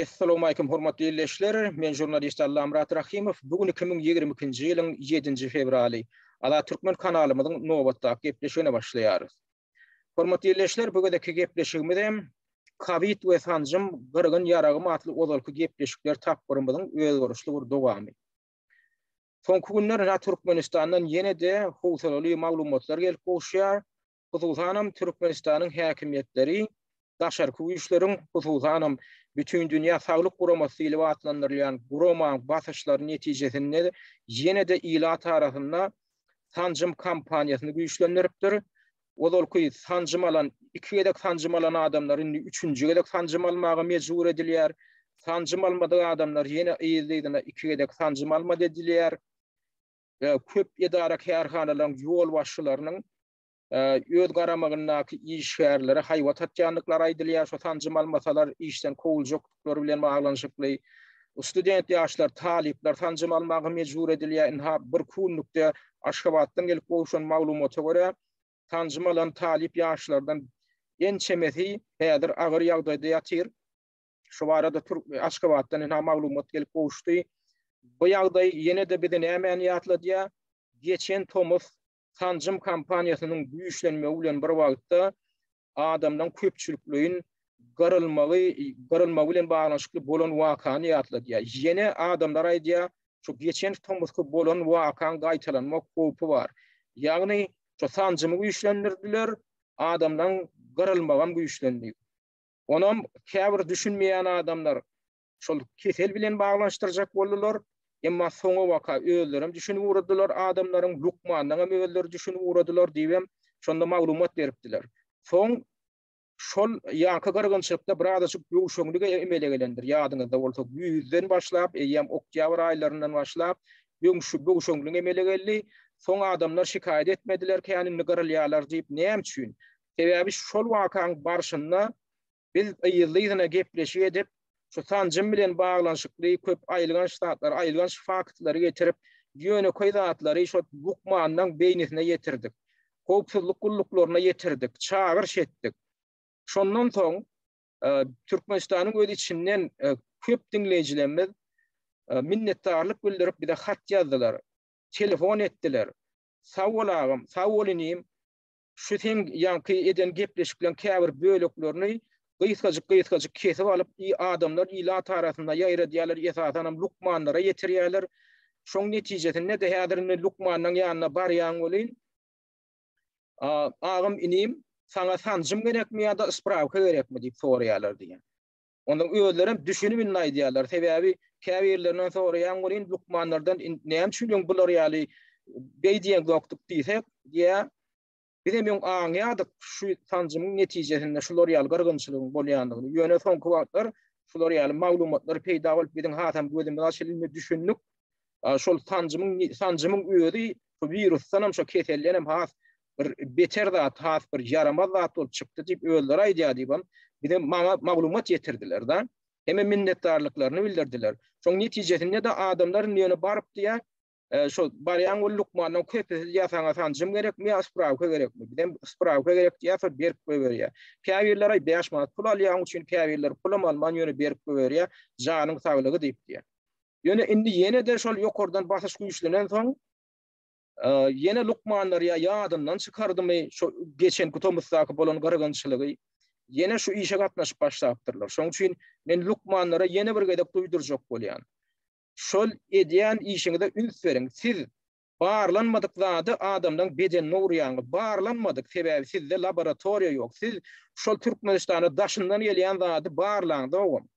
Assalamu alaykum hormatly izleyijiler. Men jurnalist Allah Murat Rahimov. Bugün 2022-nji ýylyň 7-nji fevraly. Ala Türkmen kanalymyzyň nowatdaky gepleşigine başlaýarys. Hormatly izleyijiler, bu gedeki gepleşigimizde Covid we sanjym gyrgyn ýaragy atly ozalky gepleşikler tapgyrymyzyň özgörüşli bir dowamy. Soňky günler Türkmenistandan ýene-de howsalaly maglumatlar gelip goşýar. Hususanam Türkmenistanyň häkimetleri daşarky güýçleriň hususanam bütün dünya sağlık guramasy ile atlandyrılan gurama basyşlaryň netijesinde ýene-de ila tarapyndan sanjym kampaniýasyny güýçlendiripdir. Ozalky sanjym alan, iki gedek sanjym alan adamlaryň üçüncü gedek sanjym almagy mejbur edilýär. Sanjym almady adamlar ýene ýyzdyna iki gedek sanjym almady edilýär. Köp edara kärhanalaryň ýol başçylarynyň öz garamagynaky işgärleri haýwat hatjanlyklary aýdylýar. Şo sanjym almasalar işden kowuljokdukları bilen baglanyşykly. Student ýaşlar, talipler sanjym almagy mejbur edilýär. Bir kunlukda Aşgabatdan gelip goşan maglumata görä sanjym alan talip ýaşlardan en çemesi häzir agyr ýagdaýda ýatyr. Şu barada Aşgabatdan maglumat gelip goşdy. Bu ýagdaý ýene-de bizi näme ýatladýar? Geçen Tomos sanjym kampaniýasynyň güýçlenmegi bilen bir wagtda adamdan köpçülikliğin garylmagy bilen baglanyşykly bolan wakany ýatladýar. Ýene adamlar aýdýar, şu geçen Tomosky bolan wakan gaýtalanmak howpy bar. Ýagny şu sanjymy güýçlendirdiler, adamdan garylmagan güýçlendi. Onam käbir düşünmeýän adamlar şol kesel bilen baglanyşdyrjak boldylar. Emma soňa waka özlerim düşünüp uradylar, adamlaryň lukmanyna özleri düşünüp uradylar diýem, şonda maglumat beripdiler. Soň şol ýanky gyrgynçylykda bir adaşyk ýuşuňlygy emele gelendir. Ýadyňyzda bolsa güýden başlap, ýem oktýabr aýlaryndan başlap, ýuşuňlygy emele geldi. Soň adamlar şikayet etmediler, känini gyrylýarlar diýip näme üçin? Sebäbi şol wakanyň barşynda biz ýyllygyna gepleşip edip şu sanjym bilen baglanyşykly köp aýylgan ştatlar, aýylgan faktları getirip ýöne koýdatlary şu lukmandan beýnisine ýetirdik. Howpsuzlyk gullaklaryna ýetirdik, çağırış etdik. Şondan soň Türkmenistanyň öz içinden köp dinleýijilerimiz minnetdarlyk bildirip bir de hat ýazdylar, telefon etdiler. Sawolagym, sawolinim, şu sen ýanky eden gepleşiklen käbir böleklerini gıyıskacık kesip alıp adamlar ila tarafında ýaýradýarlar, esasanam lukmanlara ýetirýärler. Şoň netijesinde de häzir lukmanyň ýanyna barýan bolyn. Agam inim, sana sanjym gerekmi ýa-da ispravka gerekmi diýip soraýarlar diýen. Ondan özlerim düşünüp inlaýdýarlar. Sebäbi käbirlerden soraýan bolyn lukmanlardan näme üçin bular ýaly beýdiýen doktuk diýsek, ýa bizim ýong aňýadyk şu sanjymyň netijesinde şular ýaly gyrgynçylygyň bolýandygyny. Ýöne soňky wagtlar şular ýaly maglumatlar peýda bolup biziň hatam gözümiň açylyny düşündik. Şol sanjymyň özi şu virusdan hem şu keselden hem has bir beter zat, has bir ýaramaz zat bolup çykdy diýip özleri aýdýar diýip bize maglumat ýetirdiler da. Hem minnetdarlyklaryny bildirdiler. Şoň netijesinde de adamlar ýöne baryp diýär şu baryan lukmanyň köpesi ýa sanjym gerekmi ýa ispravka gerekmi? Bizem ispravka gerek diýär, berip goýberýär. Käbirler 5 manat pul alýan üçin käbirler pul alman ýöne berip goýberýär, janyň saglygy diýip diýär. Ýöne indi ýene-de şol ýokurdan basyş güýçlenen soň ýene lukmanlar ýadyndan çykardymy şu geçen Tomosdaky bolan gyrgynçylygy ýene şu işe gatnaşyp başlapdyrlar. Şoň üçin men lukmanlara ýene bir gedek duýdurjak bolýan. Şol edýän işiňizde üns beriň. Siz barlanmadyk zady adamdan bedenine urýan, barlanmadyk sebäbi sizde laboratoriýa ýok. Siz şol Türkmenistana daşyndan gelýän zady barlaňda ogam.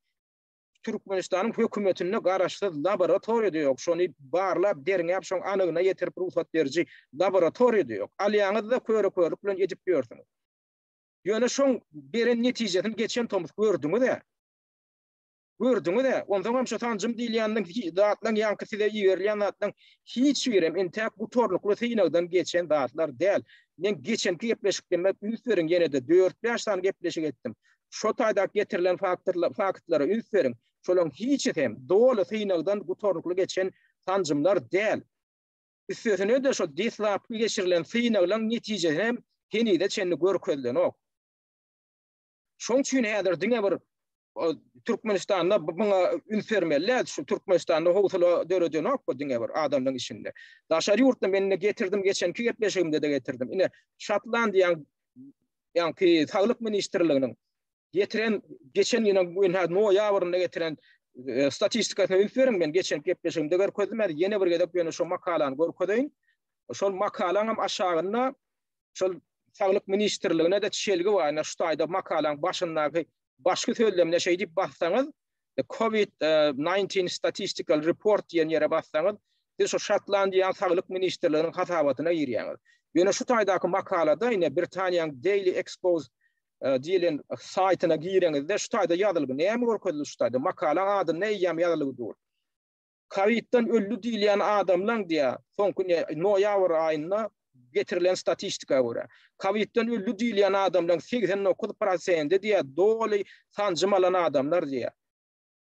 Türkmenistanyň hökümetine garaşdy laboratoriýa ýok. Şonu barlap deriňäp şoň anygyna ýetirip ruhsat berji laboratoriýa ýok. Alýaňyzda köre bilen edip ýörsiňiz. Ýöne şoň beren netijesini geçen Tomos gördüňiz-de. Ondan hem şu sanjym diýilýändiň zatlaryň ýanky size ýerilýän zatlaryň hiç birem intak bu torlukly syňagdan geçen zatlar däl. Men geçenki gepleşikde üns beriň ýene-de 4-5 sany gepleşik etdim. Şo taýda getirilen faktlary üns beriň. Şolaryň hiç hem dolu syňagdan bu torlukly geçen sanjymlar däl. Üstüne de şu dislap geçirilen syňaglaryň netijesini hem henide çenli görkezlen ok. Şoň üçin häzir diňe bir Türkmenistan'da buna ünfermeler, şu Türkmenistan'da howsula döredön ok diňe bir adamyň içinde. Daşary ýurtdan men getirdim, geçenki gepleşigimde de getirdim. Ine Şatlandiýa ýa-ni Saglyk ministrliginiň getiren geçen ýylyň bu noýabrynda getiren statistikasyny ünferim men geçen gepleşigimde görkezdim. Ýene bir gedek ýöne şu makalany görkedeýin. Şol makalaň hem aşagyna şol Saglyk ministrligine de çelgi var. Şu taýda makalaň başyndaky başka sözlemle şey deyip bassanız, COVID-19 Statistical Report diyen yere bassanız, siz şu Şatlandiýa Saglyk Ministrliginiň hasabatyna girýäňiz. Ýöne şu taýdaky makalada ine Britaniýanyň Daily Expose diýilen saytyna gireňizde şu taýda ýazylgy näme görkezildi şu taýda makalaň ady näýem ýazylgydyr. COVID-dan öldü diýilen adamlaň diýä soňky noýabr aýynda getirilen statistika göre. COVID-dan öldü diýilen adamlaň 89% diýä doly sanjym alan adamlar diýä.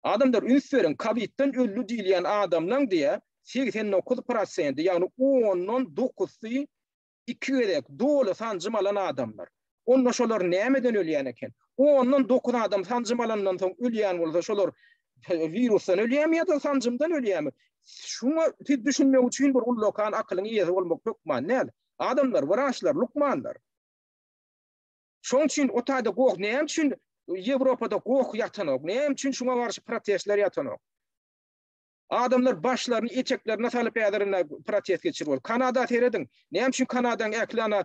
Adamlar ünsverin COVID-dan öldü diýilen adamlaň diýä 89% ýagny 10-dan 9-y 2 gerek doly sanjym alan adamlar. Onda şolar nämeden ölýän eken? 10-dan 9 adam sanjym alandan soň ölýän bolsa şolar virusdan ölýärmi ýa-da sanjymdan ölýärmi? Şuna düşünmek üçin bir ullokan akylyň ýeri bolmak tökman näl? Adamlar, waraşlar, lukmanlar. Şoň üçin o taýda gok, näme üçin Ýewropada gok ýatanok, näme üçin şuňa garşy protestler ýatanok? Adamlar başlaryny eteklerine salyp ýadyryna protest geçirip, Kanada terediň. Näme üçin Kanadaň äklana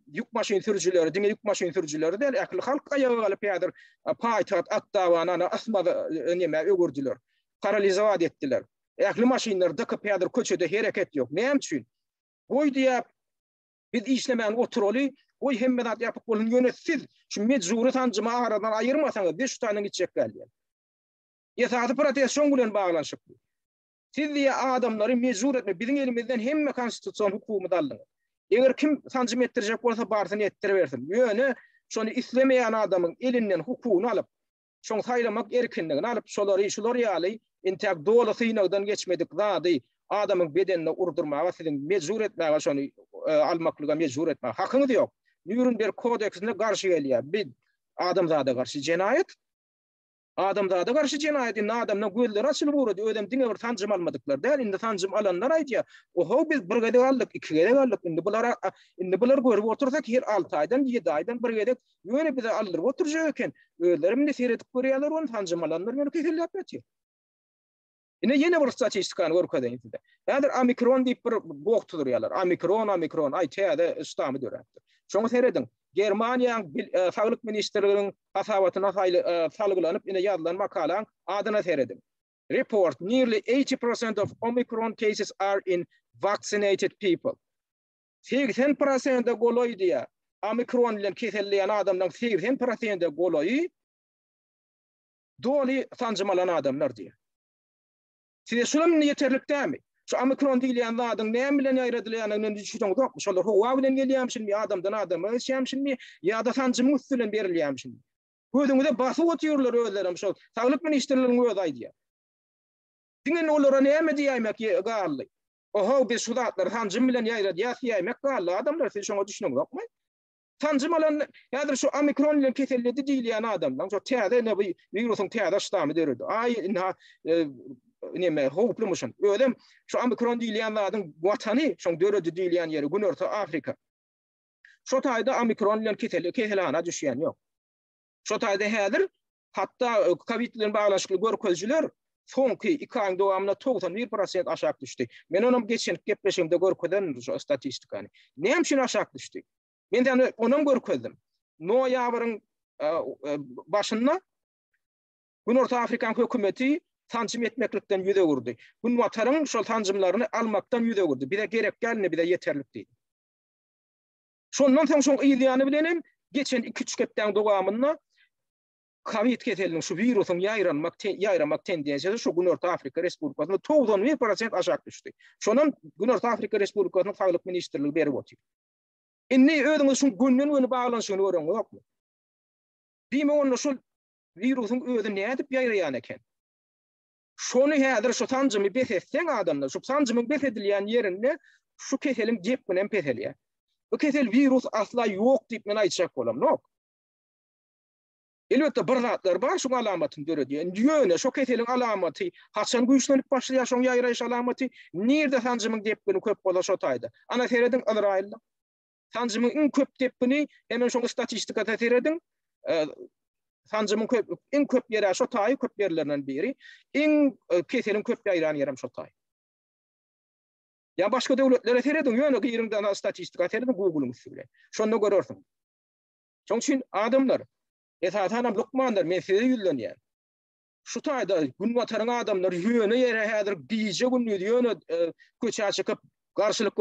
ýük maşyn sürüjileri, diňe ýük maşyn sürüjileri däl, äkli halk aýaga galyp ýadyr, paýtat, atdawany asmada näme ögürdiler, paralizowat etdiler. Äkli maşynlar dıkyp ýadyr, köçede hereket ýok. Näme üçin? Boy diýip biz işlemän oturaly, oy hemmedat ýapyp bolan ýönetsiz, şu mecburi sanjyma aradan aýyrmasaňyz, 5 tanyň içek gelýär. Ýa-da protest şoň bilen baglanşyp. Siz diýe adamlary mecbur etme, biziň elimizden hemme konstitusiýon hukumy daldyň. Eger kim sanjym etdirjek bolsa barsyn ettiribersin. Ýöne şonu islemeýän adamyň elinden hukuny alyp, şoň saýlamak erkinligini alyp, şolary ýaly intek doly synagdan geçmedik zady adamyň bedenine urdurmaga, siziň mecbur etmäge şonu almaklyga mecbur etmäge hakyňyz ýok. Nürnberg kodeksine garşy gelýär. Bir adamzada garşy jenayet. Adamzada garşy jenayet, adamyň gözleri açylyp urady, ödem diňe bir sanjym almadyklar. Däl indi sanjym alanlar aýdýar. Oho biz bir gede aldyk, iki gede aldyk. Indi bular görüp otursak her 6 aýdan 7 aýdan bir gede ýöne bize aldyryp oturjak eken. Özlerimde seyredip görýärler, onu sanjym alanlar meni keselläp ýatýar. Ine bir statistikany görkedeň sizde. Häzir omikron diýip bir bok tudurýarlar. Omikron aýtýarda üstamy döretdi. Şoňa seredin. Germaniýanyň Saglyk ministrliginiň hasabatyna salgylanyp ine ýazylan makalaň adyna seredin. Report nearly 80% of Omicron cases are in vaccinated people. 80% goloy diýär. Omikron bilen keselleýän adamdan 80% goloy doly sanjym alan adamlar diýär. Size şulam yeterlik dämi? Şu omikron diýilen zadyň näme bilen aýradylýanyny düşünýän dokmy? Şolar howa bilen gelýärmişmi, adamdan adama geçýärmişmi, ýa-da sanjym usulen berilýärmişmi? Gözüňizde basyp oturýarlar özlerim şol. Saglyk ministrliginiň öz aýdýar. Diňe olara näme diýmek gally? Oho biz şu zatlar sanjym bilen ýaýradýar gally adamlar, siz şoňa düşünýän dokmy? Sanjym alan ýa-da şu omikron bilen keselledi diýilen adamdan, şu täze ne virusyň täze ştamy derdi. Neme hoplumuşun. Ödem şu omikron diýilen zadyň watany, şoň döredi diýilen ýeri Günorta Afrika. Şu taýda omikron bilen keselana düşýän ýok. Şu taýda häzir hatda COVID bilen baglanşykly görkezjiler soňky 2 aýyň dowamyna 91% aşak düşdi. Men onuň geçen gepleşigimde görkezden şu statistikany. Näme üçin aşak düşdi? Men de onuň görkezdim. Noýabryň başynda Günorta Afrikan hökümeti sanjym etmeklikden ýüze gurdy. Bu wataryň şol sanjymlaryny almakdan ýüze gurdy. Bize gerek gelne, bize yeterlik diýdi. Şondan soň şoň ýylyany bilenem, geçen 2-3 gepden dowamyna COVID keseliniň şu virusyň ýaýramak tendensiýasy şu Günorta Afrika Respublikasyna 91% aşak düşdi. Şonuň Günorta Afrika Respublikasynyň Saglyk ministrligi berip otyr. Indi ödüňiz şu günden baglanşygyny öwrenýär ýokmy? Diýme onu şu virusyň özi nädip ýaýraýan eken? Şonu häzir şu sanjymy besetseň adamlar, şu sanjymyň besedilýän ýerinde şu keselim jep bilen beselýär. Bu kesel virus asla ýok diýip men aýtjak bolam, nok. Elbette bir zatlar bar şu alamatını görediyen. Yöne şu ketelin alamatı haçan güýçlenip başlaýar şoň ýaýraýyş alamaty nerede sancımyň depini köp bola şotaydy. Ana teredin Azrail'de. Sancımyň iň köp depini hemen şoň statistika teredin. Sancımyň iň köp ýeri şotay köp ýerlerinden biri. Iň ketelin köp ýaýran ýerim şotay. Ya başga döwletlere teredin ýöne gyýrymdan statistika teredin Google'un üstüne. Şonu görürsiň. Şoň üçin adamlar Esatanam Lukmanlar men size ýüzlenýär. Şu taýda gün bataryň adamlar ýöne ýere häzir diýje günni ýöne köçä çykyp garşylyk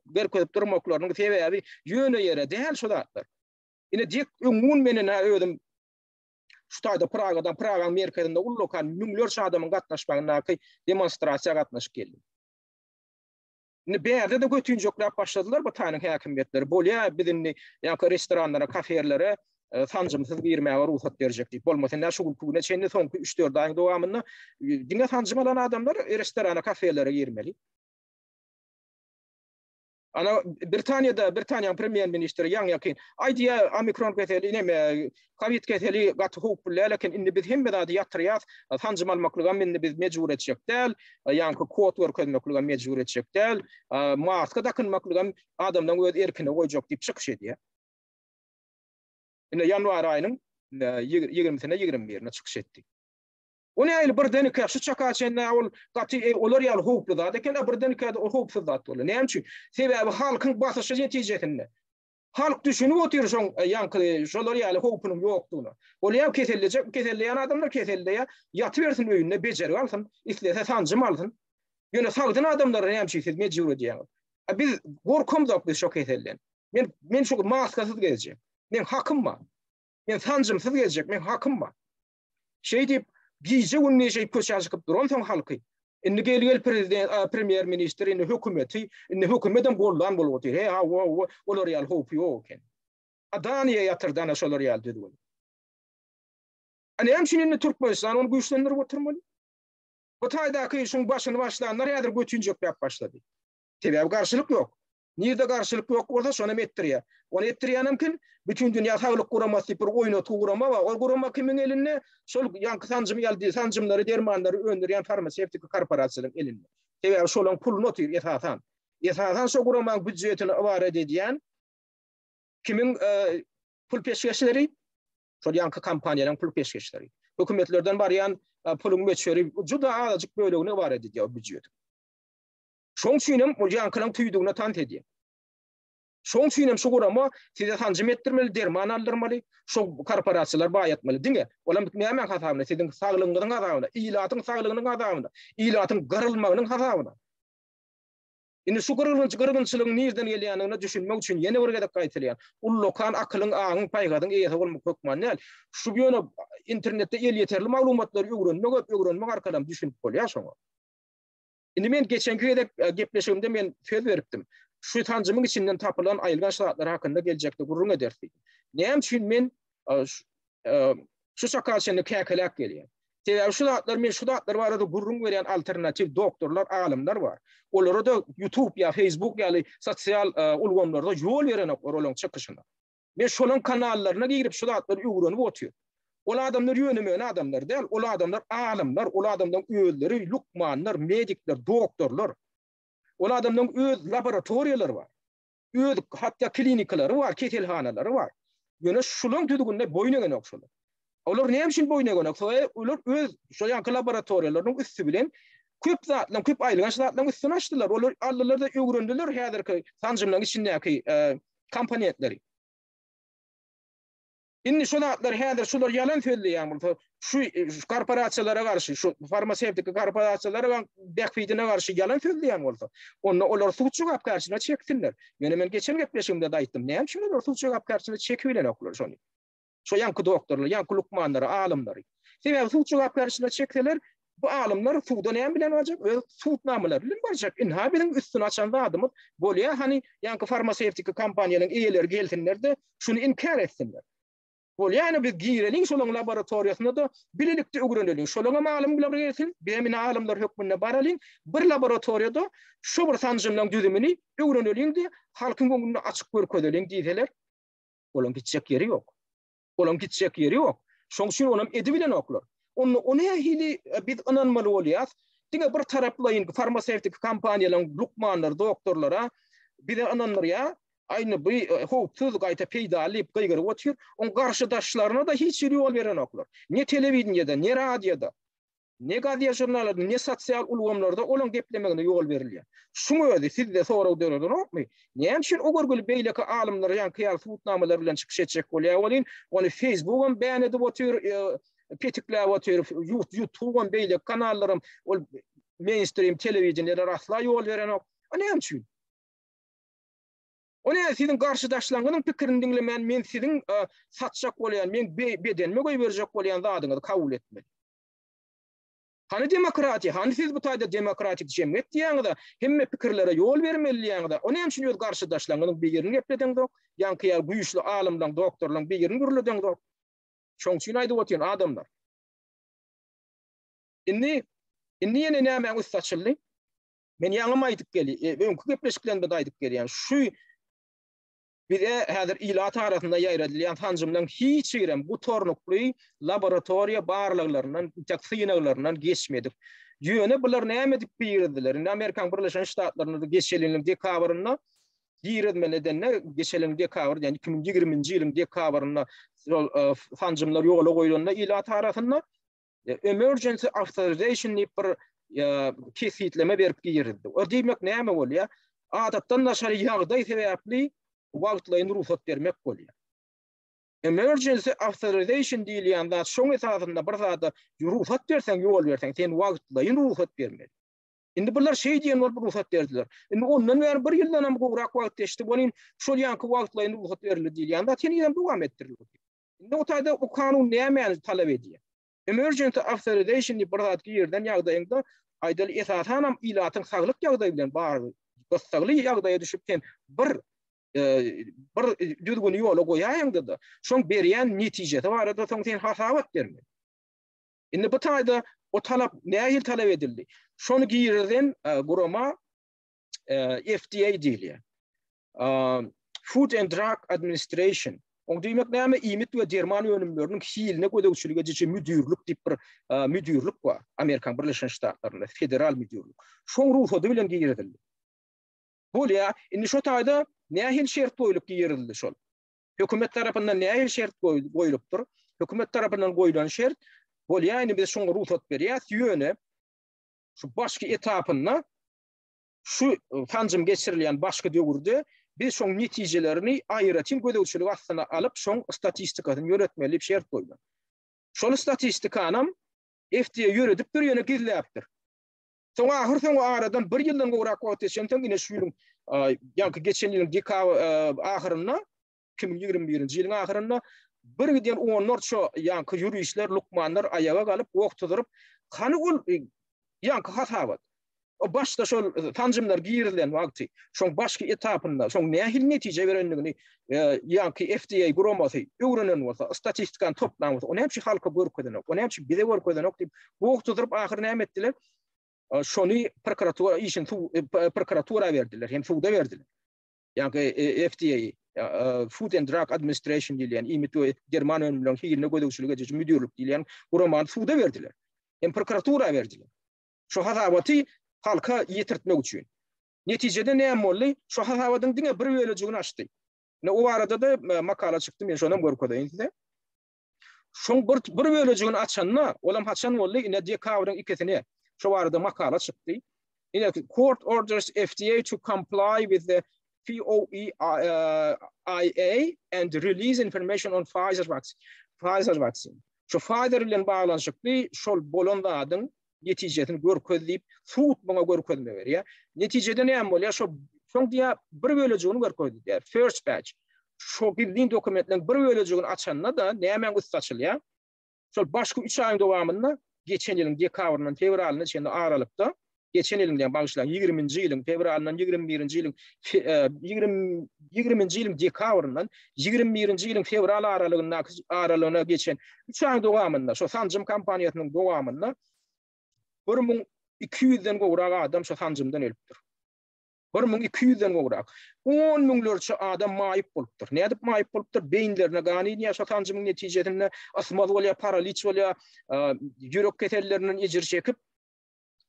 görkezip durmaklarynyň sebäbi ýöne ýere däl şu zatlar. Ine dik öňün menen ödüm şu taýda Praga merkezinde ullokan müňlerçe adamyň gatnaşmagyna demonstrasiýa gatnaşyp geldi. Ine bäde de götünjoklar başladylar bu taýyň häkimiýetleri. Bolýa bizimni ýa-da restoranlara, kafelere sancımsız girmäge ruhsat berjekdik. Bolmasa näşe gün çenli soňky 3-4 aýyň dowamynda diňe sancym alan adamlar restorana, kafelere girmeli. Ana Britaniýanyň premier ministri ýaňy aýdýa omikron keteli näme covid keteli gat hukukly lekin indi biz hem bäde ýatrýas sancym almaklyga mende biz mejbur etjek däl ýa-ni kod görkezmekliga mejbur etjek däl maska takynmaklyga adamdan öz erkine goýjak diýip çykyş edýär. Ine yanvar aýynyň 20-sine 21-ne çykyş etdi. Onu aýly birden iki şu çaka çenne ol gaty olar ýaly hukukly zat eken birden iki hukuksyz zat bolar. Näme üçin? Sebäbi halkyň basyşy netijesinde. Halk düşünüp otur şoň ýanky şolar ýaly hukukynyň ýokdugyna. Bolýar keselleýän adamlar keselleýär ýatyp bersin öýünde bejerip alsyn, islese sancym alsyn. Ýöne sagdyn adamlar näme üçin mejbur edýär. Biz gorkumdak biz şo kesellen. Men şu maskasyz gezjek. Men hakym var. Men sancımsız gezjek, men hakym var. Şey diýip bize gün neşe köşe çıkıp duran son halkı. Indi gel premier minister indi hökümeti indi hökümetten gollan bolup otur. He olar ýaly hukuk ýok eken. Adaniýa ýatyrdan şolar ýaly dedi. Ani hem şunu Türkmenistan onu güýçlendirip oturmaly. Bu taýdaky şoň başyny başlanlar ýa-da götünjek ýap başlady. Sebäbi garşylyk ýok. Nirde garşylyk ýok bolsa şonu etdirýär. Onu etdirýänimkin bütün dünýä saglyk guramasy bir oýna tuğrama we o gurama kimiň elinde şol ýanky sancym ýaldy sancymlary dermanlary öndürýän farmasevtik korporasiýalaryň elinde. Sebäbi şolaryň puluny otyr esasan. Esasan şo guramaň büdjetini ibaret edýän kimiň pul peşkeşleri şol ýanky kampaniýalaryň pul peşkeşleri. Hökümetlerden barýan puluň meçeri juda azajyk bölegini ibaret edýär büdjet. Şoň üçin bu ýankylaryň tüýdügine tant edýär. Şoň üçin şu gurama size sancym etdirmeli, derman aldyrmaly, şo korporasiýalar baýatmaly, diňe? Olam näme hasabyna, siziň saglygyňyň hasabyna, ilatyň saglygynyň hasabyna, ilatyň garylmagynyň hasabyna. Indi şu gyrgynçylygyň nerden gelýänini düşünmek üçin ýene bir gedek gaýtylýar. Ullokan akylyň agyň paýgadyň eýesi bolmak hökmanel. Şu ýöne internetde el ýeterli maglumatlary öwrenmek arkadan düşünip bolýar şoňa. Indi men geçenki gedek gepleşigimde men söz beripdim. Şu sancymyň içinden tapylan aýylgan şartlar hakynda geljekde gurrun ederdik. Näme üçin men şu şakaçyny käkelek gelýär. Sebäbi şu zatlar men şu zatlar barada gurrun berýän alternativ doktorlar, alymlar bar. Olary da YouTube ýa Facebook ýaly sosial ulgamlarda ýol beren olaryň çykyşyna. Men şolaryň kanallaryna girip şu zatlar öwrenip otyr. Ol adamlar ýönemeýän adamlar däl, ol adamlar alymlar, ol adamdan özleri lukmanlar, medikler, doktorlar. Ol adamdan öz laboratoriýalary bar. Öz hatda klinikalary bar, ketelhanalary bar. Ýöne şularyň tüdügünde boýnagan okşalar. Olar näme üçin boýnagan okşalar? Olar öz şo ýanky laboratoriýalaryň üstü bilen köp zatlaryň, köp aýlygan zatlaryň üstüne açdylar. Olar aldylar da öwrendiler häzirki sancymlaryň içindäki kompaniýetleri. Indi şu zatlar häzir şular ýalan söýleýän bolsa, şu korporasiýalara garşy, şu farmasevtik korporasiýalara bäkfidine garşy ýalan söýleýän bolsa, olar suç jogapkarşyna çeksinler. Mene men geçen gepleşigimde de aýtdym. Näme üçin olar suç jogapkarşyna çekibilen oklar şonu? Şo ýanky doktorlar, ýanky lukmanlary, alymlary. Sebäbi suç jogapkarşyna çekseler, bu alymlar suwda näme bilen barjak? Öz suwt namalary bilen barjak. Inhabiň üstüne açan adamlar bolýar, hani ýanky farmasevtik kompaniýalaryň eýeleri gelsinler de şunu inkar etsinler. Bolýany biz girelim şolaryň laboratoriýasyna da bilelikde öwreneliň. Şolaryň malum bilen gelsin, bemin alymlar hökmüne baralyn, bir laboratoriýada şu bir sancymlaryň düzümini öwreneliň de halkyň göňüne açyk görkezeliň diýseler, olam gitjek ýeri ýok. Olam gitjek ýeri ýok. Şoňşun onam edibilen oklar. Onu hili biz ananmaly bolýar. Diňe bir taraplayın farmasevtik kampaniýalaryň lukmanlar, doktorlara bir de ananlar ya aynı bu howpsuz gaýta peýdalyp gygyryp otyr. On garşydaşlaryna da hiç ýol beren oklar. Ne telewizionyada, ne radioda, ne gazeta jurnallarda, ne sosial ulgamlarda olan geplemegine ýol berilýär. Şuňa özi sizde soraw döredinokmy? Näçin o görgül beýleki alymlar ýa kyýal tutnamalar bilen çykyş etjek bolýar bolyn, onu Facebook'un beýan edip otyr, petikläp otyr, YouTube'un beýleki kanallarym, ol mainstream telewizionyada rasla ýol berenok. Näçin? Ona sizin garşydaşlaryňyň pikirini diňlemän, men sizin satjak bolýan, men bedenime goý berjek bolýan zadyňyzy kabul etmeli. Hani demokratiya, hani siz bu taýda demokratik jemgyýet diýäňizde hemme pikirlere ýol bermeli diýäňizde, ona üçin öz garşydaşlaryňyň birini gepledeňdi, ýa-ni güýçli alymlaryň, doktorlaryň birini gürledeňdi. Şoň üçin aýdyp otyryn adamlar. Inni ýene näme ustaçyly? Men ýaňyma aýdyp gelýär. Öňkü gepleşiklerinde de aýdyp gelýär. Şu bir de häzir ilat arasında ýaýradylýan tanjymlaryň hiç ýerem bu tornukly laboratoriýa barlyklaryndan, taksinaglaryndan geçmedik. Ýöne bular näme dip biýirdiler? Amerikan Birleşen Ştatlarynyň geçeliniň dekabryna ýeredme nedenle geçeliniň dekabr, ýani 2020-nji ýylyň dekabrynda tanjymlar ýola goýulanda ilat arasında emergency authorization diýip bir kesitleme berip ýerdi. O diýmek näme bolýar? Adatdan naşar ýagdaý sebäpli wagtlaýyn ruhsat bermek bolýar. Emergency authorization diýilýän zat şoň esasynda bir zata ruhsat berseň, ýol berseň, sen wagtlaýyn ruhsat bermeli. Indi bular şey diýen bolup ruhsat berdiler. Indi ondan bäri bir ýyldan hem gowrak wagt geçdi bolyn, şol ýanky wagtlaýyn ruhsat berildi diýilýän zat ýene dowam etdirildi. Indi o taýda o kanun näme talap edýär? Emergency authorization diýip bir zat ýerden ýagdaýynda aýdal esasan hem ilatyň saglyk ýagdaýy bilen bar, gostagly ýagdaýa düşüp sen bir düzgün ýola goýaýyňdy da, şoň berýän netijesi barada soň sen hasabat berme. Indi bu taýda o talap nähil talap edildi? Şonu giýerden gurama FDA diýilýär. Food and Drug Administration. On diýmek näme? İmit we derman önümleriniň hiline gödegçiligi ejişi müdürlük diýip bir müdürlük bar. Amerikan Birleşen Ştatlaryna federal müdürlük. Şoň ruhsady bilen giýerildi. Bolýa, indi şo taýda nähil şert goýulyp giýerildi şol. Hökümet tarapyndan nähil şert goýulypdyr? Hökümet tarapyndan goýulan şert bolýa, indi biz şoňa ruhsat berýäs ýöne şu başky etapynda şu tanjym geçirilýän başky döwürde biz şoň netijelerini aýratyn gödegçilik astyna alyp şoň statistikasyny ýöretmeli şert goýulan. Şol statistikany FDA ýöredip bir ýöne gizläpdir. Soňa aradan bir ýyldan gowrak wagt geçen ýene şu ýylyň ýa-ni geçen ýylyň dekabr ahyrynda 2021-nji ýylyň ahyrynda bir giden onlarça ýa-ni ýürüýüşler, lukmanlar aýaga galyp wagtydyryp kany ol ýa-ni hasabat. O başda şol tanjymlar giýerilen wagty, şoň başky etapynda, şoň nähil netije berenligini ýa-ni FDA guramasy öwrenen bolsa, statistikany toplanan bolsa, onu hepsi halka görkezdenok, onu hepsi bize görkezdenok diýip wagtydyryp ahyry näme etdiler? Şonu prokuratura işin prokuratura verdiler, hem suda verdiler. Yani FDA, Food and Drug Administration diýilýän, imit German önümlüň hiline gödegçiligi ejişi müdürlük diýilýän guraman suda verdiler. Hem prokuratura verdiler. Şu hasabaty halka ýetirtmek üçin. Netijede näme boldy? Şu hasabatyň diňe bir bölejigini açdy. Ne o arada da makala çykdy, men şonam görkezdeň size. Şoň bir bölejigini açanna, olam haçan boldy, ine dekabryň ikisini şu arada makala çıktı. Court orders FDA to comply with the POEIA and release information on Pfizer vaccine. Şu Pfizer ile bağlanışıklı şol bolondadyň netijesini görkezleyip suutmaga görkezme berýär. Netijede näme bolýar? Şoň diýä bir bölejigini görkezdi. First batch. Şu girdiň dokumentleriň bir bölejigini açanna da näme ustaçylýar? Şol başky 3 aýyň dowamında geçen ýylyň dekabryndan fevralyna çenli aralypda, geçen ýylyň bagşlanan 20-nji ýylyň fevralyndan 21-nji ýylyň 20-nji ýylyň dekabryndan 21-nji ýylyň fevral aralygyna geçen 3 aý dowamında şo tanjym kampaniýasynyň dowamında 1200-den gowrak adam şo tanjymdan ölüpdir. 1200'den gowrak 10 miňlerçe adam maýyp bolupdyr. Nädip maýyp bolupdyr? Beýinlerine gany ýaşa tanjymyň netijesinde asmal bolýa, paraliç bolýa, ýürek keselleriniň ejir çekip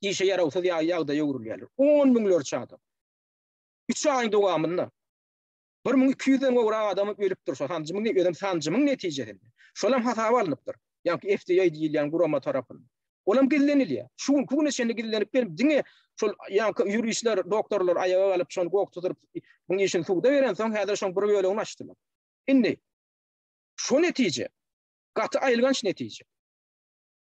işe yarawsaz ýagda ýöwrülýärler. 10 miňlerçe adam. 3 aýyň dowamynda 1200'den gowrak adam ölüpdir şo tanjymyň netijesinde. Şolam hasaba alınıpdyr. Ýa-ki FDA diýilýän gurama tarapyndan. Olam gillenilýär. Şu bugün şeňde gillenip berip diňe şol ýa-ki ýuristler, doktorlar ayaga alyp şonu goktudyryp bu işin suwda beren soň häzir şoň bir ýolunu açdylar. Indi şu netije gaty aýylganç netije.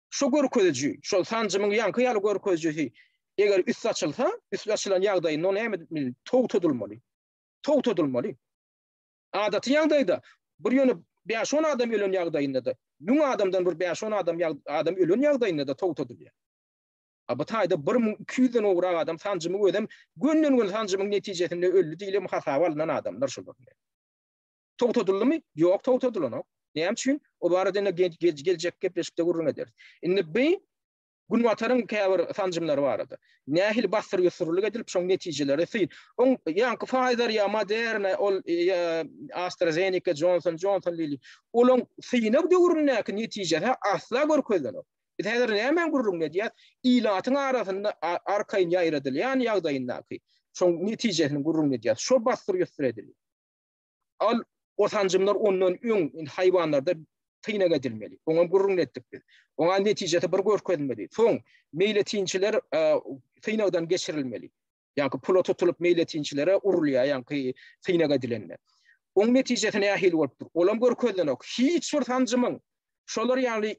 Şu görkezji, şol tanjymyň ýa-ki ýaly görkezji eger üst açylsa, üst açylan ýagdaýynda onu näme towtudulmaly. Adaty ýagdaýda bir ýöne 5-10 adam ölen ýagdaýynda da, 100 adamdan bir 5-10 adam ölen ýagdaýynda da towtudulýar. Bu taýda 1200'den owrak adam tanjymy ödem gönnen tanjymyň netijesinde öldü diýilip hasaba alynan adamlar şollar. Towtudulmy? Ýok, towtudulanok. Näme üçin? O barada geljek gepleşikde gurrun eder. Indi bu Günwataryň käbir tanjymlary barady. Nähil bastyr ýosurlyk edilip şoň netijeleri syn. On ýa-ki Pfizer ýa Moderna, ol AstraZeneca, Johnson lili. Olaň synyp döwründäki netijesi asla görkezlenok. Biz häzir näme gurrun edýär? Ilatyň arasynda arkaýyn ýaýradylýan ýagdaýyndaky şoň netijesini gurrun edýär. Şo bastyr ýösuredilýär. Al o tanjymlar ondan öň haýwanlarda tynaga edilmeli. Oňa gurrun etdik biz. Oňa netijesi bir görkezmeli. Soň meýletinçiler tynagdan geçirilmeli. Ýa-ki pula tutulup meýletinçilere urulýar, ýa-ki tynaga edilenler. Oň netijesine ähil bolupdyr. Olam görkezlenok. Hiç bir tanjymyň şolar ýaly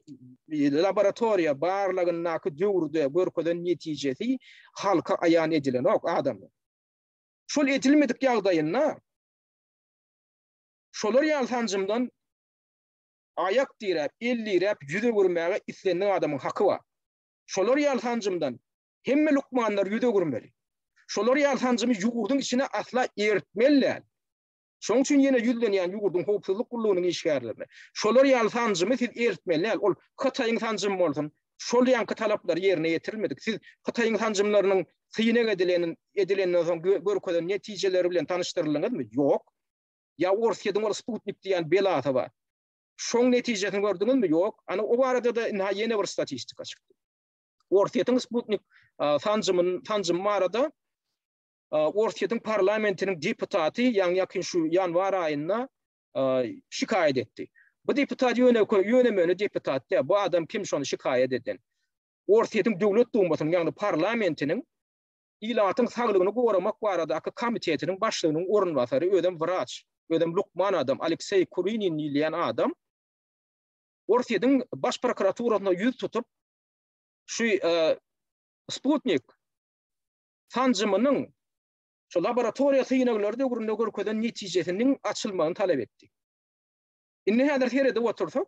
laboratoriýa barlygynaky döwürde görkezlen netijesi halka aýan edilenok adamlar. Şol edilmedik ýagdaýynda şolar ýaly tanjymdan ayak direp, 50 rep, yüze gürmäge islendiň adamyň haky bar. Şolar ýaly tanjymdan hemme lukmanlar yüze gürmeli. Şolar ýaly tanjymy ýugurdyň içine asla eritmeller. Şoň üçin ýene ýüzlenýän ýugurdyň howpsuzlyk gullugynyň işgärlerini. Şolar ýaly tanjymy siz eritmeller. Ol Hytaýyň tanjymy bolsun. Şol ýanky talaplar ýerine ýetirilmedik. Siz Hytaýyň tanjymlarynyň syýnak edilenden soň görkezlen netijeleri bilen tanışdyrylyňyzmy? Ýok. Ya Orsiýadyň ol Sputnik diýen belata bar. Şoň netijesini gördüňizmi? Ýok. Ana o barada da ýene bir statistika çykdy. Orsiýadyň Sputnik tanjymy barada Orsiýadyň parlamentiniň deputaty ýakyn şu ýanwar aýynda şikayet etdi. Bu deputat ýönemeli deputat da bu adam kim şonu şikayet eden? Orsiýadyň döwlet dumasynyň ýagny parlamentiniň ilatyň saglygyny goramak barada komitetiniň başlygynyň orunbasary ödem Vraç, ödem Lukman adam, Aleksey Kurinin diýilen adam Orsiýadyň baş prokuraturasyna ýüz tutup şu Sputnik tanjymynyň şu laboratoriýa synaglary döwründe görkezlen netijesiniň açylmagyny talap etdi. Indi häzir herede otursak,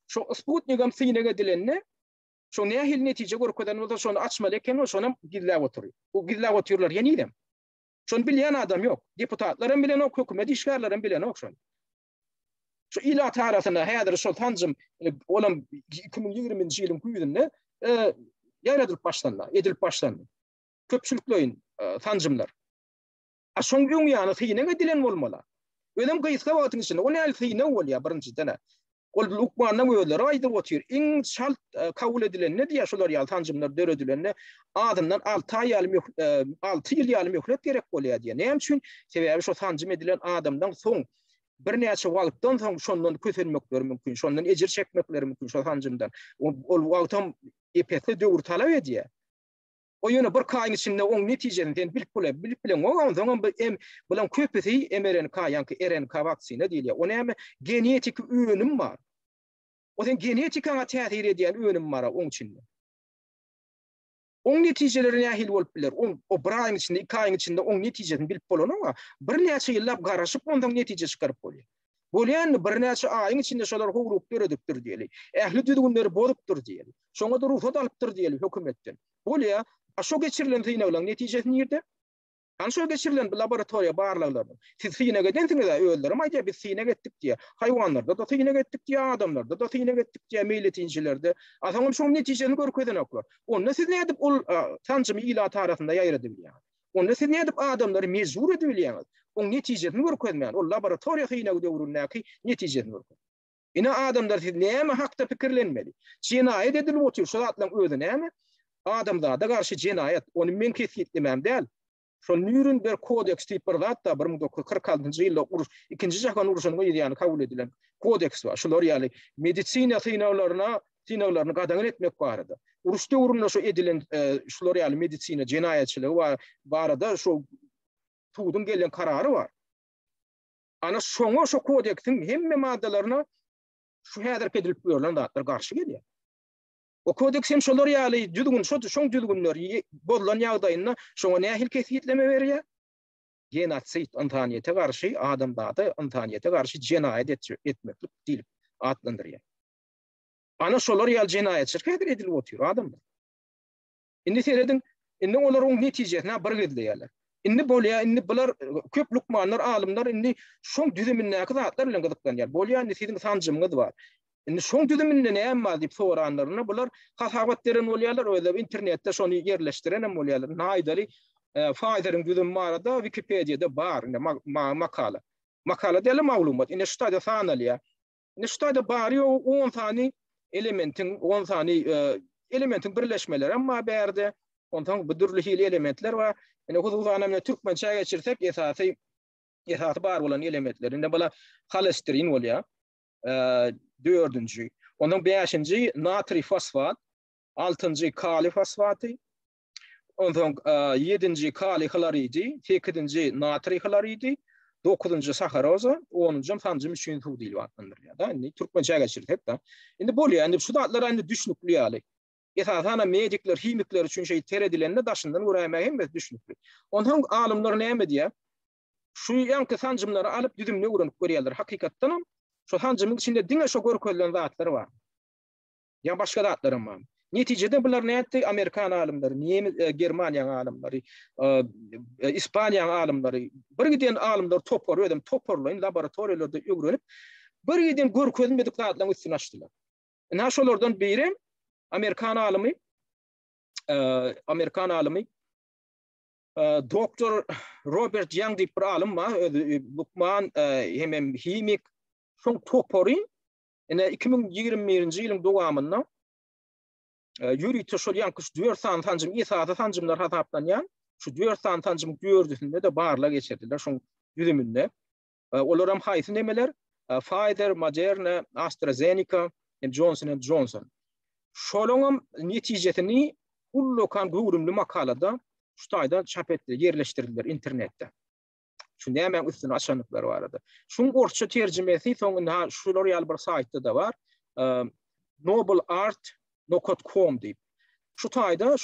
şu Sputnikam synaga edilenne şu nähil netije görkezlen bolsa şonu açmaly eken şonu gizläp oturýar. Bu gizläp oturýarlar ýene idem. Şonu bilýän adam ýok. Deputatlaryň bilen ok, hökümet işgärleriň bilen ok şonu. Şu ilat arasynda häzir şol tanjym olam 2020-nji ýylyň güýünde edilip başlandy. Köpçülikleýin tanjymlar. Şoň öň ýany synaga edilen bolmaly. Ödem gyýyska wagtyň içinde o näl syna bolýar birinçiden. Ol Lukmanyň öýleri aýdyp otyr. Iň şalt kabul edilen ne diýär şolar ýaly tanjymlar döredilenne adamdan 6 ýyl ýaly möhlet gerek bolýar diýär. Näme üçin? Sebäbi şo tanjym edilen adamdan soň bir näçe wagtdan soň şondan köselmekleri mümkin, şondan ejir çekmekleri mümkin şo tanjymdan. Ol wagtam epetli döwür talap edýär. O ýöne bir kaýyň içinde oň netijesini bilip bilen oňam bilen köpüsi mRNK ýa-ki RNK waksina diýilýär. O näme genetik öňüm bar. O sen genetikaga täsir edýän öňüm bar oň içinde. Oň netijeleri nähil bolup biler. O bir aýyň içinde, 2 aýyň içinde oň netijesini bilip bolanma, bir näçe ýyllap garaşyp ondan netije çykaryp bolýar. Bolýan bir näçe aýyň içinde şolar howrup beredipdir diýeli. Ähli düzgünleri bolupdyr diýeli. Şoňa da ruhsat alypdyr diýeli hökümetden. Bolýar. Şo geçirilen synagyň netijesi nerede? Şo geçirilen laboratoriýa barlagylaryň. Siz synaga edensiniz de öýler, aýda biz synaga etdik diýär. Haýwanlarda da synaga etdik diýär, adamlarda da synaga etdik diýär, meýletinçilerde. Asaňam şo netijesini görkezden oklar. Onda siz nädip ol tanjymy ilat arasynda ýaýrady bilýär. Onda siz ne edip adamları mecbur ediyorsunuz. O neticesini görkezmeyen. O laboratoriya hıyna dövründeki neticesini görkezmeyen. Ina adamlar siz näme hakda pikirlenmeli. Cinayet edilip otur. Şu atlan özü näme? Adamda da karşı cinayet. Onu men kesitlemem değil. Şu Nürnberg kodeks tipirdat da 1946-njy ýylda uruş, ikinji jahan uruşynyň ýa-ni kabul edilen kodeks bar. Şular ýaly medisina sınavlaryny gadaňyl etmek barada. Uruşda urunla şu edilen şular ýaly medisina jinayetçiligi barada şu tuğdun gelen kararı var. Ana şoňa şu kodeksin hemme maddalaryna şu häzir edilip ýörlen zatlar garşy gelýär. O kodeks hem şolar ýaly jüdügün şoň jüdügünler bolan ýagdaýynda şoňa nähil kefitleme berýär. Genotsid antaniýete garşy adamda antaniýete garşy jinayet etmeklik diýip adlandyrýar. Ana şolar ýaly jinayetçilik häzir edilip otur adamlar. Indi seredin, indi olar oň netijesine bir gedilýärler. Indi bolýa, indi bular köp lukmanlar, alymlar indi şoň düzümindäki zatlar bilen gyzyklanýar. Bolýa indi siziň sanjymyňyz bar. Indi şoň düzüminde näme bar diýip soranlaryna bular hasabat deren bolýarlar, öýle internetde şonu ýerleşdiren hem bolýarlar. Naýdary Pfizer'in düzüm barada Wikipedia'da bar makala. Makala däle maglumat. Indi şuda sanalýar. Indi şuda bar 10 tane elementin birleşmeleri amma berde ondan bu türlü hili elementler var. Yani huzuzanamda Türkmençe geçirsek esasy bar bolan elementlerinde bala holesterin bolýar. 4-nji. Ondan 5-nji natri fosfat, 6-njy kali fosfaty, ondan 7-nji kali kloridi, 8-nji natri kloridi, 9-njy saharoza, 10-njy sanjym üçin suw diýil atlandyrýar da. Indi Türkmençe geçirsek da. Indi bolýar, indi şu datlar indi düşnükli ýaly. Esasana medikler, himikler üçin şey teredilenle daşyndan görämek hem düşnükli. Ondan alymlar näme diýär? Şu ýanky sanjymlary alyp düzümne urunup görýärler. Hakykatdan şu sanjymyň içinde diňe şo görkezlen zatlar bar. Ýa başga zatlar bar. Neticede bular näetdi? Amerikan alymlary, Germaniýa alymlary, Ispaniýa alymlary, bir giden alymlar toporlaýyn laboratoriýalarda öwrenip, bir giden görkezmedik zatlaryň üstüne açdylar. Ina şolardan biri Amerikan alymy Dr. Robert Young diýip bir alym bar. Lukman hem himik şoň topory ene 2021-nji ýylyň dowamynda ýüri töşülýän 4 sanjym ýa-da sanjymlar hasaplanýan. Şu 4 sanjym gördüsinde de barla geçirdiler şoň ýüzümünde. Olar hem haýsy nemeler? Pfizer, Moderna, AstraZeneca, Johnson & Johnson. Şolonam netijesini ullokan gurumly makalada şu taýda çap etdi, ýerleşdirdiler internetde. Şu näme üstüne açanlıklar barada. Şoň orçça terjimesi soňunda şular ýaly bir saýtda da bar. nobleart.com diýip. Şu taýda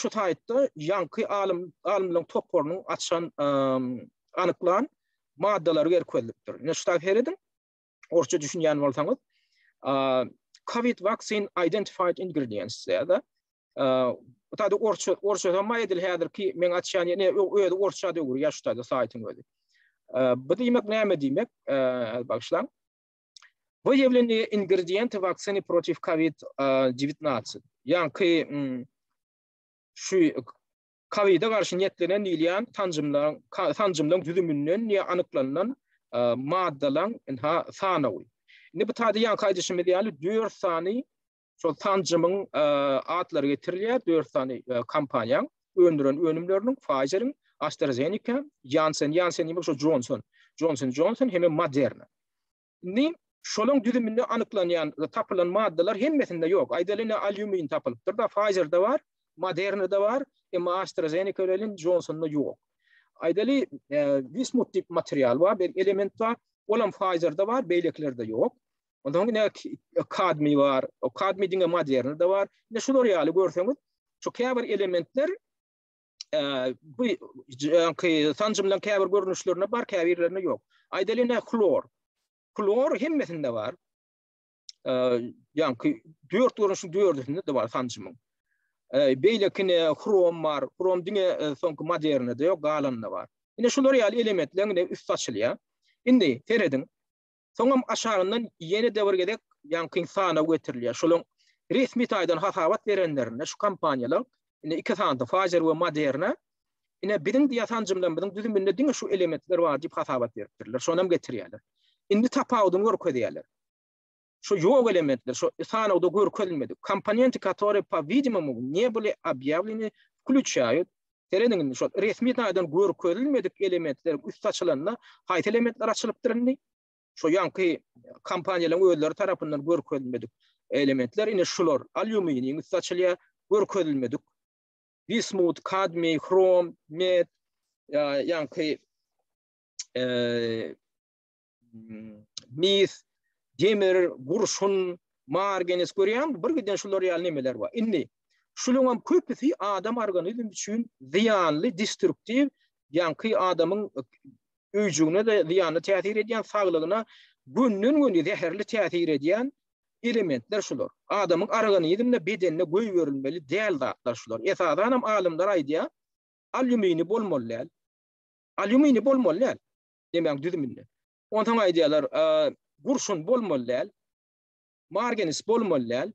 ýanky alymlaryň toporuny açan anyklan maddalar gerkezlipdir. Ne şu taýda heredin? Orçça düşünýän bolsaňyz, COVID vaccine identified ingredients diýär. Bu taýda orçça ma edil häzir ki men açýan ýene öýde orçça da ýa şu taýda saýtyň öýdi. Bu demek näme demek? Başlan. Выявленные ингредиенты вакцины против COVID-19. Ýanky şu COVID-a garşy niýetlenen ýylýan sanjymlaryň düzümünden ýa anyklanan maddalaryň sanawy. Indi bu taýda ýanky aýdyşymy diýäli 4 sany şol sanjymyň atlary getirilýär, 4 sany kampaniýaň öndüren önümleriniň Pfizer'in, AstraZeneca, Janssen ýa şu Johnson hem Moderna. Indi şolun düzümünde anyklanýan tapylan maddalar hemmesinde ýok. Aýdalyna alümiň tapylypdyr da, Pfizer'da var, Moderna'da var, hem AstraZeneca bilen Johnson'da ýok. Aýdaly bismut tip material var, bir element var, olam Pfizer'da var, beýleklerde ýok. Ondan ýa kadmi var, o kadmi diňe Moderna'da var. Ne şular ýaly görseňiz, şu käbir elementler bu sanjymlaryň käbir görnüşlerine bar, käbirlerine ýok. Aýdalyna klor hemmesinde var. Yani 4 görünüşün 4'ünde de var sanjymyň. Beýlekine krom var. Krom diňe soňky Moderna'da ýok, galanynda var. Ine şular ýaly elementlerine üst açylýar. Indi teredin. Soňam aşaryndan ýene dewr gedek ýanky sana getirilýär. Şolaryň resmi taýdan hasabat berenlerine şu kampaniýalar ine 2 sanda Pfizer we Moderna Ine bizim diýatancymdan bizim düzüminde diňe şu elementler bar diýip hasabat beripdirler. Şonam getirýärler. Indi tapawdyň görkezýärler. Şu ýok elementler, şu sanawda görkezilmedi. Компоненты, по-видимому, не были объявлены, включают tereniň şu resmi taýdan görkezilmedik elementler üst açylanna haýt elementler açylypdyryndy. Şu ýanky kompaniýalaryň özleri tarapyndan görkezilmedik elementler ine şular alüminyň üst açylýa görkezilmedik. Bismut, kadmiy, krom, met, ýanky mis, demir, gurşun, marganes görýän bir giden şular ýaly nemeler bar. Indi şularyň köpüsi adam organizmi üçin ziyanly, destruktiv, ýanky adamyň öýjüne de ziyanly täsir edýän, saglygyna günnün-güni zäherli täsir edýän elementler şular. Adamyň organizmine, bedenine göý berilmeli däl zatlar şular. Esasanam alymlar aýdýar, alümini bolmaly. Alümini bolmaly. Demek düzüminde. Ondan aýdýarlar, gurşun bolmaly. Marganes bolmaly.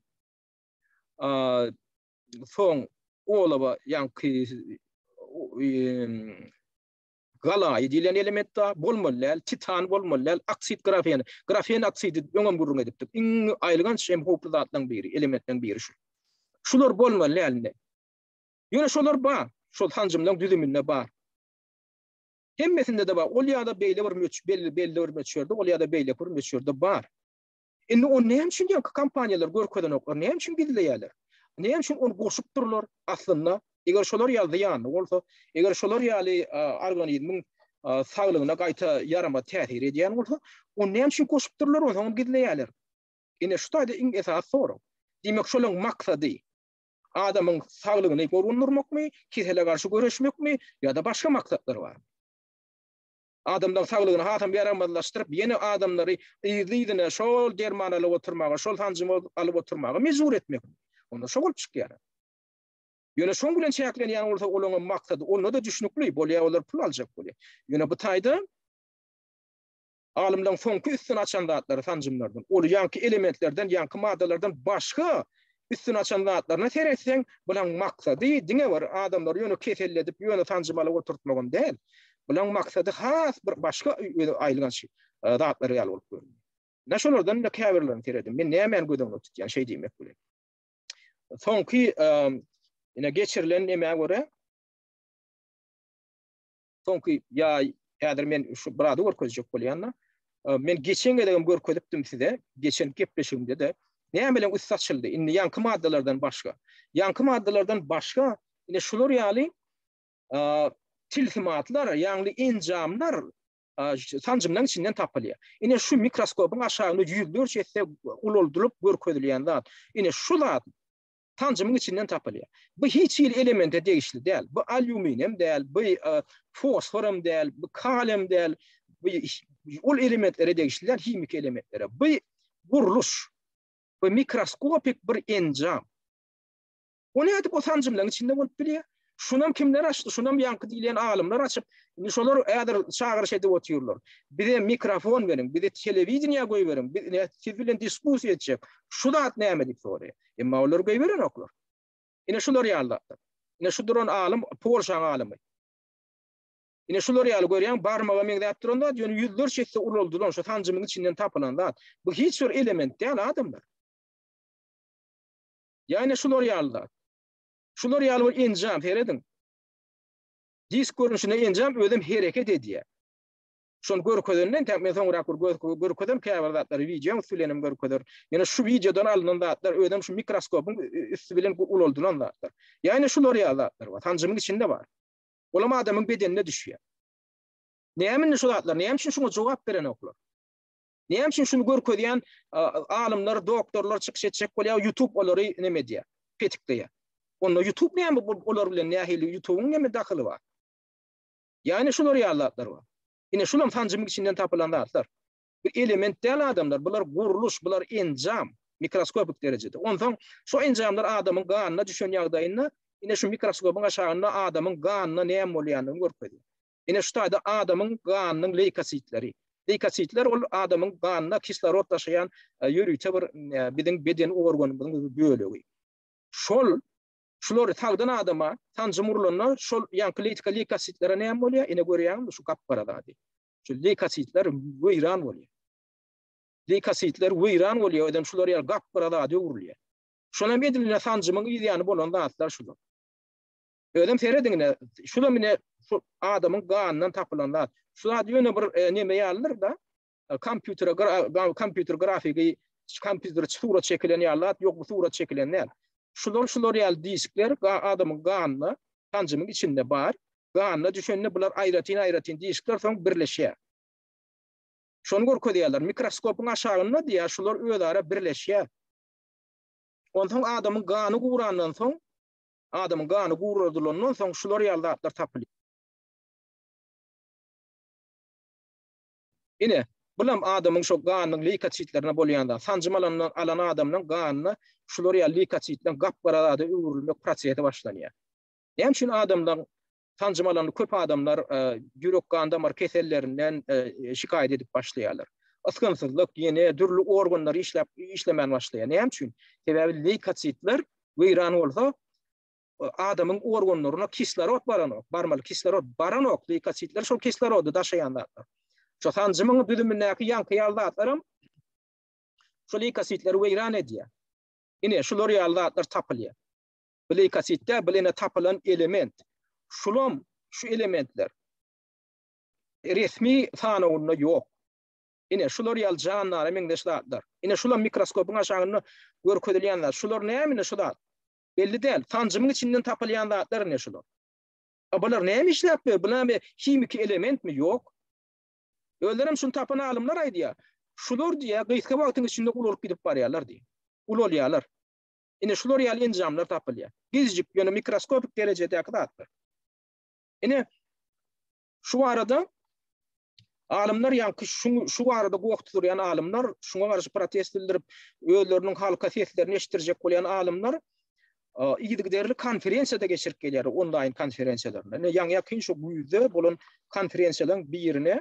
Soň olaba ýanky galay diýilen elementler bolmaly, titan bolmaly, oksid grafen. Grafen oksidi öňem gurrun edipdir. Iň aýlygan şem hoply zatlaryň biri, elementden biri şu. Şular bolmaly älinde. Ýöne şular bar, şol tanjymlaryň düzüminde bar. Hemmesinde de bar. Ol ýa-da beýle bir belli bir möçürde, ol ýa-da beýle bir möçürde bar. Indi o näme üçin ýanky kompaniýalar görkezden oklar, näme üçin bilýärler? Näme üçin onu goşup durlar aslında? Eger şolar ýaldyýan bolsa, eger şolar ýaly organizmiň saglygyna gaýta yarama täsir edýän bolsa, o näme üçin goşup durlar, onu bilýärler. Ine şu taýda iň esas soru. Demek şolaryň maksady adamyň saglygyny gorundurmakmy, kesele garşy göreşmekmi ýa-da başga maksatlar bar? Adamdan saglygyny hatam ýaramadlaşdyryp, ýene adamlary ýygydyna şol derman alyp oturmaga, şol tanjymy alyp oturmaga mejbur etmek. Onda şol çykýar. Ýöne şoň bilen çäklenýän bolsa olaryň maksady onda da düşnükli bolýar, olar pul aljak bolýar. Ýöne bu taýda alymlaryň soňky üstün açan zatlary tanjymlardan, ol ýanky elementlerden, ýanky maddalardan başga üstün açan zatlaryna seretseň, bulan maksady diňe bar, adamlar ýöne keselledip, ýöne tanjym alyp oturtmagan däl. Bulan maksady has bir başga aýlygan zatlary ýaly bolup görünýär. Näşolardan da käbirlerini seredim. Men näme gödüňe tutýan şey diýmek bilen. Soňky ine geçirilen emeğe göre soňky ýa-da men şu brady görkezjek bolýanna, men geçen gedegem görkezipdim size, geçen gepleşigimde de näme bilen üst açyldy. Indi ýanky maddalardan başga ine şular ýaly tilsimatlar, ýagny enjamlar tanjymlaryň içinden tapylýar. Ine şu mikroskopyň aşagyna ýüzlerçe etse ululdurup görkezilýän zat. Ine şu zat tanjymyň içinden tapylýar. Bu hiç bir elemente degişli däl. Bu alüminyum däl, bu fosforum däl, bu kalium däl, bu ol elementlere degişliler, himik elementlere. Bu guruluş, bu mikroskopik bir enjam. O näde bu tanjymlaryň içinde bolup bilýär? Şunam kimler açtı? Şunam ýanky diýilen alymlar açyp, şolar äder çağırış edip oturýarlar. Bize mikrofon verin, bize telewizioniýa goý verin, bize siz bilen diskussiýa etjek. Şu zat näme diýip soraýar. Emma olar goý beren oklar. Ine şular ýaldy. Ine şu duran alym, Polşa alymy. Ine şular ýaly görýän barmaga men diýip duranda, ýöne ýüzlerçe etse ululdulan şu tanjymyň içinden tapylan zat. Bu hiç bir element däl adamlar. Ýani şular ýaldy. Şular ýaly bir enjam teredin. Disk görünüşine enjam ödem hereket edýär. Şol görkezenden men soňra görkezem käbir zatlary video sülenim görkezer. Ýene şu videodan alynan zatlar ödem şu mikroskopyň üstü bilen ululdulan zatlar. Ýani şular ýaly zatlar bar, tanjymyň içinde bar. Olam adamyň bedenine düşýär. Näme şu zatlar, näme üçin şuna jogap beren oklar? Näme üçin şunu görkezýän alymlar, doktorlar çykyş etjek bolýar, YouTube olary neme diýär? Petikleýär. Onda YouTube näme olar bilen nähili YouTube'un näme dakyly bar? Ýani şular ýaly zatlar bar. Ine şulam tanjymyň içinden tapylan zatlar. Bir element däl adamlar, bular guruluş, bular enjam, mikroskopik derejede. Ondan şu enjamlar adamyň ganyna düşen ýagdaýynda, ine şu mikroskopyň aşagynda adamyň ganyna näme bolýanyny görkezýär. Ine şu taýda adamyň ganynyň leykositleri. Leykositler ol adamyň ganyna kislorod taşıyan ýürüýte bir biziň beden organynyň bölegi. Şol Şuları tağdan adama, tanjımurlarına, şol yankı leykatsitlere ne bolýar? Ine görýän şu gapbarada. Şu leykatsitler weyran bolýar. Leykatsitler weyran bolýar, edem şular ýa gapbarada döwürlýär. Şona mediline tanjymyň ýany bolan zatlar şular. Ödem terediňine, şular mine şu adamyň ganynyň tapylan zat. Şular ýöne bir neme ýalyr da, kompýuter grafigi, kompýuter surat çekilen ýalat, ýok bu surat çekilen näl. Şular ýaly diskler adamyň ganyny tanjymyň içinde bar. Ganyna düşenine bular aýratyn diskler soň birleşýär. Şonu görkezýärler, mikroskopyň aşagyna diýär, şular özara birleşýär. Ondan adamyň gany gurandan soň, adamyň gany guradylandan soň şular ýaly zatlar tapylýar. Ine bulam adamyň şu ganynyň leykatsitlerine bolýanda, tanjymalaryndan alan adamyň ganyny şular ýaly leykatsitlen gapbarada öwrülmek prosesi başlanýar. Hem üçin adamlar tanjymalaryny köp adamlar ýürek gan damar kesellerinden şikayet edip başlaýarlar. Askınsyzlyk ýene dürli organlar işlemän başlaýar. Hem üçin sebäbi leykatsitler weyran bolsa adamyň organlaryna kislorod barmaly kislorod baranok leykatsitler şol kislorodu daşaýanlar. Şu tanjymyň düdümindäki ýanky ýaldatlarym şu leykatsitleri weyran edýär. Ine şular ýaldatlar tapylýar. Bu leykatsitde bilene tapylan element. Şulam şu elementler resmi sanawyna ýok. Ine şular ýaly janlar, meňdeşler. Ine şular mikroskopyň aşagyna görkezilýänler. Şular näme şular? Belli däl. Tanjymyň içinden tapylýan zatlar ne şular? Bular näme işläp ber? Bular kimiki element mi? Ýok. Ölerim şunu tapan alımlar aýdýar. Şular diýär, gysga wagtyň içinde ulup gidip barýarlar diýär. Ulolýarlar. Ine şular ýaly enjamlar tapylýar. Gizjik ýöne mikroskopik derejede ýakdatlar. Ine şu arada alimler ýa-ki şu arada gowukdy durýan alimler, şuňa garşy protest bildirip özleriniň halka seslerini eşitdirjek bolýan alimler ýygyderli konferensiýada geçirip gelýär, online konferensiýalarynda. Ýa-ki şu güýde bolan konferensiýalaryň birine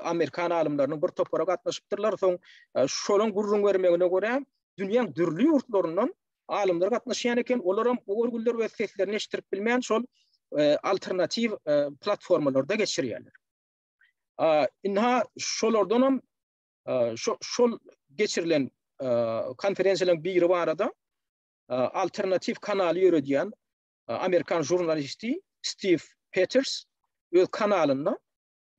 Amerikan alimlerining bir topara gatnaşypdyrlar. Soň şolaryň gurrun bermegine görä dünýäň dürli ýurtlaryndan alimler gatnaşýan eken, olaram örgüller we seslerini eşitdirip bilmeýän şol alternativ platformalarda geçirýärler. Inha şolardan hem şol geçirilen konferensiýalaryň biri barada alternativ kanal ýöredýän Amerikan jurnalisti Steve Peters öz kanalynda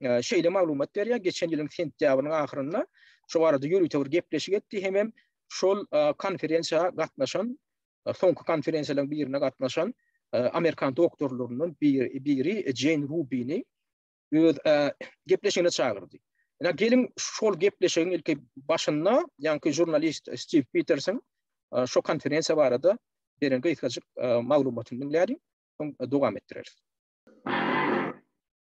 şeýle maglumat berýär. Geçen ýylyň sentýabrynyň ahyrynda şu arada ýürüýte bir gepleşik etdi. Hem şol konferensiýa gatnaşan, soňky konferensiýalaryň birine gatnaşan Amerikan doktorlarynyň biri Jane Ruby'ni öz gepleşigine çağırdy. Gelin şol gepleşigiň ilki başynda ýa-ki jurnalist Steve Peterson şu konferensiýa barada beren gysgaçyk maglumatyny dinlädi. Dowam etdireriz.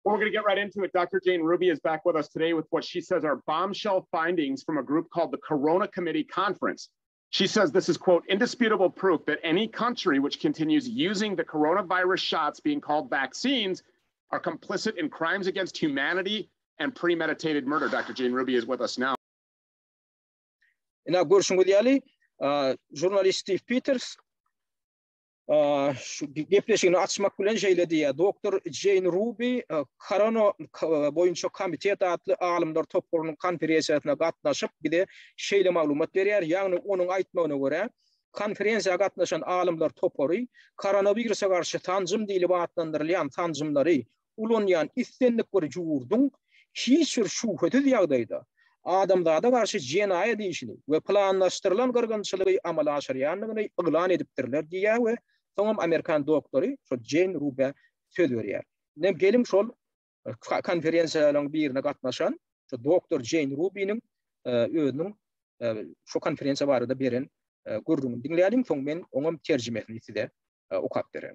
Well, we're going to get right into it. Dr. Jane Ruby is back with us today with what she says are bombshell findings from a group called the Corona Committee Conference. She says this is, quote, indisputable proof that any country which continues using the coronavirus shots being called vaccines are complicit in crimes against humanity and premeditated murder. Dr. Jane Ruby is with us now. Görüşüňiz ýaly, jurnalist Steve Peters şu gepleşigini açmak bilen şeýle Dr. Jane Ruby korona boýunça komitet adly alimler toplarynyň konferensiýasyna gatnaşyp bide şeýle maglumat berýär. Ýagny onuň aýtmagyna görä konferensiýaga gatnaşan alimler toplary koronawirusa garşy tanjym diýilip adlandyrylýan tanjymlary ulanýan istenlik bir jurdun hiç bir şüphesiz ýagdaýda adamlarda garşy jenaýat işini we planlaşdyrylan gyrgynçylygy amala aşyrýanlygyny iglan edipdirler diýär we soňam Amerikan doktory şu Jane Ruby söz berýär. Gelin şol konferensiýalaryň birine gatnaşan şu Dr. Jane Ruby'niň özüniň şu konferensiýa barada beren gurrunu dinleyelim. Soň men oňam terjimesini size okap berem.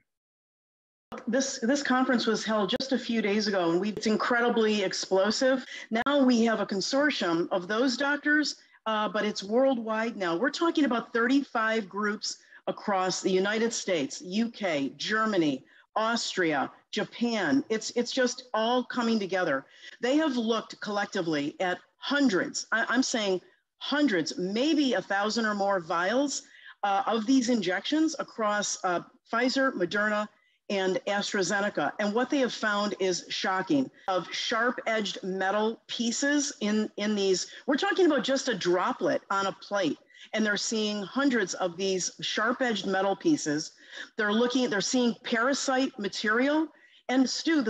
This conference was held just a few days ago, and it's incredibly explosive. Now we have a consortium of those doctors, but it's worldwide now. We're talking about 35 groups across the United States, UK, Germany, Austria, Japan. It's just all coming together. They have looked collectively at hundreds, I'm saying hundreds, maybe 1,000 or more vials of these injections across Pfizer, Moderna, and AstraZeneca. And what they have found is shocking. Of sharp-edged metal pieces in these, we're talking about just a droplet on a plate, and they're seeing hundreds of these sharp-edged metal pieces. They're seeing parasite material. And Stu,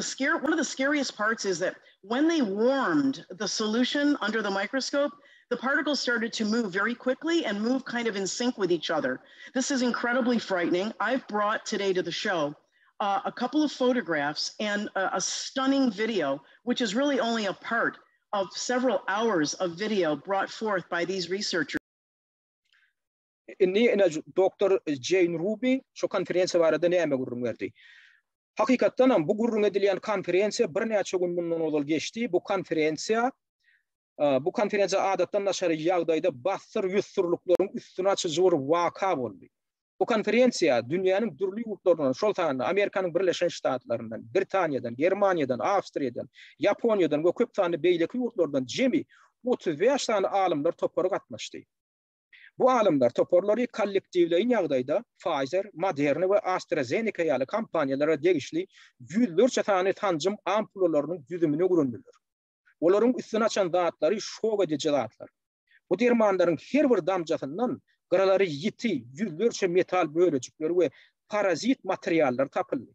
one of the scariest parts is that when they warmed the solution under the microscope, the particles started to move very quickly and move kind of in sync with each other. This is incredibly frightening. I've brought today to the show a couple of photographs and a stunning video, which is really only a part of several hours of video brought forth by these researchers. Inni Dr. Jane Ruby şu konferansiya barada näme gurrun berdi. Hakikatdan bu gurrun edilen konferansiya bir näçe gün bundan ol geçti. Bu konferansiya adatdan naşary ýagdaýda bastır ýüzsürlüklerin üstüne açyjy bir waka boldy. Bu konferansiya dünýäniň dürli ýurtlaryndan, şol taýda Amerikanyň Birleşen Ştatlaryndan, Britaniýadan, Germaniýadan, Awstriýadan, Ýaponiýadan we köp sany beýleki ýurtlardan jemi 35 tane alimler topary gatnaşdy. Bu alimler toparlary kollektiwleýin ýagdaýda Pfizer, Moderna we AstraZeneca ýaly kompaniýalara degişli ýüzlerçe tane tanjym ampullarynyň düzümini göründiler. Olaryň üstüne açan datlary şok edici datlar. Bu dermanlaryň her bir damjasyndan garalary ýiti, ýüzlerçe metal bölejikleri we parazit materiallar tapyldy.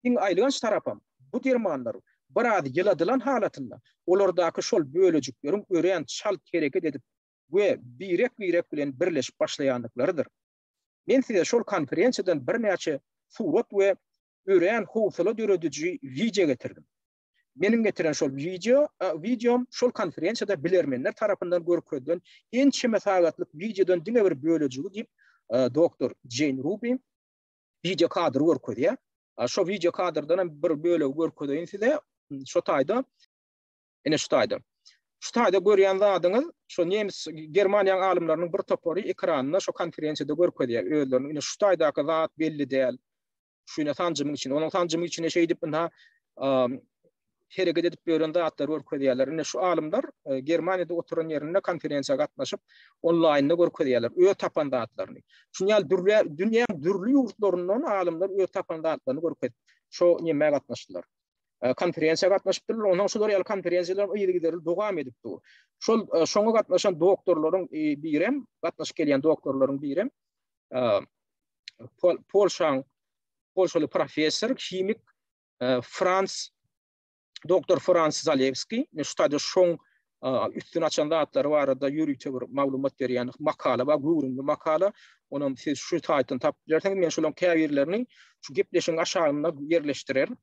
Iň aýlygynç tarapam bu dermanlar biraz ýyladylan halatynda olardaky şol bölejiklerin ören çal kereket edip we birek bilen birleşip başlaýandyklarydyr. Men size şol konferensiýadan bir näçe surat we ören howsala döredici video getirdim. Menin getiren şol videom şol konferensiýada bilermenler tarapyndan görkezden en çemesagatlyk videodan diňe bir bölejigi diýip Dr. Jane Ruby video kadr görkezýär. Şo video kadrdan bir bölegi görkezýän size şo taýda Şu taýda görýän zadyňyz şo nemis Germaniýa alimläriniň bir topary ekranyna şo konferensiýada görkezýär. Özleriniň şu taýdaky zat belli däl. Şuňa tanjymyň için, onuň tanjymyň içine şey diýip hereket edip beren zatlar görkezýärler. Şu alimler Germaniýada oturan ýerinde konferensiýa gatnaşyp onlaýnda görkezýärler. Öýe tapan zatlaryny. Şuňal dünýäniň dürli ýurtlaryndan alimler öýe tapan zatlaryny görkezip şo näme gatnaşdylar. Konferensiýa gatnaşypdylar. Onuň şolary ýaly konferensiýalar ýygy dowam edipdi. Şoňa gatnaşan doktorlaryň birem, gatnaşyp gelýän doktorlaryň birem Polşaly professor, kimik Dr. Franz Zalewski, şu taýda şoň üstüne açan zatlary barada ýürüýte bir maglumat berýän makala we gurunly makala. Onuň siz şu taýdan tapýarsyňyz, men şolaryň käbirlerini şu gepleşiň aşagyna ýerleşdirer.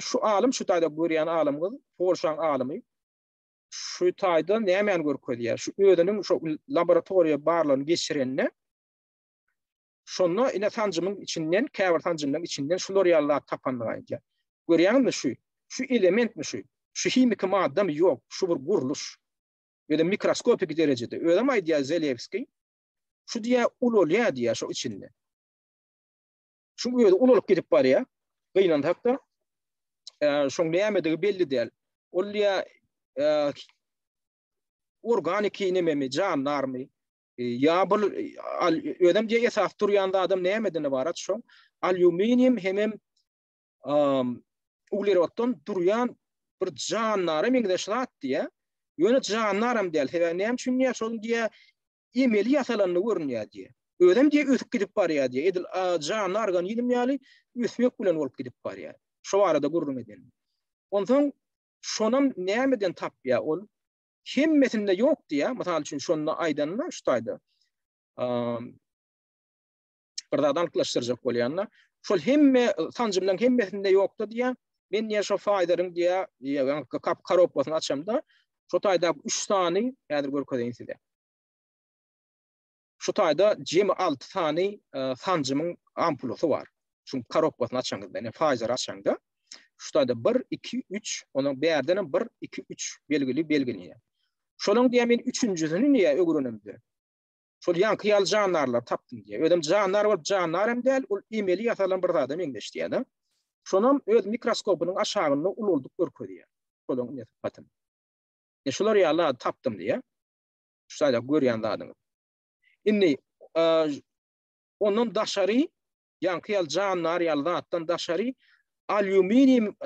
Şu alim, şu taýda görýän alimyz, Polşaň alimy, şu taýda näme görkezýär? Şu ödeniň şu laboratoriýa barlaryny geçirenine, şonu ine tanjymyň içinden, käbir tanjymyň içinden şular ýaly tapandygy. Görýänmi şu elementmi şu himik maddam yok, şu bir guruluş. Öyle mikroskopik derecede. Öyle mi diýär Zalewski? Şu diýär ulolýa diýär şu içinde. Şu öyle ulolup gidip barýar. Gynandy hakda. Şoň näme belli däl. Olýa organik nememi, janlarmy, ýa bu ödem diýe esas durýanda adam nämedini barat şoň alüminyum hemem uglerotdan durýan bir janlary meňdeşlat diýe. Ýöne janlarym däl. Näme üçin ýa şol diýe emeli ýasalanyny görünýär diýe. Ödem diýe ötüp gidip barýar diýe. Edil janlar organizm ýaly üsmek bilen bolup gidip barýar. Şo arada gurrun eden. Ondan şonam nämeden tapýar ol? Hemmesinde ýok diýe. Mysal üçin şonu aýdanma şu taýda. Bir zadan klaşdyrjak bolýanlar. Şol hemme tanjymlaryň hemmesinde ýokdy diýe. Men ýa şo faýdaryň diýe kap karopasyn açamda şo taýda 3 tany ýadyr görkezýän size. Şu taýda jemi 6 tany tanjymyň ampulosy bar. Şu karopasyn açaňyzda, ene Pfizer açaňda şu taýda 1 2 3 onuň bärden 1 2 3 belgili. Şonuň diýe men 3-njisini niýe ögrünemdi. Şol ýanky ýaly janlarlar tapdym diýe. Ödem janlar bolup janlarym däl, ol emeli ýasalan bir zada meňdeşdiýär. Şonam öz mikroskopynyň aşagyny ululdyk görkezýär. Şolaryň näme şolar ýaly tapdym diýe. Şu taýda görýän zadyňyz. Indi onun daşary ýanky ýal janlar ýal zatdan daşary alüminyum,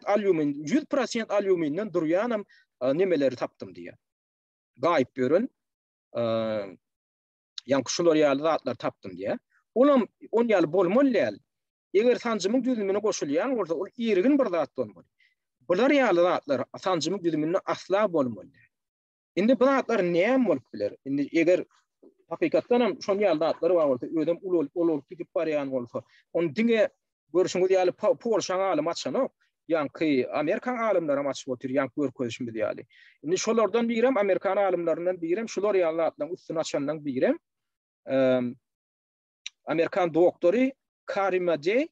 alümin 100% alüminden durýanam nemeleri tapdym diýe. Gaýyp görün ýanky şular ýaly zatlar tapdym diýe. Olam on ýaly bolmaly. Eger sancımyň düzümine goşulýan bolsa ol ýerigin bir zat bolmaly. Bular ýaly zatlar sancımyň düzümine asla bolmaly. Indi bu zatlar näme bolup biler? Indi eger hakykatdan hem şol ýaly zatlar bar bolsa, ödem ul gidip barýan bolsa, onu diňe görüşüňiz ýaly Polşa alym açany, ýanky Amerikan alymlary açyp otur, ýanky görkezişimiz ýaly. Indi şolardan birem Amerikan alymlaryndan birem, şolar ýaly zatlaryň üstüne açandan birem. Amerikan doktory Karima Day,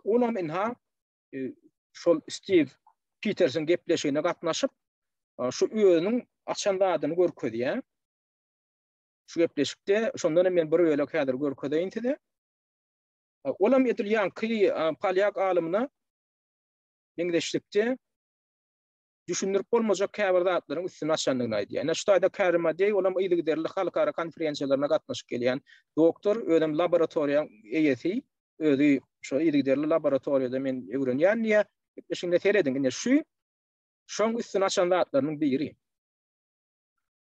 olam inha şol Steve Peterson gepleşigine gatnaşyp şu öýüniň açanda adyny görkezýär. Şu gepleşikde şondan men bir öýle häzir görkezeýin tede. Olam etilýän polyak alymyna deňdeşlikde düşündirip bolmajak käbir zatlaryň üstüne açandygyny aýdýar. Ýa-ni şu taýda Karima Day olam ýyly giderli halkara konferensiýalaryna gatnaşyp gelýän doktor, ödem laboratoriýa eýesi, özi şu ýyly giderli laboratoriýada men öwrenýän ýa gepleşiginde terediň. Şoň üstüne açan zatlaryň biri.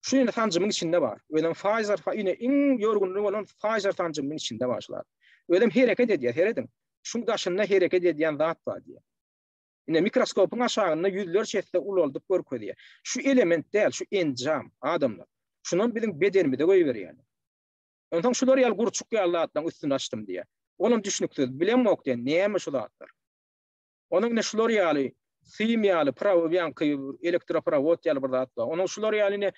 Şu ýene sancymyň içinde bar. Ödem Pfizer ýene iň ýorgunly bolan Pfizer sancymyň içinde başlar. Ödem hereket edýär, terediň. Şuň daşynda hereket edýän zat bar diýär. Ine mikroskopun aşağında yüzlerce etli ul olup görkezýär. Şu element däl, şu enjam adamlar. Şunun bizim bedenimizde goýberýär. Ondan şular ýal gurçuk ýallatdan üstüne açdym diýär. Onun düşünükdir, bilemok diýär, näme şulatlar. Onun ne şular ýaly, kimýaly, elektroprovod ýaly bir zat bar. Onun şular ýaly ne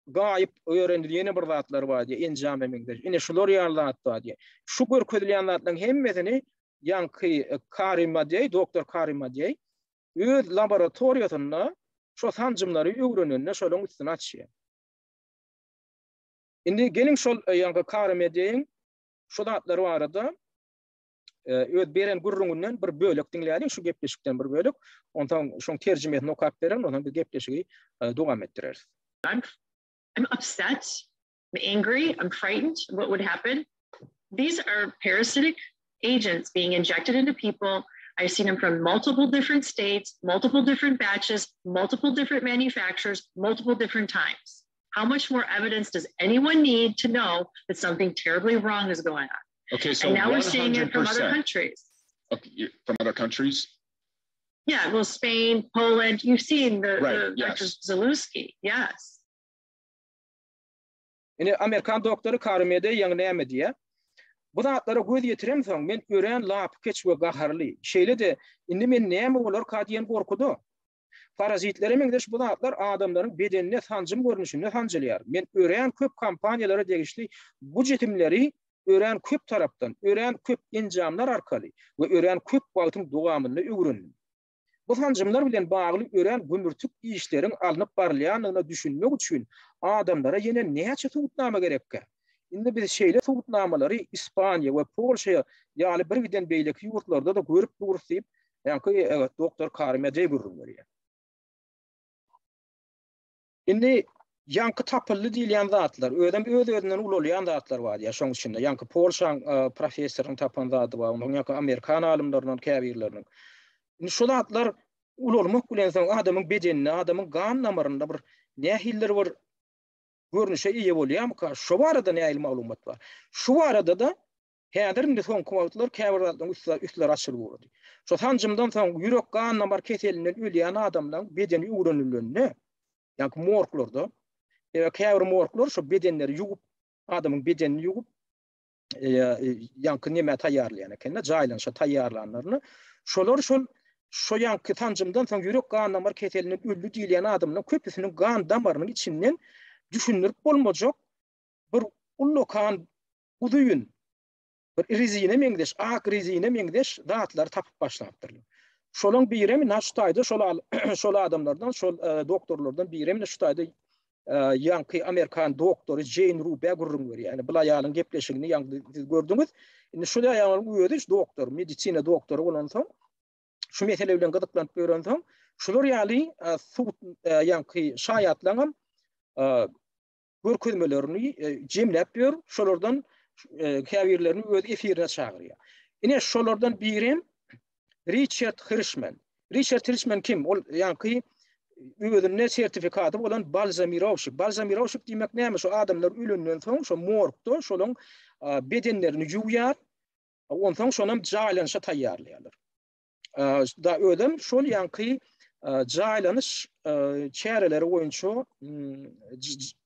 gaýyp öýrenilýän bir zatlar bar diýär, enjam emekdir. Ine şular ýaly zat diýär. Şu görkezilýän zatlaryň hemmesini ýanky Karima Day, doktor Karima Day öz laboratoriýasynda şu sancymlary öwrenende şolaryň üstüne açýar. Indi gelin şol ýanky Karima Day'in şu zatlary barada öz beren gurrundan bir bölek dinleýärin, şu gepleşikden bir bölek. Ondan şoň terjimesini okap beren, ondan bir gepleşigi dowam etdireriz. I'm upset, I'm angry, I'm frightened. What would happen? These are parasitic agents being injected into people. I've seen them from multiple different states, multiple different batches, multiple different manufacturers, multiple different times. How much more evidence does anyone need to know that something terribly wrong is going on? Okay, so and now we're seeing it from other countries. Okay, from other countries? Yeah, well, Spain, Poland, you've seen the yes. Dr. Zalewski, yes. Ine Amerikan doktoru Karima Day ýa-ni näme diýär? Bu zatlara göz ýetirem soň men ören lap keçwe gaharly. Şeýle de indi men näme bolar kadiýen gorkudy. Parazitlere meňdeş bu zatlar adamlaryň bedenine sancym görnüşinde sancylýar. Men ören köp kampaniýalara degişli bu jetimleri ören köp tarapdan, ören köp enjamlar arkaly we ören köp wagtyň dowamyny öwrendim. Bu sancymlar bilen bagly ören gümürtük işleriň alınıp barylýanyna düşünmek üçin adamlara ýene näçe tutnama gerekkä? Indi biz şeýle tutnamalary İspaniýa we Polşa ýaly bir giden beýleki ýurtlarda da görüp durýar. Ýani doktor Karima Day görünýär. Indi ýanky tapylly diýilýän zatlar, öz-özünden ulalýan zatlar bar ýa şoň içinde. Ýanky Polşa professoryň tapan zaty bar, ýanky Amerikan alymlarynyň, käbirleriniň. Indi şu zatlar ulalmak bilen soň adamyň bedenine, adamyň gan damarynda bir nähiller bir görnüşe ýa bolýar. Şu barada näil maglumat bar. Şu barada da häzirinde soň kuwatlar käbirlerden üstler açylyp boldy. Şu sancymdan soň ýürek gan damar keselinden ölýän adamlaryň bedeni öwrenilende, ýa-ni morglarda, käbir morglar şu bedenleri ýugup, adamyň bedenini ýugup, ýa-ni näme taýýarlaýan ekenne, jaýlanşa taýýarlanlaryny, şolar şu ýanky sancymdan soň ýürek gan damar keselinden öldü diýilýän adamlaryň köpüsiniň gan damarynyň içinden düşünürüp bolmajak bir ullokan uduýun, bir rizine meňdeş, ak rizine meňdeş zatlar tapyp başlapdyrlar. Şolaň biremi şu taýda şol adamlardan, şol doktorlardan biremi şu taýda ýanky Amerikan doktory Jane Ruby gurrunýar. Ýani bula ýalyň gepleşigini ýangy gördüňiz. Indi şu ýalyň öýüdiş doktor, medisina doktory bolan soň şu mesele bilen gydyklanyp görän soň şular ýaly ýanky şaýatlanan görkezmelerini jemläp ber, şolardan käbirlerini öz efirine çağırıyor. Ine şolardan biri Richard Hirschman. Richard Hirschman kim? Ol yani özüne sertifikatı olan balzamirovşik. Balzamirovşik demek näme? Şu adamlar ölünden soň şu morgda şolun bedenlerini ýuwýar. Ondan soň jaýlanşa taýýarlaýarlar. Da ödem şol ýanky jaýlanyş çäreleri boýunça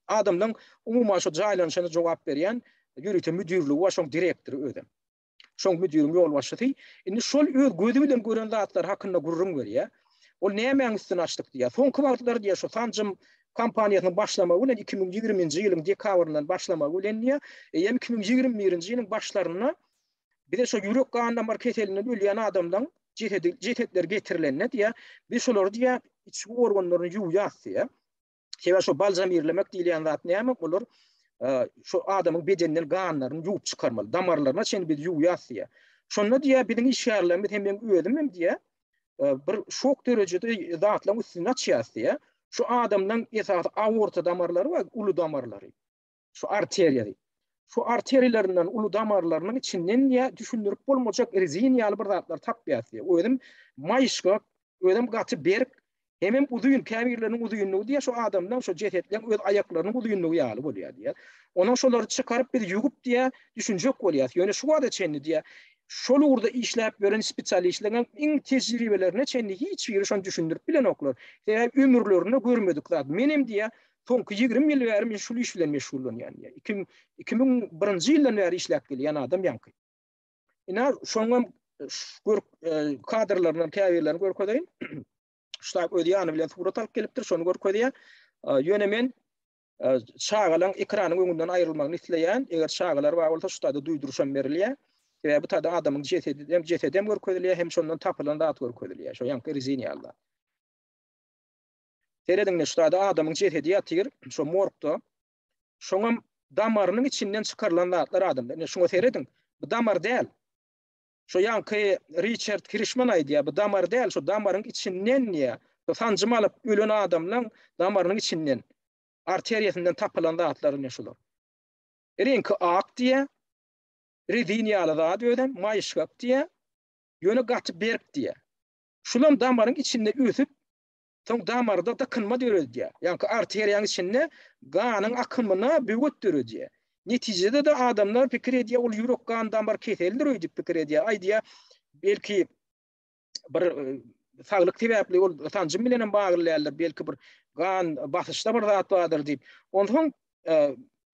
adamdan umuma şu jaýlanşyna jogap berýän ýürütme müdürligi we şoň direktori ödem. Şoň müdürüm ýol başlaty. Indi şol öz gözi bilen gören zatlar hakynda gurrun berýär. Ol näme üstüne açdyk diýär. Soňky wagtlar diýär şu Tanjym kampaniýasynyň başlamagy bilen 2020-nji ýylyň dekabryndan başlamagy bilen diýär. 2021-nji ýylyň başlaryna bir de şu ýürek gan damar keselinden ölýän adamdan jetetler getirilenne diýär. Biz şolary diýär içki organlaryny ýuwýar diýär. Şeýle şu balzamirlemek diýilen zat näme bolar? Şu adamın bedeninden ganlaryny ýuwup çykarmaly. Damarlaryna şeň bir ýuwýar diýär. Şonda diýär biziň işgärlerimiz hem ödüm hem diýär. Bir şok derecede zatlaryň üstüne açýar diýär. Şu adamdan esas aorta damarları we ulu damarları. Şu arteriýa. Şu arteriýalarinden ulu damarlarynyň içinden ýa düşündirip bolmajak rezin ýaly bir zatlar tapýar diýär. Ödüm maýşga, ödüm gaty berk, hem uzyň käbirleriň uzynyny diýär şu adamdan şu jetetleň öz aýaklarynyň uzynyny ýaly bolýar diýär. Onuň şolary çykaryp bir ýugup diýär, düşünjek bolýar. Ýöne şu wada çenli diýär. Şol urda işläp beren spesialistlerden iň tejribelerine çenli hiç bir şon düşündirip bilen oklar. Ömürlerini görmedik zat. Menem diýär, soňky 20 ýyl bäri men şol iş bilen meşgullanýan diýär. 2001-nji ýyldan bäri işläp gelýän adam ýanky. Ina şoňam kadrlaryny, käbirlerini görkezýän. Ştab ödýany bilen surat alyp gelipdir, şonu görkezýän. Ýöne men şagalan ekranyň öňünden aýrylmagyny isleýän. Eger şagalar bar bolsa ştada duýdurşan berilýär. Bu tada adamın cesedem görkezilýär, hem şondan tapylan zat görkezilýär. Şo ýanky rezin ýaly. Terediňde ştada adamyň cesedi ýatyr, şo morgda. Şoňam damarynyň içinden çykarylan zatlar adamda. Şoňa terediň, bu damar däl. Şo ýanky Richard Hirschman aýdýar, bu damar däl, şo damaryň içinden ýa. Şo sanjym alyp ölen adamlaň damarynyň içinden arteriýasinden tapylan zatlar näşular. Renki ak diýär. Rezin ýaly zat ödem maýşgap diýär. Ýöne gaty berk diýär. Şulam damaryň içinde ösüp, soň damarda da kynma dörer diýär. Ýani arteriýanyň içinde ganyň akymyna böwetdirir diýär. Netijede de adamlar pikir edýär, ol ýürek gan damar keseldir öýdip pikir edýär. Aýdýar, belki bir saglyk sebäpli ol Tanjym bilen baglanýarlar, belki bir gan basyşda bir zat bardyr diýip. Ondan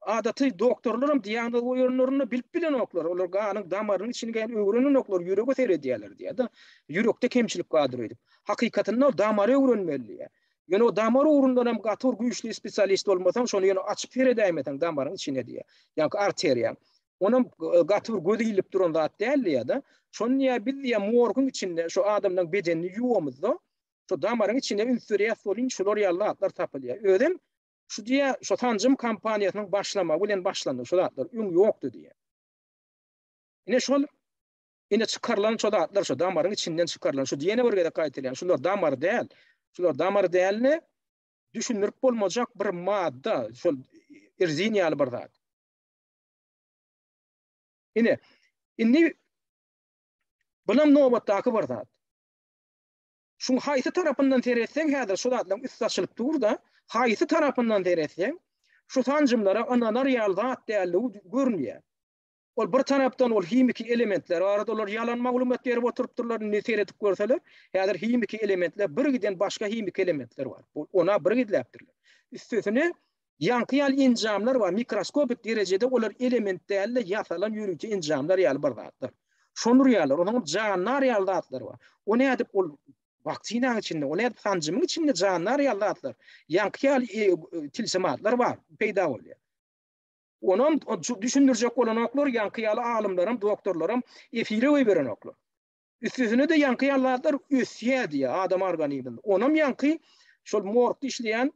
adaty doktorlarym diýandy oýunlaryny bilip bilen oklar. Olar ganyň damarynyň içine gelip öwrenen oklar, ýürege seredýärler diýär. Ýürekde kemçilik gadyr öýdip. Hakykatynda o damary öwrenmeli. Ýöne o damar uğrundan hem gatyr güýçli spesialist bolmasaň, şonu ýöne açyp beredäýmetäň damaryň içine diýär. Ýani arteriýa. Onuň gatyr gözi ilip duran zat däl da. Şonu ýa biz ýa morgyň içinde şu adamyň bedenini ýuwamyzda, şu damaryň içine ünsüriyet bolyn şolar ýallar tapylýar. Ödem şu diye şu Tanjym kampaniýasynyň başlama bilen başlandy. Şu zatlar öň ýokdy diye. Ine çykarlan şu zatlar şu damaryň içinden çykarlan şu diýene bergede gaýtylýan. Şular damar däl. Şular damar dälni düşündirip bolmajak bir madda, şol rezin ýaly bir zat. Indi bulam nobatdaky bir zat. Şu haýsy tarapyndan teretseň häzir şu zatlaryň üst açylyp durda, haýsy tarapyndan teretseň şu tanjymlara ananar ýaly zat dälligi görünýär. Ol bir tarapdan ol himiki elementler arada olar yalan maglumat berip oturupdurlar, ne seretip görseler, häzir himiki elementler bir giden başga himiki elementler var. Ona bir gidläpdirler. Üstüne ýankyal enjamlar var, mikroskopik derejede olar elementlerle ýasalan ýürüjü enjamlar ýaly bir zatlar. Şonur ýalar, onuň janlar ýaly zatlar var. O nädip ol vaksinaň içinde, o nädip tanjymyň içinde janlar ýaly zatlar, ýankyal tilsimatlar var, peýda bolýar. Onam düşündirjek bolan oklar ýankyýaly alymlarym, doktorlarym efire goý beren oklar. Üstüne de ýankyýallar ösýär diýär adam organizminde. Onam ýanky şol morgda işleýän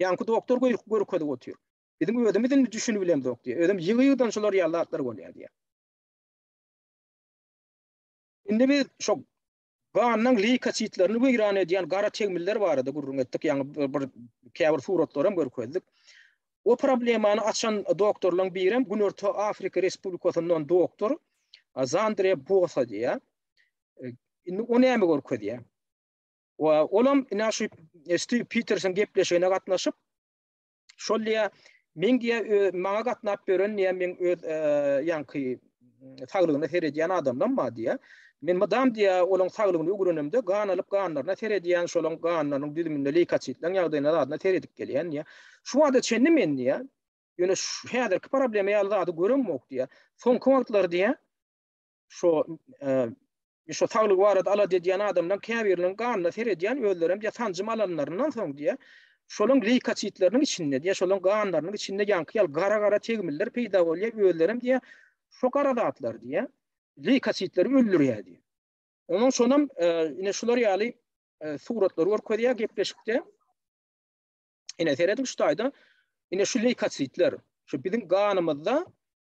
ýanky doktor görkezip otur. Bizim ödemizden düşünüp bilen doktor. Ödem ýygy-ýydan şolar ýallar bolýar diýär. Indi biz şo ganyň leykositlerini beýran edýän gara tegmiller barada gurrun etdik. Ýani bir käbir suratlarym görkezdik. O problemany açan doktorlaryň birem Günörtü Afrika Respublikasyndan doktor Zandre Bosa diýe. O näme görkezdi diýe. Olam ina şu Steve Peterson gepleşigine gatnaşyp şol diýe men diýe maňa gatnap beren diýe men öz ýanky saglygyny seredýän adamdan ma diýe. Men madam diýe olaň saglygyny öwrenemde ganalyp ganlaryna seredýän şolaň ganlarynyň düzüminde leykositlaryň ýagdaýyna adına seredip gelýän diýe. Şu wagtda çenli men diýe. Ýöne şu häzirki problemi ýalyda görünmok diýe. Soňky wagtlar diýe şu şu saglyk barada ala diýen adamdan käbirliň ganyna seredýän özlerem diýe sancym alanlaryndan soň diýe. Şolaň leykositlarynyň içinde diýe şolaň ganlarynyň içinde ýanky gara tegmiller peýda bolýar özlerem diýe. Şu garadatlar diýe. Leykositleri öldürýär diýe. Onuň sonam ine şular ýaly suratlary görkezýär gepleşikde. Ine seredik şu taýda ine şu leykositler şu biziň ganymyzda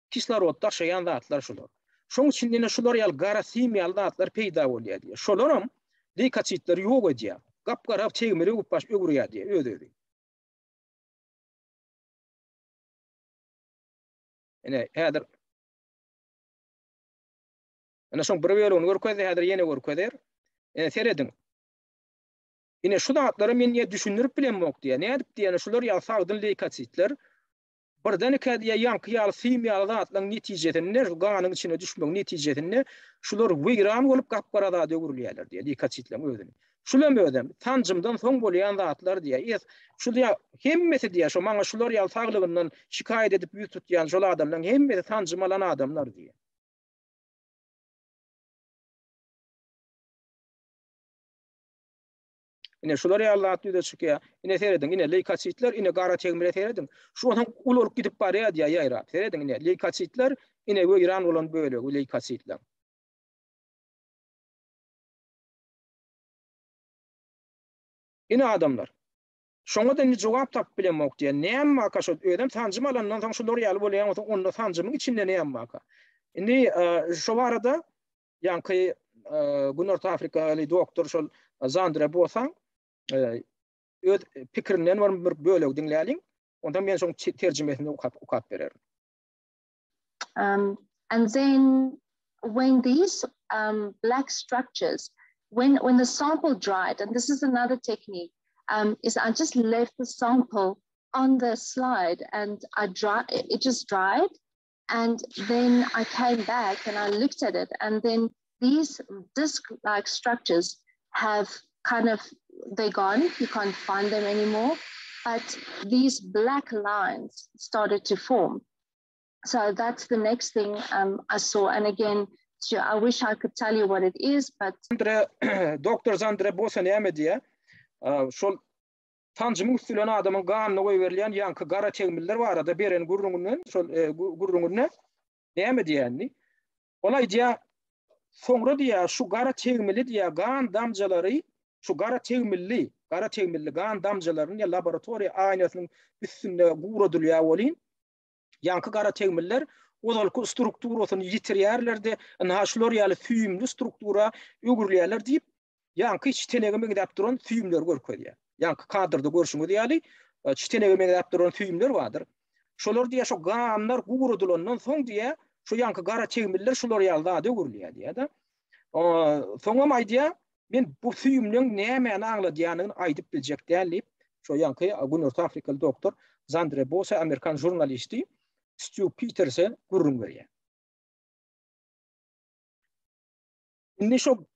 kislorod taşıyan zatlar şular. Şoň üçin ine şular ýaly gara simiýal zatlar peýda bolýar diýe. Şolaram leykositler ýok edýär. Gapgara tegmeli upaş öwrüýär diýe öýdüdi. Ine häzir ana şoň bir bölüni görkezdi, häzir ýene görkezler. Seredin. Ine şu datlary men ýa düşünürip bilenmok diýe. Nädip diýeni şular ýa sagdyn leykositler birden diýe ýanky ýaly simiýal zatlaryň netijesinde ganyň içine düşmek netijesinde şular wygram bolup gapgara zat öwrülýärler diýe leykositler özüni. Şulam ödem tancymdan soň bolýan zatlar diýe. Şu diýe hemmesi diýe şu maňa şular ýaly saglygyndan şikayet edip ýüz tutýan şol adamlaryň hemmesi tancym alan adamlar diýe. Ine şular ýaly atýda çykýar. Ine seredin, ine leykositler, ine gara tegmele seredin. Şu adam ulolup gidip barýar diýe ýaýra. Seredin ine leykositler, ine öýran bolan bölegi leykositler. Ine adamlar. Şoňa da jogap tap bilenmok diýe. Näme aka şu ödem tancym alandan soň şular ýaly bolýan onda tancymyň içinde näme aka. Indi şu barada ýanky Günörtü Afrikaly doktor şol Zandre Bosa öz pikirinden bir bölegi dinläliň. Ondan men şoň terjimesini ukap bererim. And then when these black structures, when the sample dried, and this is another technique, is I just left the sample on the slide and it just dried. And then I came back and I looked at it, and then these disc-like structures have they're gone. You can't find them anymore. But these black lines started to form. So that's the next thing I saw. And again, I wish I could tell you what it is, but Dr. Zandre Bosa näme diýe? Şol tancymyň üstüne adamyň ganyna goýberilýän ýanky gara tegmiller barada beren gurrungyny, şol gurrungyny näme diýändi? Olay diýe soňra diýe şu gara tegmeli diýe gan damjalary, şu gara tegmilli gan damjalaryny laboratoriýa aýnasynyň üstünde guradylýar bolýan. Ýanky gara tegmiller odalyk strukturasyny ýitirýärler-de, şular ýaly süýümli struktura öwrülýärler diýip ýanky içtenege meňdäp duran süýümler görkezýär. Ýanky kadrda görüşüňiz ýaly içtenege meňdäp duran süýümler bardyr. Şolar diýe şu ganlar guradylandan soň diýe şu ýanky gara tegmiller şular ýaly da öwrülýär diýe-de. Soňam aýdýa men bu süýümleň näme aňladýanyny aýdyp biljek dälip şu ýanky Günörtü Afrikaly doktor Zandre Bosa Amerikan jurnalisti Steve Peterson gurrun berýär. Indi şu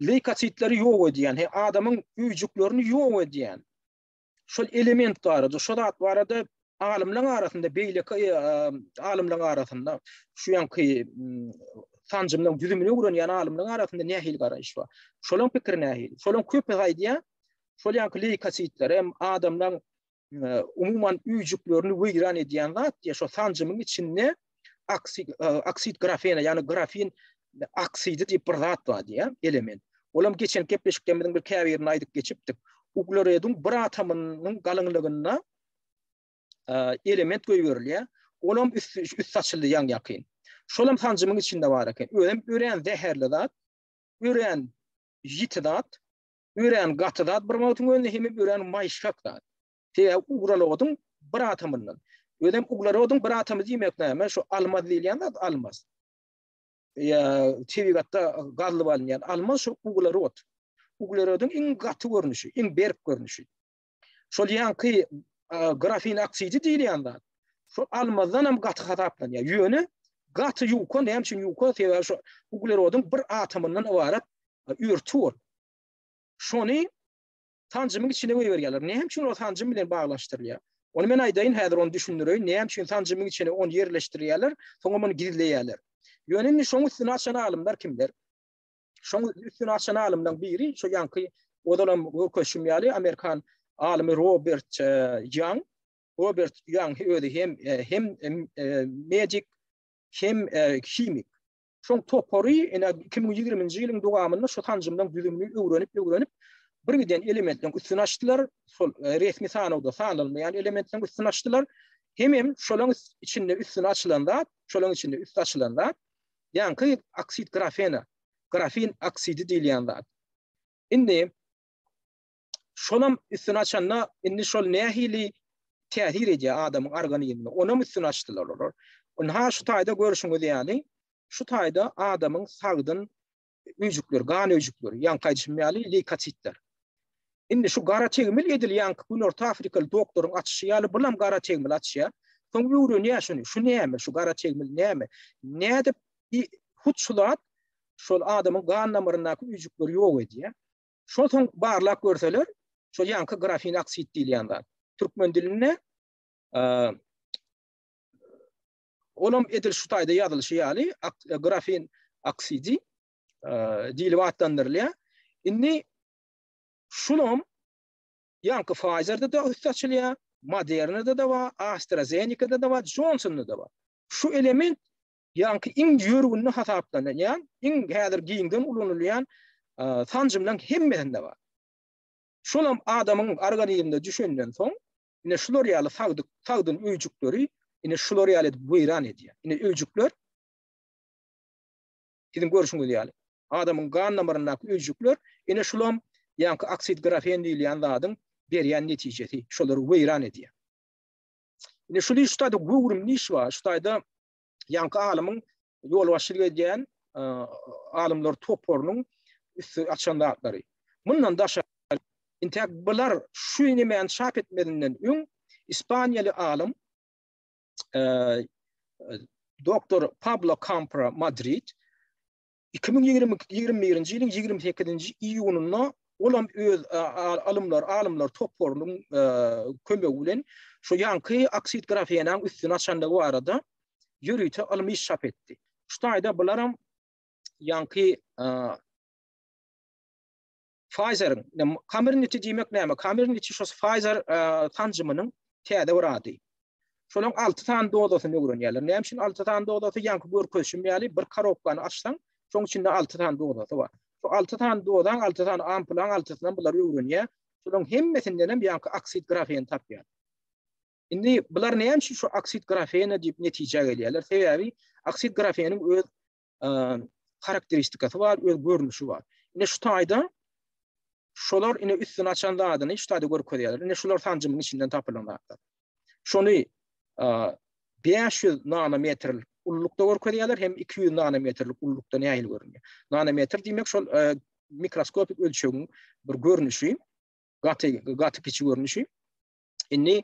leykositleri ýok edýän, adamyň üýjüklerini ýok edýän şol elementler, şu dat barada alimlaryň arasynda beýleki alimlaryň arasynda şu ýanky sancymyň düzümini öwrenýän alimlaryň arasynda nähil garaýyş bar. Şolaň pikir nähil. Şolaň köp aýdýar. Şol ýanky leykositler hem adamlaryň umuman üýjüklerini wyran edýän zat diýe şu sancymyň içinde oksid grafena ýani grafin oksidi diýip bir zat bar diýe element. Olam geçen gepleşikden bir käbirini aýdyp geçipdik. Ugleredin bir atomynyň galynlygyna element goýberilýär. Olam üst saçyldy ýakyn. Şolam sancymyň içinde bar eken. Ören zäherli zat, ören ýiti zat, ören gaty zat, bir mawtyň önüne hemi ören maýşak zat. Te uguralagyň bir atamından. Ödem uglarodun bir atamı diýmek näme? Şu almaz diýilýän zat almaz. Ya tebigatta gazly bolýan almaz şu uglarod. Uglarodun iň gaty görnüşi, iň berk görnüşi. Şol ýanky grafin oksidi diýilýän zat. Şu almazdan hem gaty hataplan ya ýöne gaty ýuko näme üçin ýuko sebäbi şu uglarodun bir atamından ibaret ürtür. Şonu tancımın içine koyuverýärler. Näme üçin o tancım bilen baglaşdyrylýar? Onu men aýdaýyn, häzir onu düşündirýän. Näme üçin tancımın içine onu yerleşdirýärler, soňra onu gizleýärler. Ýöne şoň üstüne açan alymlar kimler? Şoň üstüne açan alymdan biri şu ýanky odalam köşümýäli Amerikan alymy Robert Young. Robert Young öýde hem magic hem kimik. Şoň topary 2020-nji ýylyň dowamynda şu tancymdan düzümini öwrenip bir giden elementden üstüne açtılar. Sol resmi sanawda sanalmayan elementden üstüne açtılar. Hem şolaň içinde üstüne açylanda, şolaň içinde üstü açylanda ýanky oksid grafin oksidi diýilýän zat. Indi şolam üstüne açanda indi şol nähili täsir edýär adamyň organizmine. Onam üstüne açdylar olar. Onu şu taýda görüşüňiz ýani şu taýda adamyň sagdyn üjükler, gan üjükler, ýankaýjymýaly leykositler. Indi şu gara çegmil edilýän bu Orta Afrikalı doktorun açýaly bilen gara çegmil açýar. Soň ýurunýa şu näme şu gara çegmil näme? Näde hutşulat şol adamyň gan damaryndaky üjükler ýok edýär. Şol soň barlak görseler şo ýanky grafin oksid diýilýän zat. Türkmen diline olam edil şu taýda ýazylyşy ýaly grafin oksidi diýilip atlandyrylýar. Indi şulam ýanky Pfizer'de de üstüçilýär, Moderna'da da var, AstraZeneca'da da var, Johnson'da da var. Şu element ýanky iň ýörgünni hataplanýan, iň häzir giňden ulanylýan tancymdan hemmesinde var. Şulam adamyň organizminde düşenden soň ine şular ýaly sagdyn öýjükleri ine şular ýaly buyran edýär. Ine öýjükler sizin görüşüňiz ýaly. Adamyň gan damaryndaky öýjükler ine şulam ýanky oksid grafin diýilýän zadyň berýän netijesi şolary buyran edýär. Ine şu iştade gowrum niş var. Şu taýda ýanky alymyň ýol başyl edýän alymlar toporynyň üstü açandaklary. Mundan daşa integbalar şu näme çap etmedinden öň İspaniýaly alym Dr. Pablo Campra Madrid 2021-nji ýylyň 28-nji iýununda olam öz alımlar toporynyň kömegi bilen şu ýanky oksid grafinaň üstüne açandygy barada ýürüýte alymy çap etdi. Şu taýda bularam ýanky Pfizer'in Comirnaty diýmek näme? Comirnaty şu Pfizer tancymynyň täze barady. Şolaň 6 tane dozasyny öwrenýärler. Näme üçin 6 tane dozasy ýanky görkeşimýäli bir karobkany açsaň, şoň içinde 6 tane dozasy bar. Şu 6 tane dozadan 6 tane ampulan 6sydan bular öwrenýär. Şolaň hemmesinden hem ýanky oksid grafin tapýar. Indi bular näme üçin şu oksid grafin diýip netije gelýärler? Sebäbi oksid grafiniň öz karakteristikasy bar, öz görnüşi bar. Ine şu taýda şolar ine üstüne açanda adyny şu taýda görkezýärler. Ine şolar tancymyň içinden tapylanlar. Şonu 500 nanometr ullukda görkezýärler hem 200 nanometrlik ullukda nähil görünýär. Nanometr diýmek şol mikroskopik ölçegiň bir görnüşi, gaty kiçi görnüşi. Indi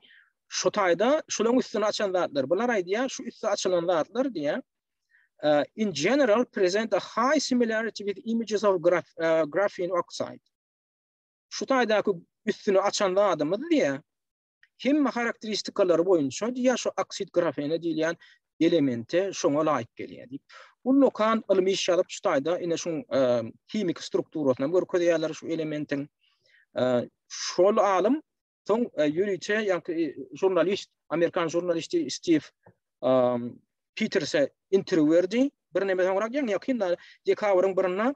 şu taýda şolaň üstüne açan zatlar, bular aýdýar şu üstü açylan zatlar diýär. In general present a high similarity with images of graphene oxide. Şu taýdaky üstüne açan zatymyz diýär. Hem karakteristikalary boýunça diýär şu oksid grafine diýilýän elemente şoňa laýyk gelýär. Unukan alymy iş alyp şu taýda ine şu kimik strukturasyna görkezýärler şu elementiň. Şol alym soň ýürüýçe ýanky jurnalist, Amerikan jurnalisti Steve Peters'e interview berdi. Bir näme soňrak ýakynda dekabrň 1-nä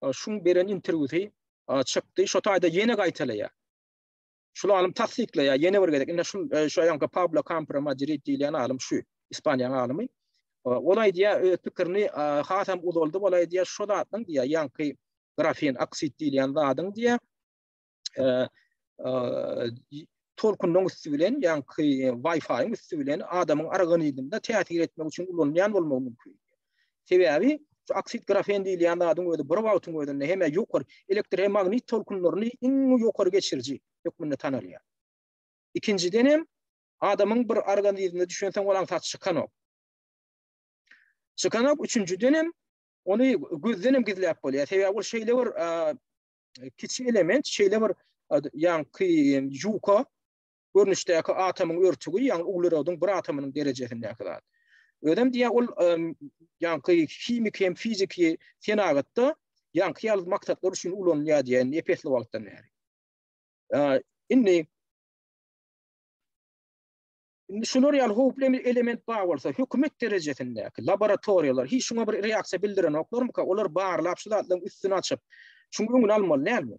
şuň beren interwiewde çykdy. Şu taýda ýene gaýtalýar. Şol alym tasdikleýär, ýene bir gedek. Ine şu ýanky Pablo Campra Madrid diýilen alym şu, İspaniýa alymy. Olay diýär, pikirini hasam uzaldy, olay diýär, şu zatdyň diýär, ýanky grafin oksid diýilen zadyň diýär, tolkunun üstü bilen, yani Wi-Fi'nin üstü bilen adamın araganydyda täsir etmek üçin ulanýan bolmagy mümkin. Sebebi aksit grafen diýilýän adam öýde bir wagtyň öýdende heme ýokary elektromagnet tolkunlaryny iň ýokary geçirji hökmünde tanalýar. İkinciden hem adamın bir organizminde düşünsen olan tat çıkanok. Çıkanok üçüncüden hem onu gözden hem gizlep bolýar. Sebebi ol şeýle bir kiçik element, şeýle bir ýa-ni ýuka görnüşdäki atomyň örtügi, ýa-ni uglerodyň bir atomynyň derejesinde kadar. Ödem diye ol ýa-ni kimik hem fiziki senagatda ýa-ni ýaly maksatlar üçin ulanýar diýen epesli wagtdan beri. Inni şular ýaly howply element bar bolsa, hökümet derejesindäki laboratoriýalar hiç şuna bir reaksiýa bildiren oklarmy ka? Olar barlap şulardan üstüne açyp, şunu öňüne almaly näme?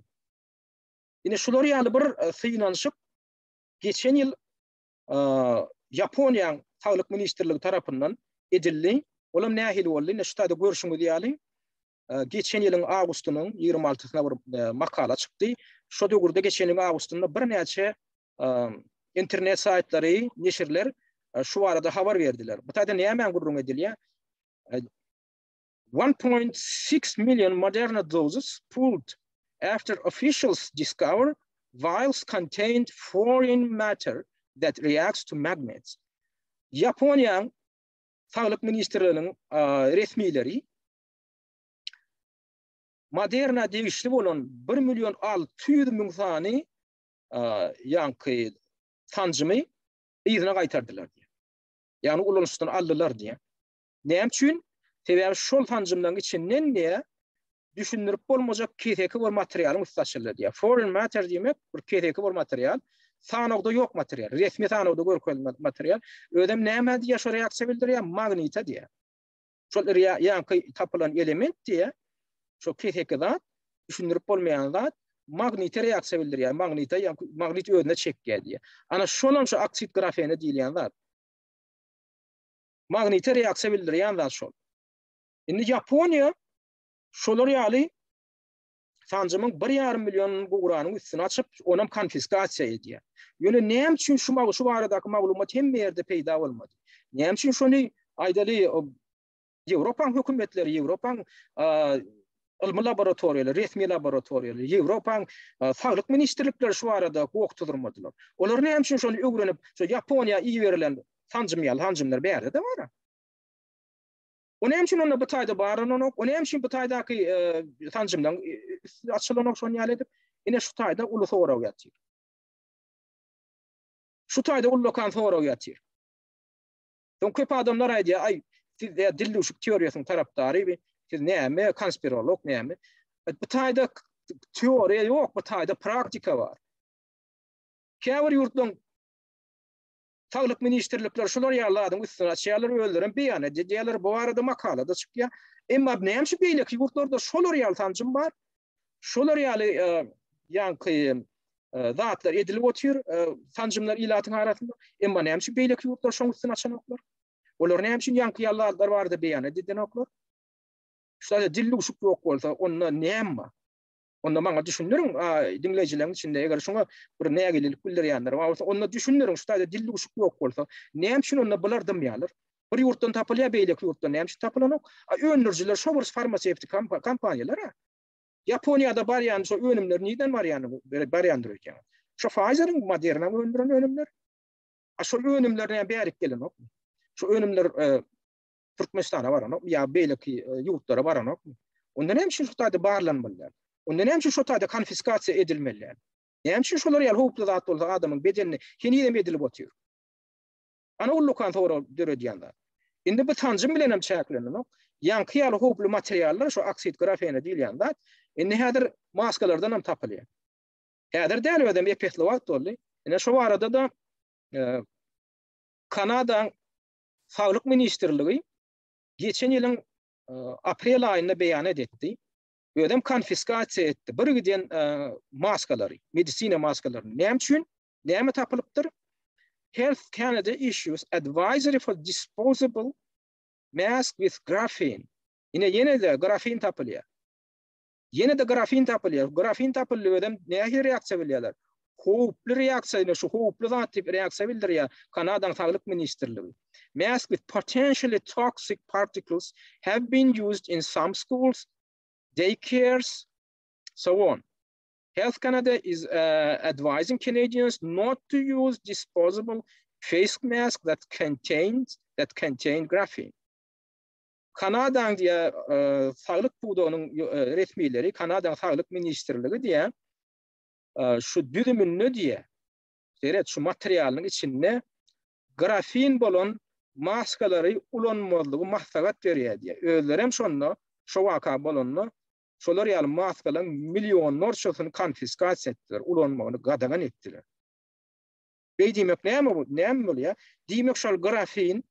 Ine şular ýaly bir syýnanyşyp, geçen ýyl Japoniýa Sağlık Ministrligi tarapyndan edildi. Olam nähili boldy? Ne şutada görüşüňiz ýaly. Geçen ýylyň awgustynyň 26-syna bir makala çykdy. Şo döwürde geçen ýylyň awgustynda bir näçe internet saytlary, neşirler şu arada habar verdiler. Bu taýda näme gurrun edilýär? 1.6 million Moderna doses pulled after officials discover vials contained foreign matter that reacts to magnets. Japoniýa Sağlık Ministrliginiň resmileri Moderna degişli bolan 1.600.000 sany ýa-ni tanjymy ýerine gaýtardylar diýe. Ýani ulanışdan aldylar diýe. Näme üçin? Sebebi şol tanjymlaryň içinden näme düşündirip bolmajak keseki bir materialyň üstüne diýe. Foreign matter diýmek bir keseki bir material. Sanogda ýok material, resmi sanogda görkezilmez material. Ödem näme diýe şo reaksiýa bildirýär? Magnita diýe. Şol ýa-ni tapylan element diýe. Şo keseki zat, düşündirip bolmaýan zat magnita reaksiýa bildirýär. Magnita ýa-ni magnit öňüne çekýär diýe. Ana şolam şu aksit grafeni diýilýän zat. Magnita reaksiýa bildirýän zat şol. Indi Japoniýa şolar ýaly tanjymyň 1,5 million guranyň üstüne açyp, onam konfiskasiýa edýär. Ýöne näme üçin şu baradaky maglumat hem berde peýda bolmady? Näme üçin şonu aýdaly Ýewropaň hökümetleri, Ýewropaň ilmi laboratoriýalary, resmi laboratoriýalary, Ýewropaň sağlyk ministrlikleri şu arada gowturdurmadylar. Olar näme üçin şonu öwrenip, şu Japoniýa iýerilen tanjymlar berde de bar. O näme üçin onda bu taýda baranok, o näme üçin bu taýdaky tanjymdan açylanok şonu ýaly edip, ine şu taýda uly soraw ýatyr. Şu taýda uly soraw ýatyr. Son köp adamlar aýdýar, ay siz dilluşuk teoriýasynyň tarapdary, siz näme konspirolog näme? Bu taýda teoriýa ýok, bu taýda praktika bar. Käbir ýurtlaryň Sağlık Ministrlikleri şular ýarladyň üstüne açýarlar, öldüren beýan edýärler. Bu arada makalada çykýar. Emma näme şu beýleki ýurtlarda şolar ýaly tanjym bar. Şolar ýaly ýa-ni zatlar edilip otyr, tanjymlar ilatyň arasynda. Emma näme şu beýleki ýurtlar şoň üstüne açanoklar. Olar näme üçin ýanky ýarlar bardy beýan edilýänoklar. Şularda dilli uşuk ýok bolsa, onda näme? Onda maňa düşündürüň, dinleýijileriň içinde eger şoňa bir nägelik bildirýänler bolsa, onda düşündürüň, şu taýda dilli uşuk ýok bolsa, näme üçin onda bular dymýarlar? Bir ýurtdan tapylýar, beýleki ýurtdan näme üçin tapylanok? Önürjiler, şo bir farmaseutik kompaniýalar. Japoniýada barýan şo önümler niden barýan? Barýandyr eken. Şo Pfizer'in, Moderna öndüren önümler. Şo önümlerden bärik gelenok. Şo önümler Türkmenistana baranok, ýa beýleki ýurtlara baranok. Onda näme üçin şu taýda barlanmalylar? Onda näme üçin şu taýda konfiskasiýa edilmeliler? Näme üçin şolar ýaly howply zat bolsa adamyň bedenini henüýem edilip otyr? Ana ullukan soraw döredýänler. Indi bu tanjym bilen hem çäklenok. Ýanky ýaly howply materiallar şu aksit grafeni diýilýän zat, indi häzir maskalardan hem tapylýar. Häzir däl ödem epesli wagt boldy. Ine şu arada da Kanada Sağlyk Ministrligi geçen ýylyň aprel aýynda beýan etdi. Ödem konfiskasiýa etdi. Bir giden maskalary, medisina maskalary. Näme üçin? Näme tapylypdyr? Health Canada issues advisory for disposable mask with graphene. Ine de grafin tapylýar. Ýene de grafin tapylýar. Grafin tapylyp ödem näme reaksiýa bilýärler? howply reaksiýa, şu howply zat tip reaksiýa bildirýär Kanadaň Saglyk Ministrligi. Masks with potentially toxic particles have been used in some schools, daycares, so on. Health Canada is advising Canadians not to use disposable face masks that contain graphene. Kanadaň diye Saglyk Budagynyň resmileri, Kanadaň Saglyk Ministrligi diye şu düzümünü diye seyret şu materialın içinde grafin bolan maskalary ulanmalygy maslahat berýär diye. Özlerem şonu şu waka bolanny şolar ýaly maskalaryň millionlarçasyny konfiskasiýa etdiler, ulanmagyny gadagan etdiler. Beýdimek näme bu? Näme bolýar? Diýmek şol grafin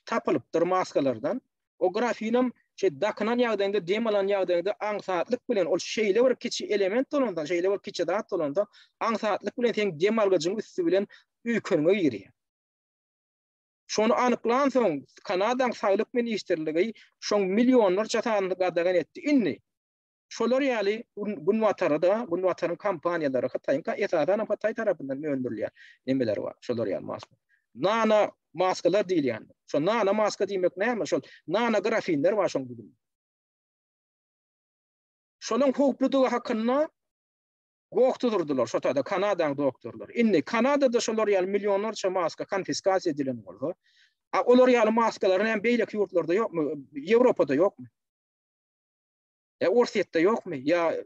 tapylypdyr maskalardan. O grafinim dakınan ýagdaýynda, dem alan ýagdaýynda aňsatlyk bilen ol şeýle bir kiçi element bolandan, şeýle bir kiçi dat bolanda aňsatlyk bilen teň dem algyjyň üstü bilen üýkünge girýär. Şonu anyklan soň Kanadaň Saglyk Ministrligi şoň millionlarça tany gadagan etdi. Inni şolar ýaly bun wataryň kampaniýalary Hataýynka etadan Hataý tarapyndan öndürilýär. Nemeler bar? Şolar ýaly maska. Nana maskalar diýilýär. Şo nana maska diýmek näme? Şol nana grafinler bar şoň bugün. Şolaryň howpludygy hakynda gowturdurlar şo taýda Kanadaň doktorlar. Inni Kanadada şolar ýaly millionlarça maska konfiskasiýa edilen bolsa, olar ýaly maskalaryň hem beýleki ýurtlarda ýokmy? Ýewropada ýokmy? Orsiýetde ýokmy? Ya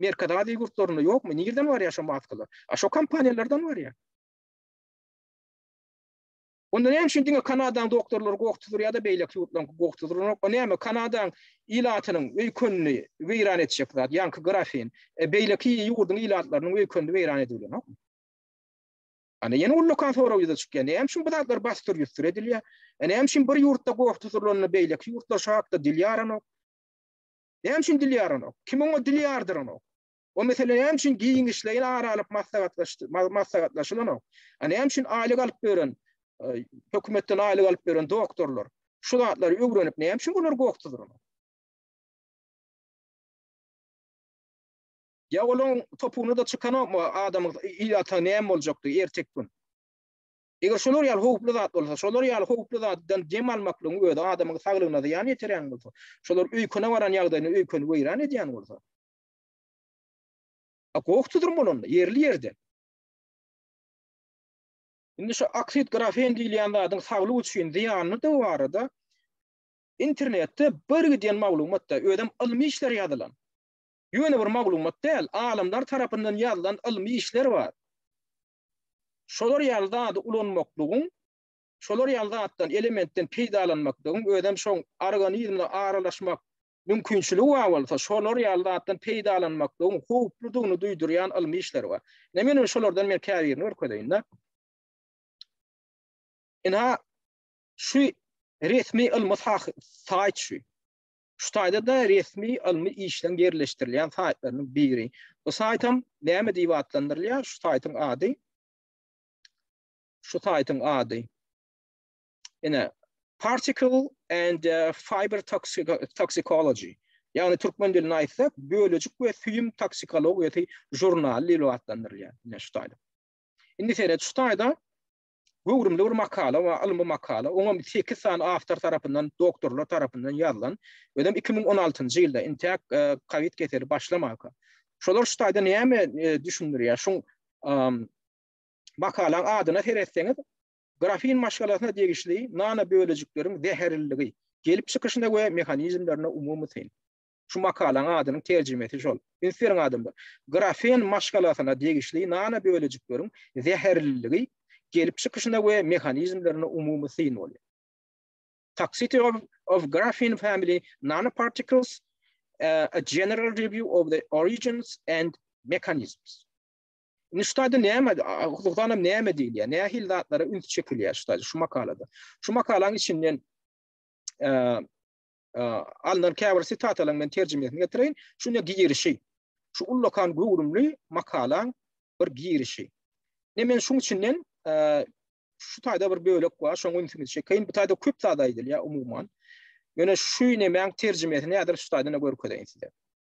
Amerikada ady ýurtlarynda ýokmy? Nirden bar ýa şo maskalar? Şo kompaniýalardan bar ýa. Onda näme üçin diňe Kanadaň doktorlary gowturdur ýa-da beýleki ýurtlaryň gowturdur? Näme Kanadaň ilatynyň öýkünni weýran etjek zat, ýanky grafin, beýleki ýurduň ilatlarynyň öýkünni weýran edilýär. Ana ýene ul lokan sorawyda çykýan. Näme üçin bu zatlar bastyr ýüzsür edilýär? Näme üçin bir ýurtda gowturdurlaryny beýleki ýurtlar şahapda dilýarany? Näme üçin dilýarany? Kim oňa dilýardyrany? O mesele näme üçin giňişleýin aralyp maslahatlaşylany? Näme üçin aýlyk alyp beren hökümetden aýlyk alyp beren doktorlar şu zatlary öwrenip näme üçin bular gowturdurlar? Ya olaň topuny da çykanokmy adamyň ýata näme boljakdy ertek gün. Eger şolar ýaly howply zat bolsa, şolar ýaly howply zatdan dem almaklygyň öýde adamyň saglygyna da ýany ýetirän bolsa, şolar öýküne baran ýagdaýyny öýküni weýran edýän bolsa. Gowturdurmalyny ýerli ýerde. Indi şu oksid grafen diýilýän zatyň saglyk üçin ziýanyny da barada internetde bir giden maglumatda ödem ilmi işler ýazylan. Ýöne bir maglumat däl, alimler tarapyndan ýazylan ilmi işler bar. Şolar ýalda ulanmaklygyň, şolar ýaldatdan elementden peýdalanmaklygyň ödem şoň organizmle aralaşmak mümkinçiligi bar bolsa, şolar ýaldatdan peýdalanmaklygyň howpludygyny duýdurýan ilmi işler bar. Näme şolardan men käbirini örkedeýin-de. Ina şu resmi ilmi sayt şu. Şu taýda da resmi ilmi işden gerleşdirilýän saytlaryň biri. Bu saytym näme diýip adlandyrylýar? Şu saytyň ady. Şu saytyň ady. Ina Particle and Fiber Toxicology. Yani Türkmen dilini aýtsak, biyolojik we süýüm toksikologiýasy jurnaly diýip adlandyrylýar. Ina şu taýda. Indi seret şu taýda Gurumly bir makala we ilmi makala, oňa 8 sany awtor tarapyndan, doktorlar tarapyndan ýazylan, ödem 2016-njy ýylda intek Covid keseli başlamaka. Şolar şu taýda näme düşündirýär? Şu makalaň adyna seretseňiz, grafin maşgalasyna degişli nana biyolojikleriň zäherliligi, gelip çykyşynda we mehanizmlaryna umumy teň. Şu makalaň adynyň terjimesi şol. Insiň adymda. Grafin maşgalasyna degişli nana biyolojikleriň zäherliligi, gelip çykyşynda we mehanizmlaryna umumy teň bolýar. Toxicity of graphene family nanoparticles, a general review of the origins and mechanisms. Niştada näme, hukukdanam näme diýilýär? Näme hildatlary üns çekilýär şu makalada. Şu makalaň içinden alınan käbir sitatlaryň men terjimeýetini getireýin. Şuna girişi. Şu ullokan gurumly makalaň bir girişi. Nämen şuň içinden şu taýda bir bölek bar, şoň ünsini çekeýin. Bu taýda köp zat aýdylýar umumyň. Ýöne şu näme terjimeýetini ýa-da şu taýda görkedeýin sizler.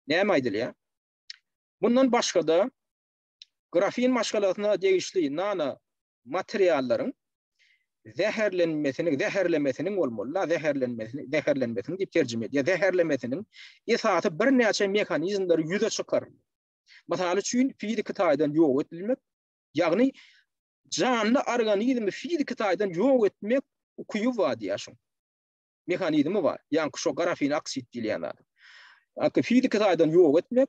Näme aýdylýar? Bundan başga da grafin maşgalatyna degişli nana materialların zäherlenmesini bolmaly, zäherlenmesini diýip terjime edýär. Zäherlenmesiniň esasy bir näçe mekanizmlary ýüze çykarly. Masalan üçin fizik taýdan ýok edilmek, ýagny canlı organizmi fizik taýdan ýok etmek ukuyu var diýýär. Mekanizmi var. Ýani şu grafin oksid diýilýär. Fizik taýdan ýok etmek,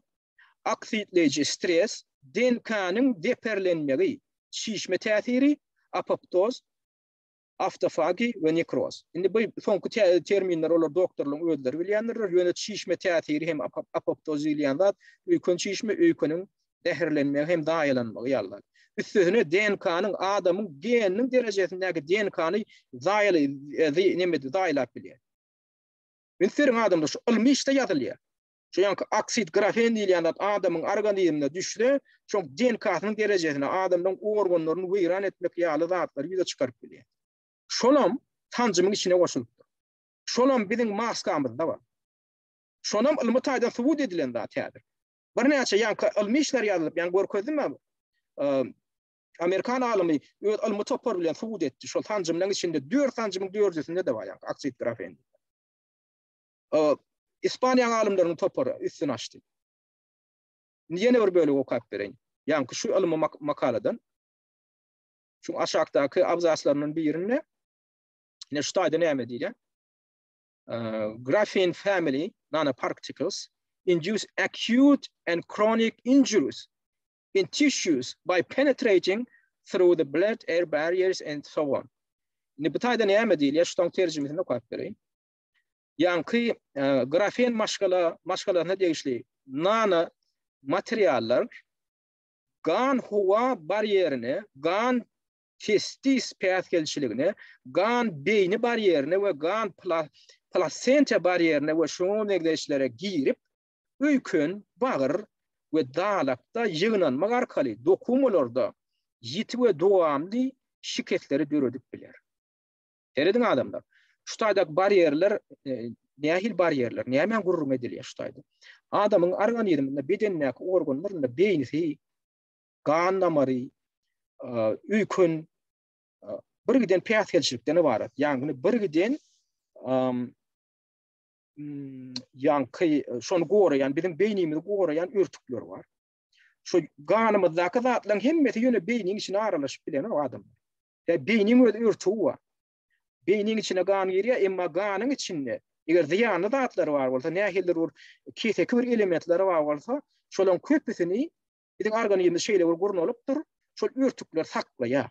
oksidleyici stres, DNK-nyň deperlenmegi, şişme täsiri, apoptoz, autofagi we nekroz. Indi bu soňky terminler olar doktorlaryň özleri bilýändir. Ýöne şişme täsiri hem apoptoz diýilýän zat, öýkün şişme öýküniň zäherlenmegi hem daýalanmagy ýalar. Üstüne DNK-nyň adamyň geniniň derejesindäki DNK-ny daýalap bilýär. Ünsürün adamda şu ilmi işte ýazylýar. Şu ýanky oksid grafen diýilýän zat adamyň organizmine düşse, şu DNK-nyň derejesine adamyň organlaryny weýran etmek ýaly zatlar ýüze çykaryp bilýär. Şolam tanjymyň içine goşulypdyr. Şolam biziň maskamyzda bar. Şolam ilmi taýdan subut edilen zat ýadyr. Bir näçe ýanky ilmi işler ýazylyp, ýani görkezdim Amerikan alimy öz ilmi topar bilen subut etdi. Şol tanjymyň içinde 4 tanjymyň dördüsinde de bar ýanky oksid grafen. İspanya alimlerinin topara üstün açtı. Niye ne böyle okuyup vereyim? Yani şu ilmi makaladan şu aşağıdaki abzaslarının birine yine şu tayda ne emediyle graphene family nanoparticles induce acute and chronic injuries in tissues by penetrating through the blood-air barriers and so on. Yine bu tayda ne emediyle şu tercümesini okuyup vereyim. Yankı grafen maşgalatyna degişli nano materiallar gan howa barierini, gan testis pathgelçiligini, gan beyni barierini we gan placenta barierini we şoň negdeşlere girip öýkün, bagyr we dalakda ýygnanmak arkaly dokumalarda ýiti we dowamly şiketleri döredip biler. Erediň adamlar şu taýdak barierler, nähil barierler, näme gurrum edilýär şu taýda. Adamyň organizminde bedenindäki organlarynda beýni, gan damary, öýkün, birgiden pathgelçilikden barat. Ýani birgiden ýanky şonu gorayan, biziň beýnimizi gorayan örtükler bar. Şu ganymyzdaky zatlaryň hemmeti ýöne beýniň içine aralaşyp bilen adam. Beýniň öz örtügi bar. Beynin içine gan giriyor, emma ganın içinde eğer ziyanlı zatları var olsa, nähildir ur keseki bir elementleri var olsa, şolun köpüsini bizim organizmde şeyle gurun olup dur, şol örtükler saklaya.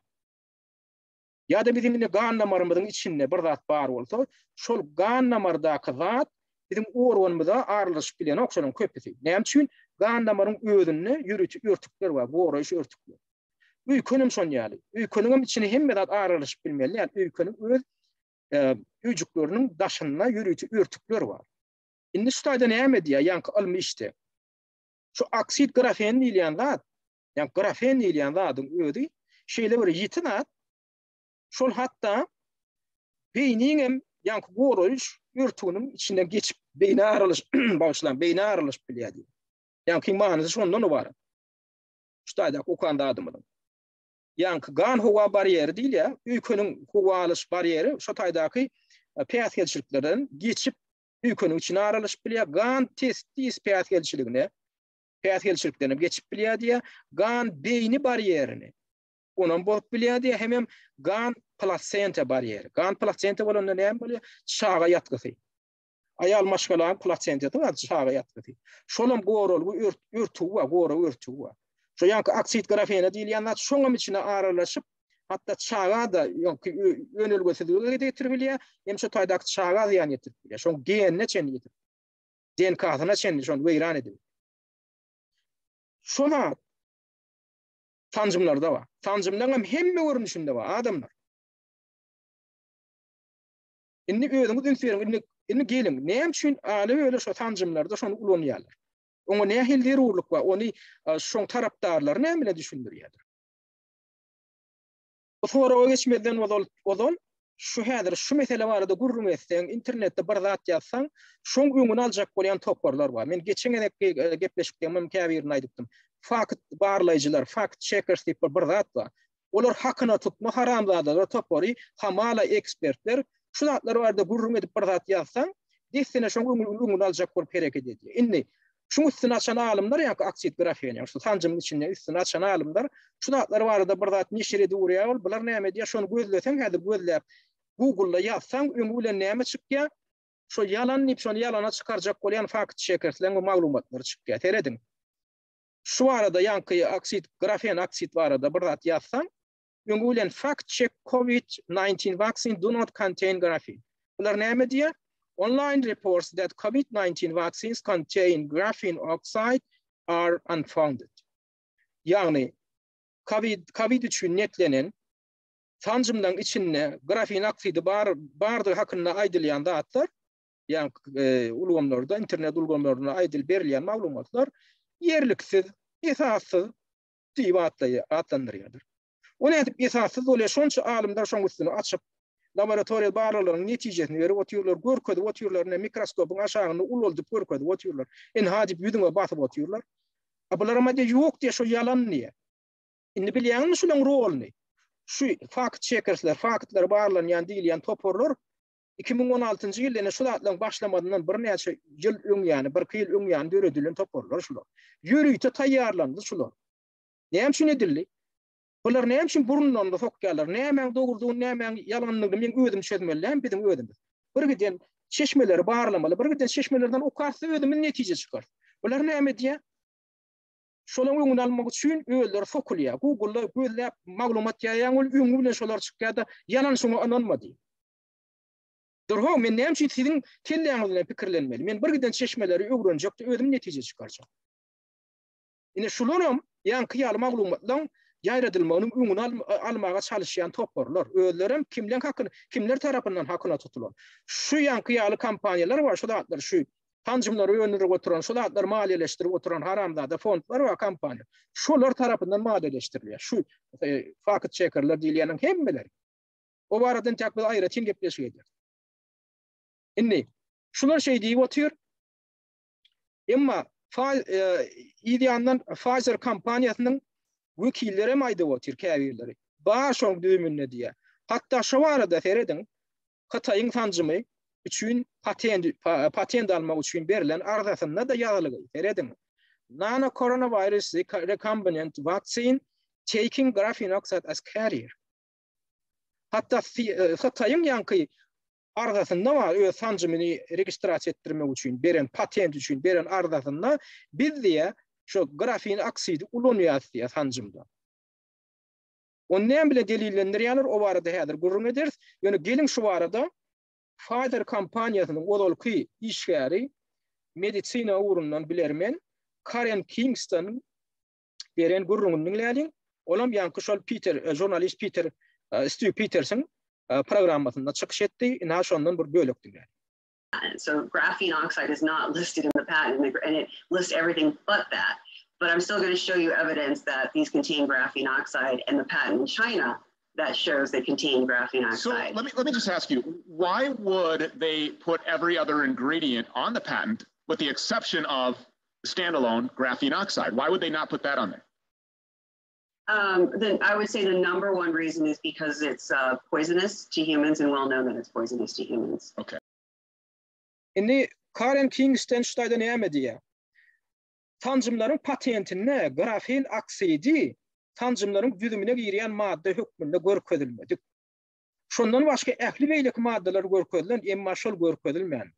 Ya da bizim gan damarımızın içinde bir zat var olsa, şol gan damardaki zat bizim organımıza aralışıp bilen okşolun köpüsü. Näme üçin? Gan damarın özünde yürütü örtükler var, gorayış örtükler. Öýkünüm şon ýaly. Öýkünüň içine hemme zat aralışyp bilmeli. Ýani öýkünüň öz öýjükleriniň daşyna ýürüýçi örtükler bar. Indi şu taýda näme diýär? Ýani ilmi işte. Şu oksid grafen diýilýän zat, ýani grafen diýilýän zatyň özi şeýle bir ýitinat. Şol hatda beýniň ýani goraýyş örtüginiň içinden geçip beýne aralyş başlan, beýne aralyşyp bilýär. Ýani kiň manysy şondan bar. Şu taýda okanda adamyň. Yani gan howa bariyeri değil ya, öýküniň howalyş bariyeri şu taýdaky pathgelçiliklerden geçip öýküniň içine aralyşyp bilýär. Gan testis pathgelçiliklerden geçip bilýär diýär. Gan beýni bariyerini onuň bolup bilýär diýär. Hem gan placenta bariyeri. Gan placenta bolanda näme bolýar? Çağa ýatgysy. Ayal maşgalaň placenta da çağa ýatgysy. Şolum gorol bu örtügi var, gora örtügi var. Şu ýanky oksid grafena diýilýän zat şoňam içine aralaşyp hatda çağa da önelgesizlige getirip bilýär. Hem şu taýdak çağa ýan getirip bilýär. Şoň genine çen getirip. DNK-syna çen şoň weýran edip. Şona tanjymlarda bar. Tanjymlaryň hemme görünüşinde bar adamlar. Indi özüňiz ünsüň, indi gelin. Näme üçin aly öyle şu tanjymlarda şonu ulanýarlar? Oňa nähil derurluk bar, ony şoň tarapdarlar näme düşündirýärdir? Sonra geçmeden ozol şu häzir şu mesele barada gurrum etseň, internetde bir zat ýazsaň, şoň öňüni aljak bolýan toparlar bar. Men geçen gepleşikden men käbirini aýdypdym. fakt barlayıcılar, fact checkers diýip bir zat var. Olar hakyna tutma haramzadalar topary, hamala ekspertler şu zatlar barada gurrun edip bir zat ýazsaň, desene şoňa öňüni aljak bolup hereket edýär. Indi şu üstüne açan alimler ýa-ki aksit grafiyany, şu tancymyň içinde üstüne açan alimler şu zatlar barada bir zat neşiredi urýar, bular näme diýär, şonu gözleseň, häzir gözläp Google'da ýazsaň, öňe bilen näme çykýar? Şo yalan nip şonu yalana çıkaracak bolýan fact checkersleň maglumatlary çykýar. Teredin. Şu arada yankı aksit, grafen aksit barada bir zat ýazsaň, öňe bilen fact check COVID-19 vaccine do not contain graphene. Bular näme diýär? Online reports that COVID-19 vaccines contain graphene oxide are unfounded. Yani COVID üçün netlenen tancımdan içinde grafin oksidi bardı hakkında aydılyan dağıtlar, yani ulgamlarda, internet ulgamlarına aydıl berilyen maglumatlar yerliksiz, esassız deyip adlandırıyordur. O ne edip esassız oluyor, şonça alimler şon üstünü açıp laboratoriya barılarının neticesini verip otuyorlar, görkedi otuyorlar, mikroskopun aşağını uloldup görkedi otuyorlar, en hadip yüzüne basıp otuyorlar. Abularıma de yok diye şu yalan niye? Indi bilýän mi şulan rolny? Şu fact checkersler, faktlar barlan ýan diýilýän toporlar 2016-njy ýylda şu zatlaryň başlamadydan bir näçe ýyl öň ýany, bir ýyl öň ýany döredilen toporlar şular. Ýürüýte taýýarlandy şular. Näme üçin edildi? Bular näme üçin burundan da sokýarlar? Näme dogurdugyny, näme ýalanlygyny men özüm çözmeliyim, bizim özümüz. Bir giden çeşmeleri barlamaly, bir giden çeşmelerden okarsy özümiň netije çykar. Bular näme diýär? Şolan öňüni almak üçin öýler fokulýar. Google'da gözläp maglumat ýaýan ol öňü bilen şolar çykýar, ýalan şoňa inanmady. Durha men näme üçin siziň kelläňiz bilen pikirlenmeli. Men bir giden çeşmeleri öwrenjekdi, özüm netije çykarjak. Ine şolaram ýa kyýal maglumatlaryň ýaýradylmagyny öňüni almaga çalışýan toporlar. Özlerim kimler tarapyndan hakyna tutular. Şu ýa kyýaly kampaniýalar bar, şu zatlar şu tancımları öňüne oturan, şu zatlar maliýeleşdirip oturan haramzada fondlar we kampaniýa. Şolar tarapyndan maliýeleşdirilýär. Şu fact checkerler diýilýäniň hemmeleri. O baradan tek bir aýra tin gepleşýär. Indi şular şey diýip otur. Emma ýandan Pfizer kampaniýasynyň wekilleri maýda otur käbirleri. Baş oň düýmünde diýär. Hatda şu arada Feredin Hataýyň tancımy üçün patent almak üçün berilen ardasyna da ýazylygy. Feredin. Non-coronavirus recombinant vaccine taking graphene oxide as carrier. Hatta Hataýyň ýanky ardasında var, öz tancımını registrasiýa etdirmek üçün beren, patent üçün beren ardasında biz diýe şu grafin oksidi ulanýar tancımda. Onu näme bilen delillendirýärler, o barada häzir gurrun ederiz. Ýöne gelin şu barada Pfizer kampaniýasynyň odolky işgäri medisina urundan bilermen Karen Kingston beren gurrunyny dinläliň. Olam ýanky şol jurnalist Stu Peterson programmasında çıkış etdi. Naşondan bir bölük dinler. So graphene oxide is not listed in the patent, and it lists everything but that. But I'm still going to show you evidence that these contain graphene oxide, and the patent in China that shows they contain graphene oxide. So let me just ask you, why would they put every other ingredient on the patent with the exception of standalone graphene oxide? Why would they not put that on there? Then I would say the number one reason is because it's poisonous to humans, and well known that it's poisonous to humans. Okay. Indi Karen Kingston ştaýda näme diýär? Tancımlaryň patentine grafen oksidi tancımlaryň düzümine girýän madda hökmünde görkezilmedi. Şondan başga ähli beýlik maddalar görkezilen, emma şol görkezilmän.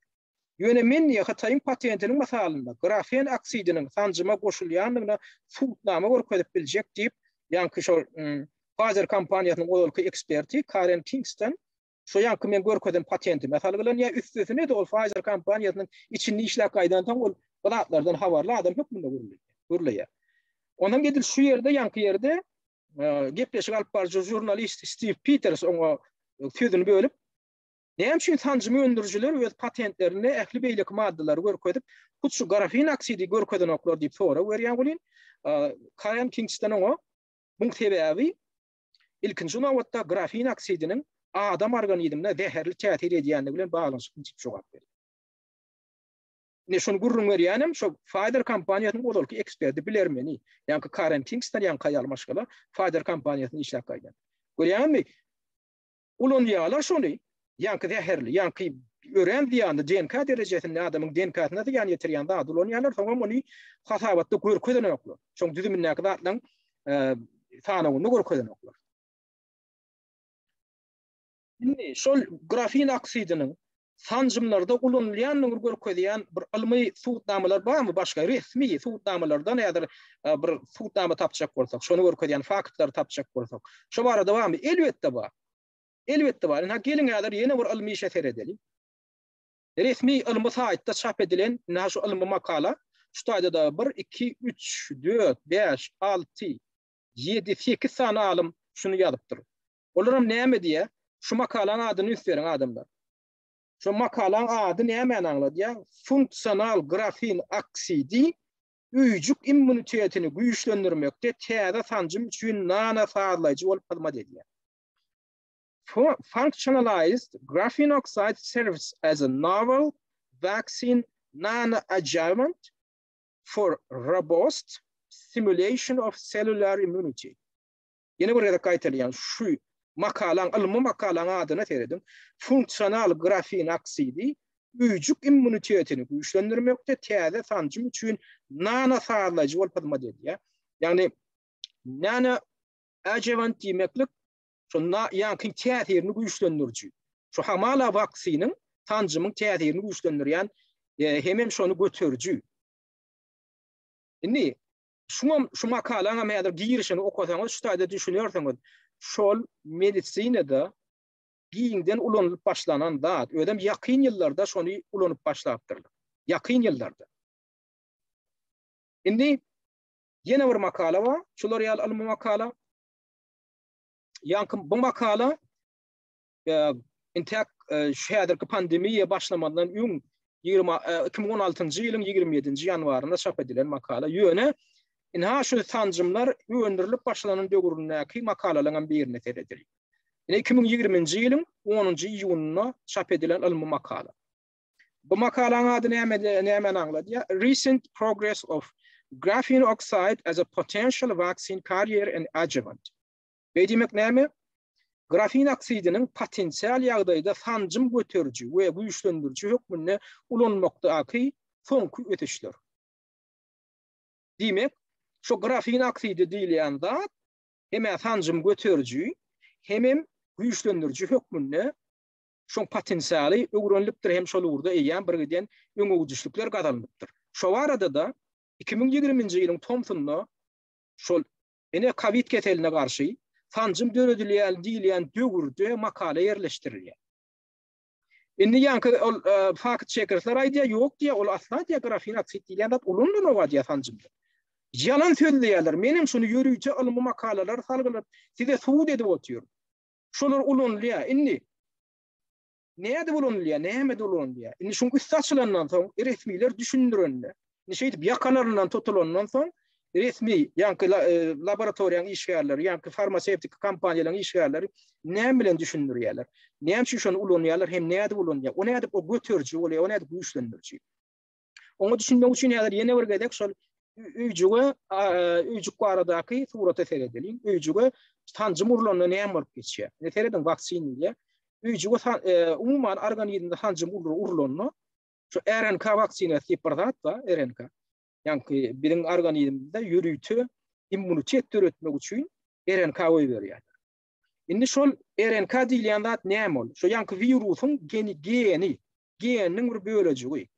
Ýöne men Hataýyň patentiniň masalynda grafen oksidiniň tancıma goşulýanlygyna suwtnama görkezip biljek diýip ýanky şol Pfizer kampaniýasynyň odolky eksperti Karen Kingston şu ýanky men görkezim patenti masalyny ýa üstüne de ol Pfizer kampaniýasynyň içinde işläp gaýdandan ol balatlardan habarly adam hökmünde görülýär. Ondan gedil şu ýerde ýanky ýerde gepleşik alyp barjy jurnalist Steve Peters oňa sözüni bölüp näme üçin tancımy öndürjüler öz patentlerini ähli beýlik maddalary görkezip şu grafen oksidi görkezenoklar diýip sonra berýän bolyn. Karen Kingston oňa bu sebebi ilkinji nowatda grafen oksidiniň adam organizmine zäherli täsir edýänligi bilen baglanşyk jogap berdi. Ne şonu gurrun verýänem şo Pfizer kompaniýasynyň odalky eksperti bilermeni. Ýa-ni Karen Kingston ýa-ni kaýalmaşgala Pfizer kompaniýasyny işläp gaýdan. Görýärmi? Ulan ýalar şonu ýa-ni zäherli, ýa-ni ören diýende DNK derejesinde adamyň DNK-syna ýa-ni ýetirýän zat ulan ýalar soňra muny hasabatda görkezden oklar. Şoň düzümine kadar sanawyny görkezden oklar. Indi şol grafin oksidining sanjymlarda ulanýan görkezýän bir ilmi suwutnamalar barmy? Başga resmi suwutnamalardan ýa-da bir suwutnama tapjak bolsak, şonu görkezýän faktlar tapjak bolsak, şo barada barmy? Elbetde bar. Elbetde bar. Ha gelin ýalar ýene bir ilmi işe seredelim. Resmi ilmi saýtda çap edilen şu ilmi makala şu taýda 1 2 3 4 5 6 7 8 sany alim şunu ýazypdyr. Olaram näme diýe? Şu makalaň adyny üstüren adamlar. Şu makalaň ady näme anladyň? Funksional grafin oksidi üýjük immunitetini güýçlendirmekde täze sanjym üçin nana sağlaýjy bolup hyzmat edýär. Functionalized graphene oxide serves as a novel vaccine non-adjuvant for robust stimulation of cellular immunity. Yine buraya kayıtlayan şu ilmi makalan adına teredim. Funksional grafin oksidi üýjük immunitetini güýçlendirmekde täze sanjym üçin nana sağlaýjy bolup hyzmat edýär. Yani nana adjuvant diýmeklik şonna ýa-ni täsirini güýçlendirýär. Şu hamala vaksinin sanjymyň täsirini güýçlendirýän hemem şonu götürjü. Indi şu makalaňa mäder girişini okasaňyz şu taýda düşünýärsiňiz. Şol medisinada giýinden ulanyp başlanan zat, ödem ýakyn ýyllarda şonu ulanyp başlapdyrlar. Ýakyn ýyllarda. Indi ýene bir makala bar, şular ýaly ilmi makala. Ýa-ni bu makala intak şäherki pandemiýa başlamadan 2016-njy ýylyň 27-nji ýanwarynda çap edilen makala ýöne şu sanjymlar öňdürilip başlanan döwründäki makalalaryň birine teredir. 2020-nji ýylyň 10-njy iýunyna çap edilen ilmi makala. Bu makalaň ady näme anladyň? Recent progress of graphene oxide as a potential vaccine carrier and adjuvant. Beýdimek näme? Grafin oksidiniň potensial ýagdaýda sanjym götürjü we güýçlendirjü hökmüne ulanmakdaky soňky ötüşler. Diýmek, şu grafin oksidi diýilen zat hem sanjym götürjü hem güýçlendirjü hökmüne şoň potensialy öwrenlipdir hem şol urda eýän bir giden öňüňçilikler gazanlypdyr. Şo arada da 2020-nji ýylyň Thomson'da şol ene Covid keseline garşy sanjym döredilýän diýilen döwürde makala ýerleşdirilýär. Indi ýa-ni fakt çekerler aýdýar, ýok diýär, ol asla diýär grafin oksid diýilen zat ulundan owa diýär sanjymda. Yalan söylüyorlar. Benim şunu yürüyücü alımı makaleler salgılar. Size suud edip otuyor. Şolar ulunluya. Inni. Neye de ulunluya? Neye de ulunluya? Inni şunku saçılandan son resmiler düşündürünler. Inni şeydi yakalarından tutulandan son resmi yankı laboratuvaryan işgärleri, yankı farmasevtik kampanyaların işgärleri ne bilen düşündürüyorlar. Neye için şunu ulunluyalar hem neye de ulunluya? O neye de o götürücü oluyor, o neye de güçlendirici. Onu düşünmek için yine bir gedek şol ücük aradaki surata seyredelim. Ücüge sanjym urlanma näme bolup geçýär. Ne tereden vaksinle ücüge umuman organizmde sanjym urlanma. Şu RNK vaksinasi preparatda RNK. Yani bizim organizmde yürütü immunitet türetmek için RNK oy berýär. Indi şol RNK diýilen zat näme bol? Şu ýanky virusyň geniniň bir bölejigi.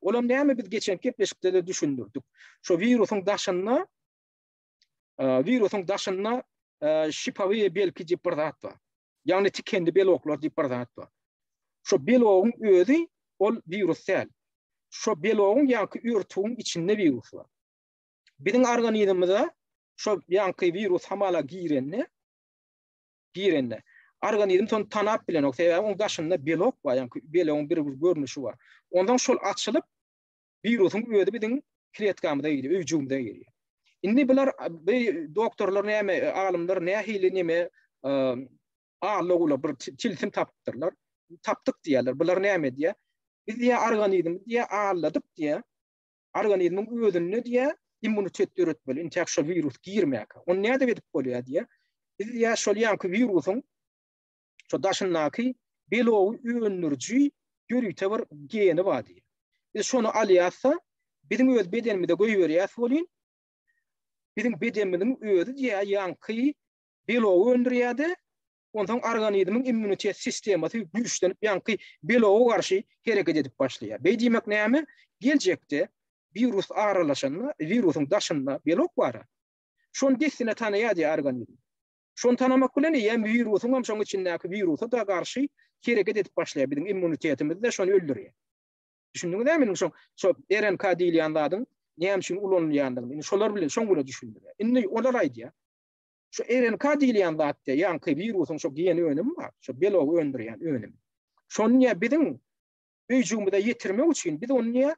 Olam näme biz geçen kepleşikde de düşündürdük. Şu virusyň daşyna şipawy belki diýip preparat bar. Ýagny tikendi beloklar diýip preparat bar. Şu belogyň özü ol virus däl. Şu belogyň ýanky ýurtuň içinde virus bar. Bizim organizmimizde şu ýanky virus hamala girenne organizm son tanap bilen onun daşynda belok bar, ýanky belogyň bir görnüşi bar. Ondan şol açılıp virusyň öýde bizim kletkamyda giriyor, öýjüňde giriyor. Indi bular doktorlar näme, alimler nähili näme ağlagula bir tilsim tapdyrlar. Tapdyk diýerler. Bular näme diýär? Biz diye organizm diye ağırladık diye organizmin özünü diye immunitet üretmeli. İntek virüs girmek. On ne de edip oluyor diye. Biz diye şol yankı virüsün şu daşındaki beloğu ünlürcü görüyte var geni var diye. Biz şunu alıyatsa bizim öz bedenimizde koyuveriyat olin. Bizim bedenimizin özü diye yankı beloğu öndürüyordu. Ondan organizmin immunitet sistemi güçlenip yankı beloğu karşı hareket edip başlıyor. Bey demek neymi? Gelecekte virüs aralaşanla, virüsün daşında belok var. Şun desine tanıya diye organizm. Şun tanımak bilen yani virüsün hem şun içindeki virüse da karşı hareket edip başlıyor. Bizim immunitetimiz de şunu öldürüyor. Düşündünüz değil mi? Şu RNK değil yanlardan, neyim için ulanın yanlardan. Şolar bile şun bile düşündüler. İnni olar aydı ya. Şu RNK değil yanlardan, yankı virüsün şu yeni önemi var. Şu beloğu öndürüyen önemi. Şun niye bizim vücudumuza yetirmek için biz onu niye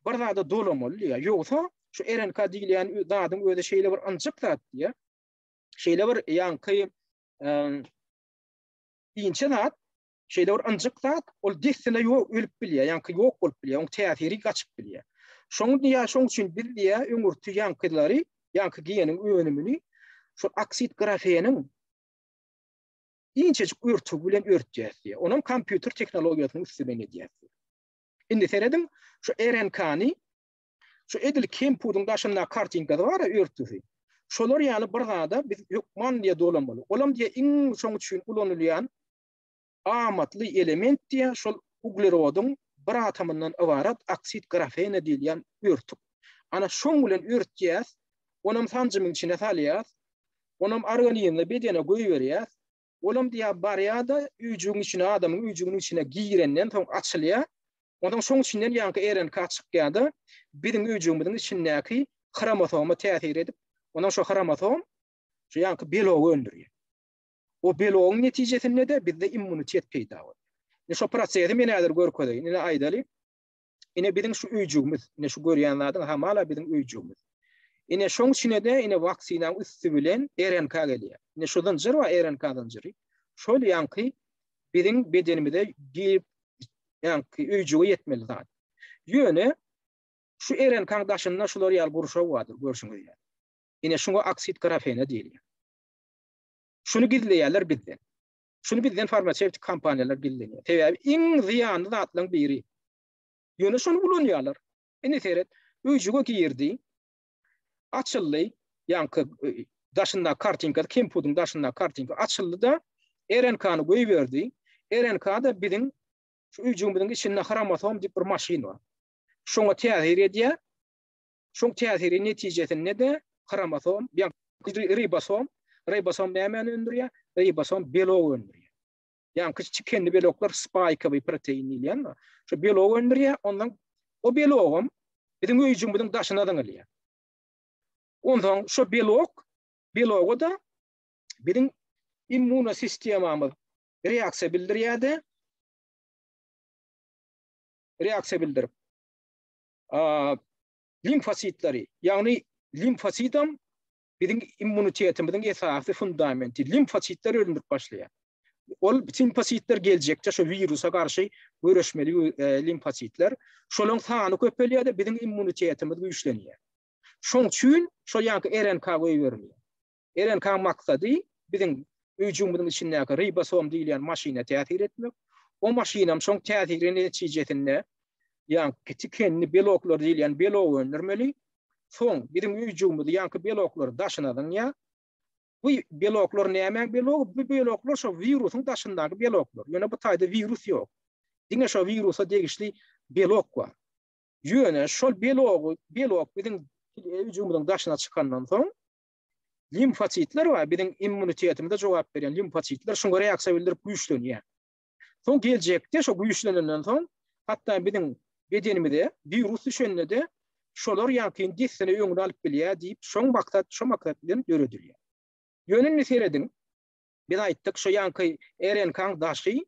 barada dolamalı ya. Yoksa şu RNK değil yani dağın öyle şeyler var ancak da diye. Şeyler var yankı ince da şeyler var ancak da o desene yok ölüp biliyor. Yankı yok olup biliyor. Onun tesiri kaçıp biliyor. Şunu diye şunun için bir diye ömürtü yankıları yankı giyenin önümünü şu aksit grafenin incecik örtü bilen örteceğiz diye. Onun kompüter teknolojisinin üstüne diyeceğiz. Şimdi seyredin şu RNK'ni şu edil kempudun daşında kartinka var ya örtüsü. Şolar yani burada biz yokman diye dolamalı. Olam diye in son için kullanılan amatlı element diye şol uglerodun bir atamından avarat aksit grafene diyen örtü. Ana şon bilen örteceğiz. Onun sancımın içine salıyaz. Onun organizmle bedene koyuveriyaz. Olam diye bariyada vücudun içine adamın vücudunun içine girenden son açılıyor. Ondan son içinden yankı RNK çıkıyordu. Bizim vücudumuzun içindeki kromosoma tesir edip ondan şu kromosom şu yankı beloğu öndürüyor. O beloğun neticesinde de bizde immunitet peyda oluyor. Ne şu prosesi mi nedir görkoday? Ne aydalı? Yine bizim şu vücudumuz, ne şu görüyenlerden hamala bizim vücudumuz. Yine şun içine de yine vaksinan üstü bilen RNK geliyor. Ne şudan zır var RNK'dan zırı. Şöyle yankı bizim bedenimizde bir yankı vücudu yetmeli zaten. Yöne şu RNK daşında şular yal buruşa vardır görsünüz yani. Yine şunu aksit grafene değil. Şunu gizleyenler bizden. Şunu bizden farmasötik kampanyalar gizleniyor. Tabii en ziyanlı zatların biri. Yöne şunu bulunuyorlar. Ne seyret? Vücudu girdi. Açıldı. Yankı daşında kartinka, kempudun daşında kartinka açıldı da RNK'nı koyuverdi. RNK da bizim şu vücudumuzun içinde kromosom bir maşin var. Şuna tesir ediyor. Şun tesiri neticesinde de kromosom, ribosom ne hemen öndürüyor? Ribosom beloğu öndürüyor. Yani küçük kendi beloklar spike bir protein ile yani. Şu beloğu öndürüyor. Ondan o beloğum bizim vücudumuzun daşından geliyor. Ondan şu beloğu da bizim immunosistemimiz reaksiya bildiriyor da reaksiya bildirip limfositleri yani limfositam bizim immunitetimizin esası fundamenti. Limfositler öldürüp başlıyor. O limfositler gelecekçe şu virüse karşı görüşmeli limfositler. Şolun sanı köpeliyor da bizim immunitetimiz güçleniyor. Şun için şu yankı RNK koyuvermiyor. RNK maksadı bizim vücudumuzun içindeki ribosom deyilen maşine tesir etmek. O maşinem şun tesirin neticesinde yankı kendi beloklar deyilen beloğu öndürmeli. Son bizim vücudumuzda yankı beloklar daşınadan ya. Bu beloklar ne hemen belok? Bu beloklar şu virüsün daşındaki beloklar. Yani bu tayda virüs yok. Dine şu virüse değişli belok var. Yani şu belok bizim vücudumuzun daşına çıkandan sonra limfositler var. Bizim immunitetimizde cevap veren limfositler şuna reaksiya bildirip güçleniyor. Son gelecekte şu güçlenenden sonra hatta bizim bedenimizde virüs düşenle de şolar yankın desene öňüne alıp bilýär diýip şu maksat bilen öredilýär. Yönünü seyredin. Biz aýtdyk şu yankı RNK daşy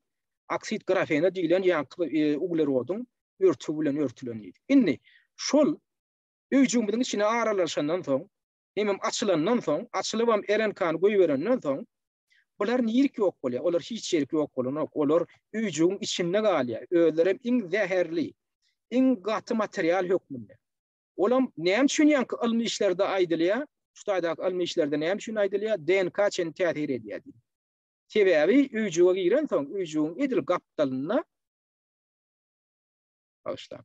aksit grafene diýilen yankı uglerodun örtü bilen örtülenýär. Indi şol vücudumyzyň içine aralaşandan soň, hemem açylandan soň, açylyp RNK'ny goýberenden soň Bular niyirk yok bolya, olar hiç yerik yok bolana, olar ücüğün içinde galya, öldürem in zehirli, in gatı materyal hükmünde. Olam neyem için yankı almi işlerde aydılıya, şutaydak almi işlerde neyem için aydılıya, DNK çeni tehir ediyor. Tebebi ücüğe giren son, ücüğün edil kaptalına, başla.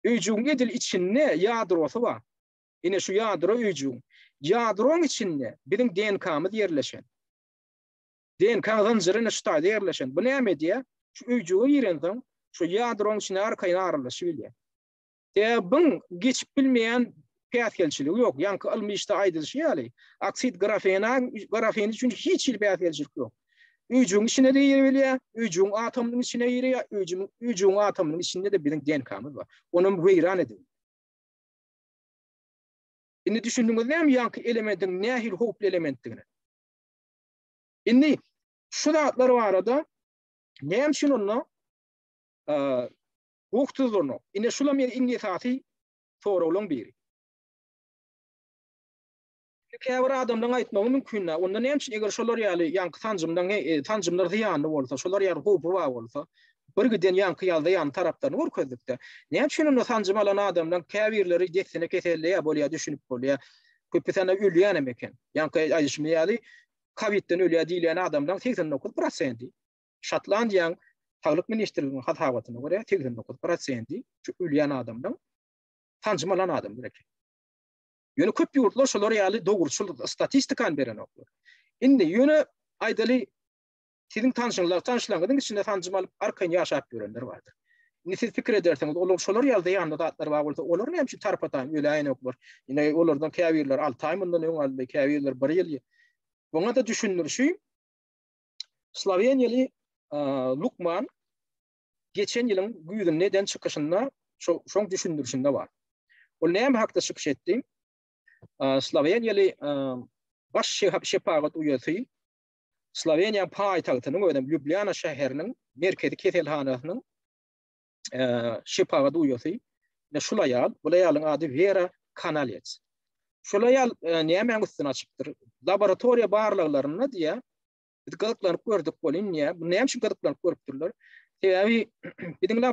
Ücüğün edil içinde yadrosu var. Yine şu yadro ücüğün. Yadronun içinde bizim DNK'mız yerleşen. DNK zanjırına şutayda yerleşen. Bu neyem ediyor? Şu ücüğe giren son, şu yadronun içine arkayına arılaşıyor. Bunun geçip bilmeyen piyatkelçiliği yok. Yankı almi işte aydılışı yali. Aksit grafeni için hiç piyatkelçilik yok. Ücüğün içine de yer veriyor. Ücüğün atomının içine giriyor. Ücüğün atomının içinde de bizim DNK'mız var. Onun veyran ediyor. Şimdi düşündüğünüz ne mi yankı elementin nehir hoplu elementini? Şimdi şu dağıtlar var da neyem için onu hukuksuzluğunu. Yine şulam yer ingetati sorulun biri. Kevra adamdan aytmamı mümkün. Onda neyem için eğer şolar yali yankı tancımlar ziyanlı olsa, şolar yali hukuku var olsa, bir giden yankı yalda yan taraftan vur közlükte. Neyem için onu tancım alan adamdan kevirleri geçsine keserliğe bolya düşünüp bolya köpüsene ülüyen emeken. Yankı ayışımı yali kavitten ölüye dileyen adamdan 89%. Şatlandiyan Sağlık Ministerliğinin hatavatına göre 89% şu ülüyen adamdan tancım alan adam direkt. Yönü köp yurtlar şolar yali doğruçul statistikan veren oklar. Indi yönü aydalı sizin tanışılanların içinde tancım alıp arkayın yaşayıp görenler vardır. Şimdi siz fikir ederseniz, olur şolar yalda yanında dağıtlar var olsa, olur ne hemşi tarpatan öyle aynı oklar. Yine olurdan kevirler, 6 ay mından ön aldı kevirler, 1 yıl. Buna da düşünülür şu, Slovenyalı Lukman geçen yılın güydün neden çıkışında çok düşündürüşünde var. O neyem hakta çıkış ettiğim, Slovenyalı baş şepagat uyatı, Slovenya payitahtının ödem Ljubljana şehrinin merkezi keselhanasının şepagat uyatı, ne şulayal, bulayalın adı Vera Kanalets. Şulayal neyem üstüne açıktır. Laboratuvarya bağırlarlarına diye gıdıklanıp gördük bolin niye? Bu neyem için gıdıklanıp görüptürler? Tebi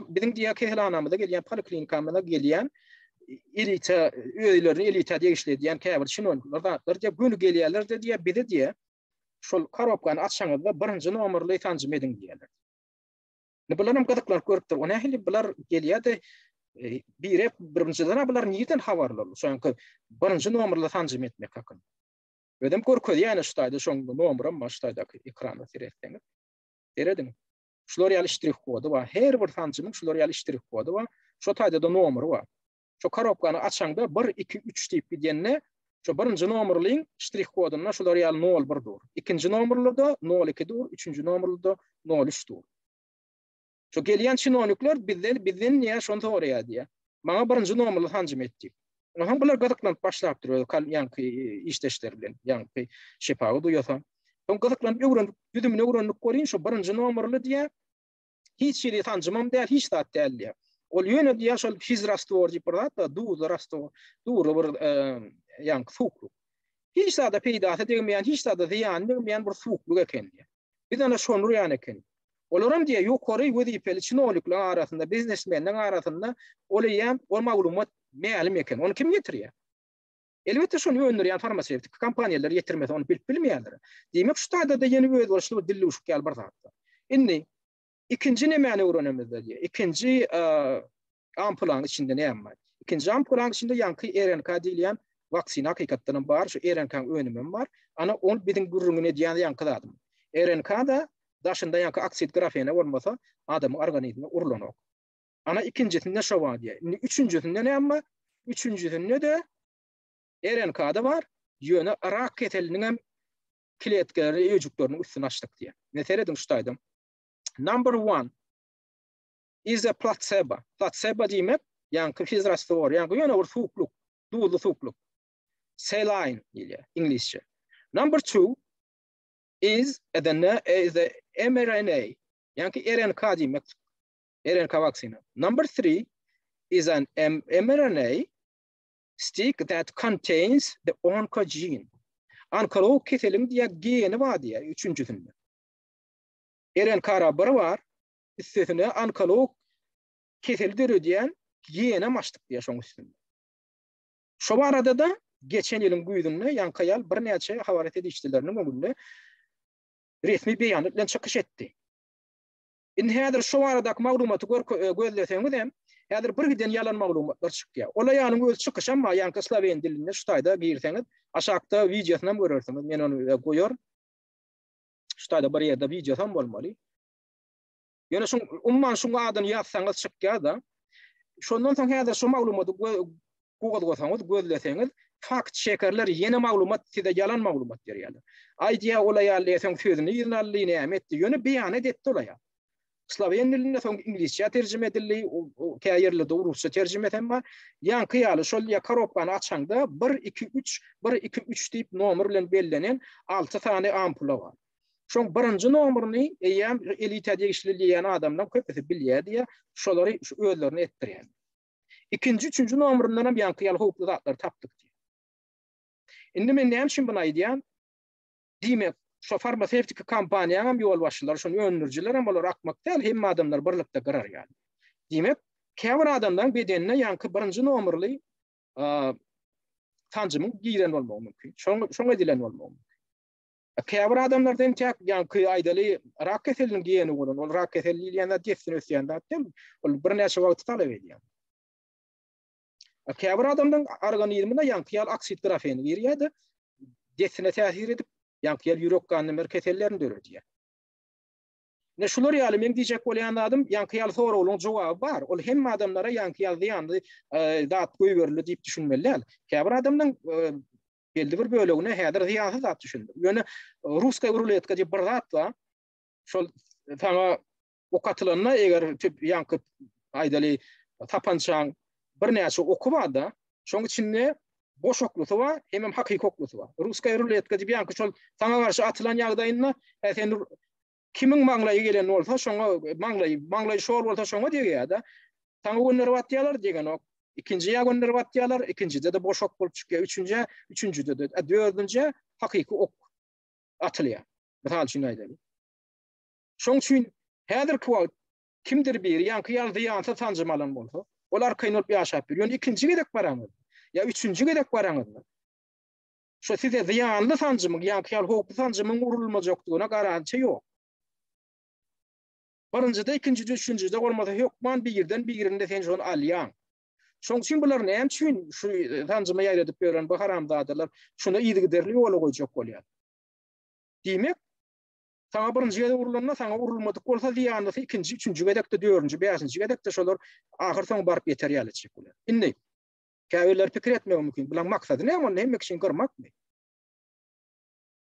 bizim diye kehelhanamıza gelen poliklinikamıza gelen elite üyelerin elite diye işlediyen kayıp şinonlar diye günü geliyorlar diye bir diye şol karapkan açşanızda birinci numarlı tancım edin diyorlar. Ne bularım gıdıklanıp görüptür. O ne bular geliyor da bir birinciden bular niyeten havarlar. Çünkü birinci numarlı tancım etmek hakkında. Ödem korkuyor yani şutayda şonda numaram baştaydaki ekranda seyrettiğiniz. Seyredin. Şular yali ştrih kodu var. Her bir tancımın şular yali ştrih kodu var. Şu tayda da numarı var. Şu karapkanı açanda 1, 2, 3 deyip gidenne şu birinci numarlığın ştrih koduna şular yali 01 dur. İkinci numarlı da 02 dur. Üçüncü numarlı da 03 dur. Şu gelen çinonuklar bizden niye şonda oraya diye. Bana birinci numarlı tancım ettik. Ama bunlar gıdıklanıp başlayıp duruyor. Yankı işteşler bilen, yankı şepağı duyuyorsa. Son gıdıklanıp öğrenip, yüzümünü öğrenip koyayım şu birinci numarlı diye hiç şeyi tancımam değil, hiç saat değil diye. O yönü diye şu fizrastı deyip da doğru rastı, doğru bir yankı soğukluk. Hiç saat peyda edilmeyen, hiç saat ziyan edilmeyen bir soğukluk eken diye. Bir tane şonur yani eken. Olurum diye yukarı vazifeli çinoluklar arasında, biznesmenler arasında olayan o malumat mealim eken. Onu kim getiriyor? Elbette şunu öndüren farmasevtik kampanyalar getirmesi onu bilmeyenler. Demek şu tayda da yeni bir ulaşlı dilli uşuk gel bardaktı. Şimdi ikinci ne mani öğrenemizde diye. İkinci ampulan içinde ne var? İkinci ampulan içinde yankı RNK diyen vaksin hakikatten var. Şu RNK'nın önemi var. Ana on bizim gururunu diyen yankıladım. RNK'da daşında yankı aksit grafene olmasa adamın organizmine urlanıyor. Ana ikincisinde şu var diye. Üçüncüsünde ne ama? Üçüncüsünde de RNK'da var. Yönü rak ketelinin kiletleri, öcüklerinin üstüne açtık diye. Ne seyredim şutaydım. Number 1 is a placebo. Placebo demek yankı fizrastı var. Yankı yönü var soğukluk. Doğulu soğukluk. Saline diye İngilizce. Number 2 is the mRNA. Yankı RNK demek. RNK vaksini. Number 3 is an mRNA stick that contains the oncogene. onkolog keselim diye geni var diye üçüncüsünde. Eren karabarı var. İstesine onkolog kesildir diyen gene maçtık diye şoň üstünde. Şu arada da geçen yılın güýdünde Yankayal bir neçe havaret edişdilerinin öňünde resmi beýan bilen çykyş etdi. Indi häzir şu aradaky maglumaty gözleseňiz hem häzir birden yalan maglumatlar çykýar. Ola ýanyň öz çykyş amma ýanky Sloven dilinde şu taýda girseňiz aşakda wideosyny görersiňiz. Men onu goýar. Şu taýda bir ýerde video ham bolmaly. Ýöne şu umman şu adyny ýazsaňyz çykýar da. Şondan soň häzir şu maglumaty goýsaňyz gözleseňiz fakt şekerler yeni maglumat size yalan maglumat berýärler. Aýdýa ola ýalyň sözüni ýernalyny ämetdi. Ýöne beýan etdi ola. Sloven dilinde soň ingilisçe terjime edildi, käýerli rusça terjime etme var. Ýanky ýaly şol ýa koropkany açaňda 1-2-3 diýip nomer bilen bellenen 6 tane ampula var. Şoň birinji nomeryny eýem elite degişlileýän adamdan köpüsi bilýär diýe şolary özlerini etdirýär. İkinci, üçüncü nomeryndan hem ýanky ýaly howply zatlar tapdyk diýär. Indi men näme üçin bunu aýdýan? Diýmek, şu farmasevtik kompaniýaň hem ýol başçylary, şonu öňürjiler hem olar akmakda hem adamlar birlikde garar ýaly. Diýmek, käbir adamdan bedenine ýanky birinji nomerly tanjymyň giren bolmagy mümkin. Şoňa edilen bolmagy mümkin. Käbir adamlardan tek ýanky aýdaly rak keseliniň giyeni bolan, ol rak keselliği ýa-da defsini ösýände ol bir näçe wagt talap edýär. Käbir adamdan organizmine ýanky ýaly oksid grafeni berýärdi. Defsine täsir edip ýanky ýaly ýürek gany merkezellerini döredýär. Ne şular ýaly men diýjek bolýan adam ýanky ýaly soragyň jogaby bar. Ol hemme adamlara ýanky ýaly ýandy zat goýberli diýip düşünmeliler. Käbir adamdan belli bir bölegine häzir ziýansy zat düşündi. Ýöne ruska ruletka diýip bir zat bar. Şol taňa okatylanna eger ýanky aýdaly tapançaň bir näçe oku barda, şoň içinde boş oklusy var, hem hakyky oklusy var. Ruska ruletka diýip ýanky şol taňa garşy atylan ýagdaýynda sen kimiň maňlaýy gelen bolsa, şoňa maňlaýy şol bolsa şoňa diýýär da. Taňa gönderýärler degen ok. İkinci gönderýärler, ikincide de boş ok bolup çykýar, üçüncüde de, dördüncü hakyky ok atylýar. Misal üçin aýdaly. Şoň üçin häzirki wagt kimdir bir ýanky ýaly ýansa tanjymalan bolsa, olar kynap ýaşap ýörýär. İkinci gedek baraňyz. Ya üçüncü gedek baraňyz. Şo size ziýanly tanjymyň, ýanky ýaly howply tanjymyň urulmajokdygyna garantiýa ýok. Birincide, ikincide, üçüncüde bolmasa ýokman birinde sen şonu alýan. Şoň üçin bular näme üçin şu tanjymy ýaýradyp beren bu haramzadalar şuna ýygyderli ýola goýjak bolýar. Diýmek, sana birinji gede urulanma, sana urulmadyk bolsa ziýanly ikinji, üçüncü gedekde, dördüncü, beşinji gedekde şolar ahyr soň baryp ýeter ýaly bolar. Indi käbirler pikir etmek mümkin. Bulan maksady näme? Näme üçin görmekmi?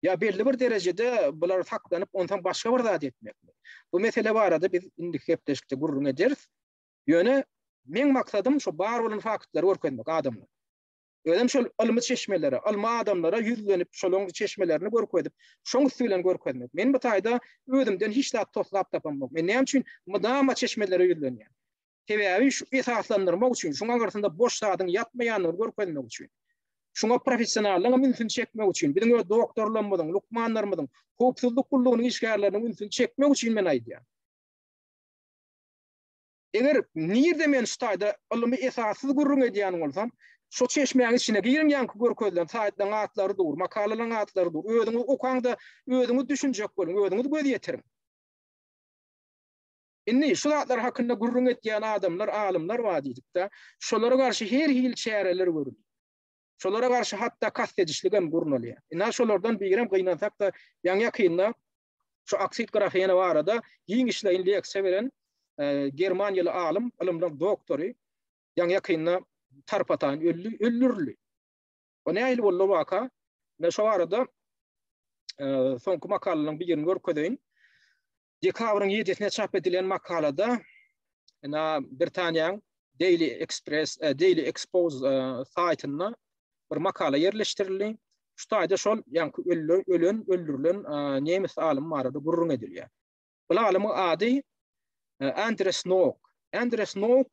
Ya belli bir derejede bular saklanyp ondan başga bir zat etmekmi? Bu mesele barada biz indi hepdeşikde gurrun ederiz. Ýöne men maksadym şu bar bolan faktlary görkezmek adamlar. Özüm şol almy çeşmeleri, alma adamlara ýüzlenip şolong çeşmelerini görkezip, şoň üstünden görkezmek. Men bu taýda özümden hiç zat toplap tapamok. Men näme üçin mudama çeşmelere ýüzlenýär? Sebäbi şu esaslandyrmak üçin, şoňa garşynda boş sadyň ýatmaýanyny görkezmek üçin. Şoňa professionallygy mümkin çekmek üçin, biziň doktorlarymyzyň, lukmanlarymyzyň, howpsuzlyk gullugynyň işgärlerini mümkin çekmek üçin men aýdýar. Eger nirde men şu taýda almy esassız gurrun edýän bolsam, şu çeşmeýän içine girin ýanky görkezlen taýdan atlary dur, makalalaryň atlary dur. Özüňi okaňda özüňi düşünjek bolun, özüňi göz ýetirin. Indi şu zatlar hakynda gurrun etýän adamlar, alymlar bar diýdik-de, şolara garşy her hil çäreler görür. Şolara garşy hatda kastedişlik hem gurrun bolýar. Ina şolardan bigirim gynansak da ýa-ňa kynna şu oksid grafeni barada ýyň işleýin leksiýa beren Germaniýaly alymlar doktory ýa-ňa kynna tarpatan öllürli. O näýil boldy waka? Ne şu arada soňky makalanyň birini görkedeýin. Dekabrın 7-sine çap edilen makalada Britaniýanyň Daily Expose saytyna bir makala yerleştirildi. Şu taýda şol ýanky öldürülen nemis alim barada gurrun edilýär. Bu alymyň ady Andreas Noack. Andreas Noack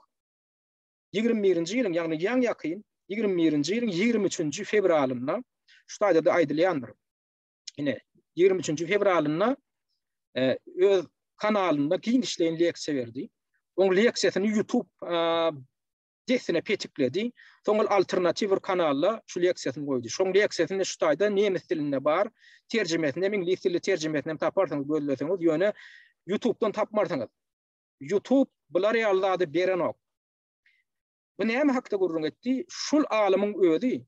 21-nji ýylyň, ýagny ýan ýakyn 21-nji ýylyň 23-nji fevralynda şu taýda da aýdylýandyr. Ine 23 fevralynda öz kanalynda giň işleýän leksiýa berdi. Oň leksiýasyny YouTube desine petikledi. Soňal alternativ bir kanalla şu leksiýasyny goýdy. Şoň leksiýasyny şu taýda nemis diline bar, terjimetini ingliz dilli terjimetini taparsyňyz bölleseňiz, ýöne YouTube'dan tapmarsyňyz. YouTube bular ýalyda beren ok. Bu näme hakda gurrun etdi? Şul alymyň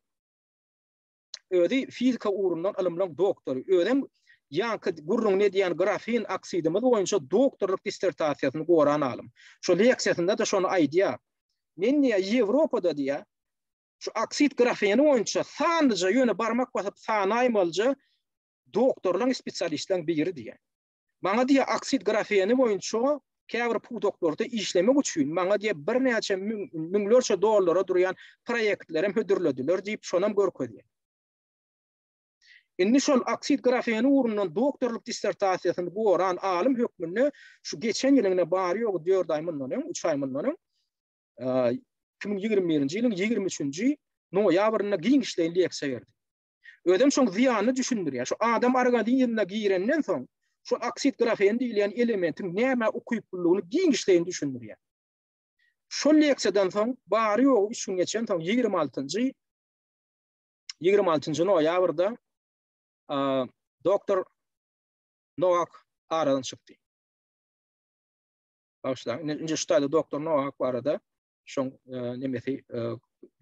özi fizika urundan alymlaryň doktory. Ödem ýa-ki gurrun ne diýen grafin oksidimiz boýunça doktorluk dissertasiýasyny goran alym. Şu leksiýasynda da şonu aýdýar. Men niye Avrupada diye şu oksid grafini boyunca sadece yöne barmak basıp sanaymalca doktorlaryň spesialistlaryň biri diye. Bana diye oksid grafini boyunca käbir pu doktorda işlemek üçin bana diye bir näçe miňlerçe dollara durýan proýektlerim hödürlediler diýip şonam görkezdi. Indi şol oksid grafini urundan doktorluk dissertasiýasyny goran alim hökmünde şu geçen ýylyna barýar 4 ay mundan 3 ay mundan 2021-nji ýylyň 23-nji noýabryna giň işleýän leksiýa berdi. Ödem şoň ziýany düşündirýär. Şu adam organizmine girenden soň şu oksid grafini diýilen elementin näme okuyup bulduğunu giň işleýän düşündirýär. Şol leksiýadan soň barýar 3 gün geçen soň 26-njy noýabrda Dr. Novak aradan çykdy. Başla. Ince şu taýda Dr. Novak barada şoň nemesi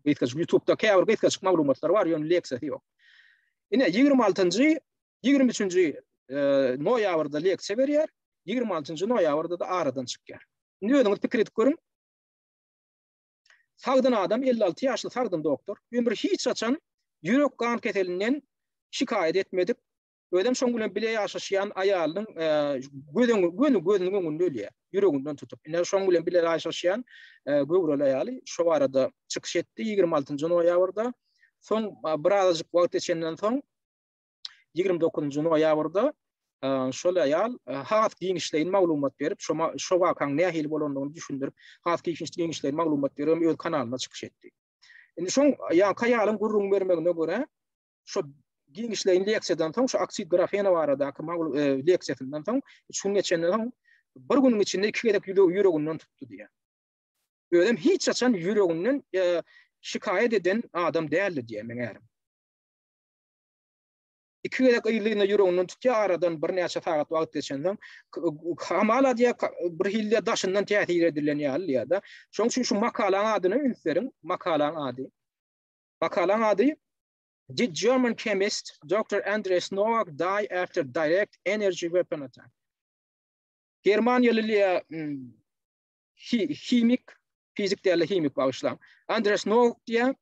YouTube'da käbir gitkäçik maglumatlar bar, ýöne leksiýa ýok. Ine 26-njy 23-nji noýabrda leksiýa berýär, 26-njy noýabrda da aradan çykýar. Indi özüňiz pikir edip görüň. Sagdyn adam 56 ýaşly sagdyn doktor, ömrü hiç açan ýürek kan keselinden şikayet etmedik. Ödem şoň bilen bile ýaşaşýan aýalyň gözüniň öňünde ölýär, ýüreginden tutup. Ine şoň bilen bile ýaşaşýan göwrel aýaly şu barada çykyş etdi 26-njy noýabrda. Soň birazjyk wagt geçenden soň 29-njy noýabrda şol aýal has giň işleýän maglumat berip, şo wakaň nähili bolandygyny düşündirip, has giň işleýän maglumat berip öz kanalyna çykyş etdi. Indi şoň aýalyň gurrun bermegine göre şo giň işleýän leksiýadan soň şu oksid grafini baradaky leksiýadan soň şunu geçenden soň bir günüň içinde 2 gedek ýüreginden tutdy diýär. Ödem hiç açan ýüreginden şikayet eden adam däldi diýär meňerim. 2 gedek ýylyna ýüreginden tutýar, aradan bir näçe sagat wagt geçenden hamala diýär bir hilde daşyndan täsir edilen ýaly. Şoň üçin şu makalaň adyny ünseriň, makalaň ady Did German chemist Dr. Andreas Novak die after direct energy weapon attack? Germaniyalı fizik değerli himik bağışlan. Andreas Novak diye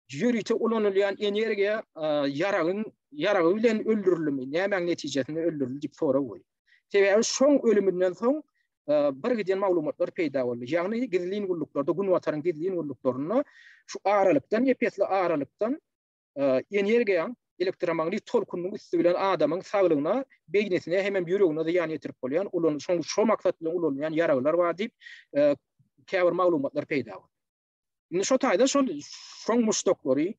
jürite ulanılan energiya yarağı bilen öldürülümü, näme neticesinde öldürüldü diýip sora goýdy. Sebäbi şoň ölümünden soň bir giden maglumatlar peýda boldy. Ýagny gizlin gulluklarda gün wataryň gizlin gulluklarına şu aralykdan, epetli aralykdan energiýa, elektromagnetik tolkunlyň üstü bilen adamyň saglygyna, beýnesine hemem ýüregine ziýan ýetirip bolýan, ulan şo maksat bilen ulanýan yaraglar bar diýip käbir maglumatlar peýda boldy. Indi şo taýda şoň muşdoklary,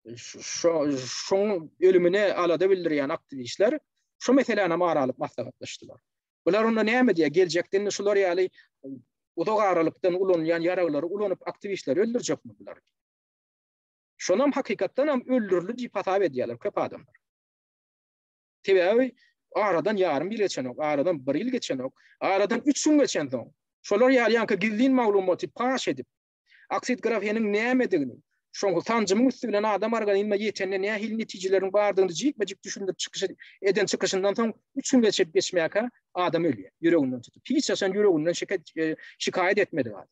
şoň ölümine alada bildirýän aktivistler şo meseleni maralyp maslahatlaşdylar. Bular onda näme diýär? Geljekden şular ýaly uzak aralykdan ulanýan yaraglar ulanyp aktivistler öldürjekmi bular? Şonam hakykatdan ham öldürüldü diýip hasap edýärler köp adamlar. Sebäbi aradan ýarym ýyl geçen ok, aradan 1 ýyl geçen ok, aradan 3 gün geçen soň şolar ýaly gizlin maglumaty paş edip oksid grafiniň nämedigini şoň tanjymyň üstü bilen adam organizmine ýetende näme hil netijelerini bardygyny jikmejik düşündirip çıkışından soň 3 gün geçmäke adam ölýär, ýüreginden tutup. Hiç açan ýüreginden şikayet etmedi adam.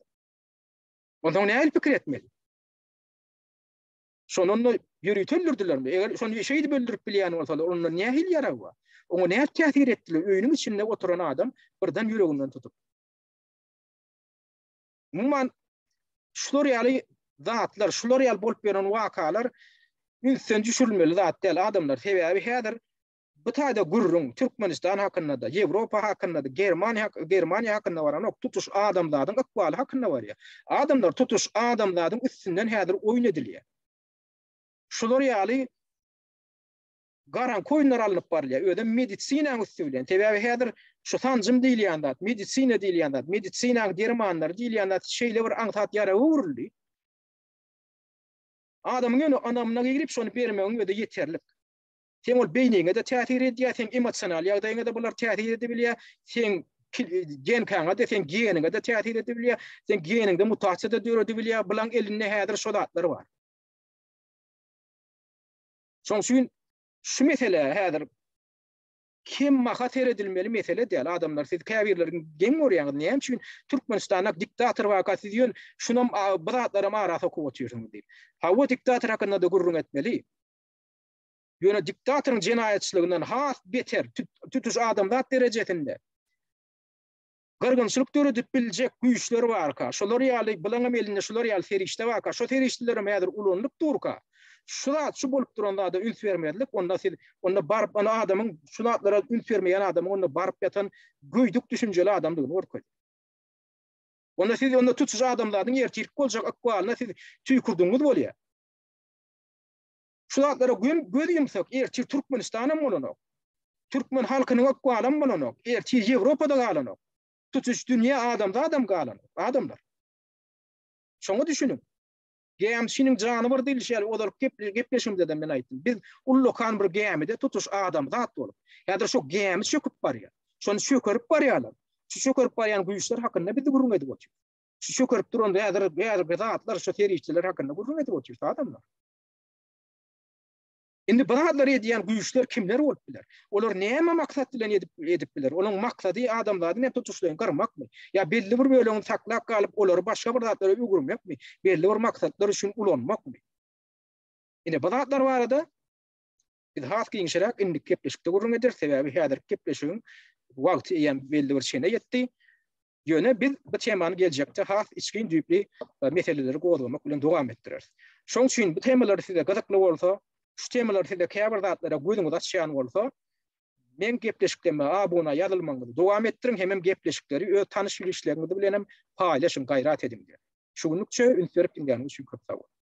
Ondan näme pikir etmeli? Şonunla ýürüýte öldürdilermi? Eger şonu şeýdi öldürip bilýän bolsalar, onda näme hil ýaragy bar? Oňa näme täsir etdiler? Öýüniň içinde oturan adam birden ýüreginden tutup. Umman şular ýaly zatlar, şular ýaly bolup beren wakalar insan düşürmeli zat däl adamlar. Sebäbi häzir bu taýda gurrun Türkmenistan hakynda da, Ýewropa hakynda da, Germaniýa hakynda baran ok tutuş adamlaryň akbaly hakynda bar ýa. Adamlar tutuş adamlaryň üstünden häzir oýun edilýär. şular ýaly garan koyunlar alınıp barylýar. Öde medisina üstünden. Tebäbi häzir şu tanjym diýilýändat, medisina diýilýändat, medisina dermanlar diýilýändat şeýle bir aňtat ýara uğurly. Adamyň ýöne anamyna girip şonu bermegiň öde ýeterlik. Sen ol beýniňe de täsir edýär, sen emosional ýagdaýyňa da bular täsir edebilýär, sen gen kaňa da sen geniňe de täsir edebilýär, sen geniňde mutatsiýa da dörebilýär, bilen elinde häzir şolatlar bar. Şoň üçin şu mesele häzir kim mahater edilmeli mesele däl. Adamlar siz käbirleriň geň görýäňiz näme üçin Türkmenistana diktator wakaty diýen şunam biratlarym arasy kowatyýarsyňyz diýip. Hawa diktator hakynda da gurrun etmeli. Ýöne diktatorun jinayetçiliginden has beter tutuş adamlar derejetinde. Gyrgynçylyk töredip biljek güýçler barka. Şolar ýaly bileňem elinde şolar ýaly ferişte barka. Şo ferişdilerim häzir ulanlyk durka. Şulat şu bolup duranda da üns vermedilik. Onda barıp ana adamyň şulatlara üns vermeýän adamyň onda barıp ýatan güýdük düşünjeli adamdygyny görkezdi. Onda siz onda tutuş adamlaryň ýerçilik boljak akwalyna siz tüýkürdiňiz bolýar. Şulatlara göz ýumsak erçi Türkmenistanyň bolanok. Türkmen halkynyň akwalyny bolanok. Erçi Ýewropada galanok. Tutuş dünýä adam galanok. Adamlar. Şoňa düşünün. GMC'nin jany bir dilşäl olar gepleşimde de men aýtdym. Biz ullukan bir GM'de tutuş adam zat bolup. Häzir şu GM çöküp barýar. Şonu çökürip barýarlar. Şu çökürip barýan güýçler hakynda bizi gurrun edip otur. Şu çökürip duranda häzir zatlar şu terişçiler hakynda gurrun edip otur adamlar. Indi biradlar edýän güýçler kimler bolup biler? Olar näme maksat bilen edip biler? Olaň maksady adamlardy näme tutuşlaryň garmakmy? Ya belli bir bölegini saklap galyp olary başga bir zatlara ugurmakmy? Belli bir maksatlar üçin ulanmakmy? Indi biradlar barada biz has giňşerak indi kepleşikde gurrun eder, sebäbi häzir kepleşigiň wagty ýa belli bir şeýle ýetdi. Ýöne biz bu temany geljekde has içkin düýpli meseleleri gowlamak bilen dowam etdirer. Şoň üçin bu temalary size gyzykly bolsa, şu temalar size käbir zatlara göýdüňiz açýan bolsa, men gepleşikdeme abuna ýazylmaňyzy dowam etdiriň, hemem gepleşikleri öz tanyş bilişlerinizi bilen hem paýlaşyň, gaýrat edin. Şu günlükçe üns berip dinleýäniz üçin köp sag bolun.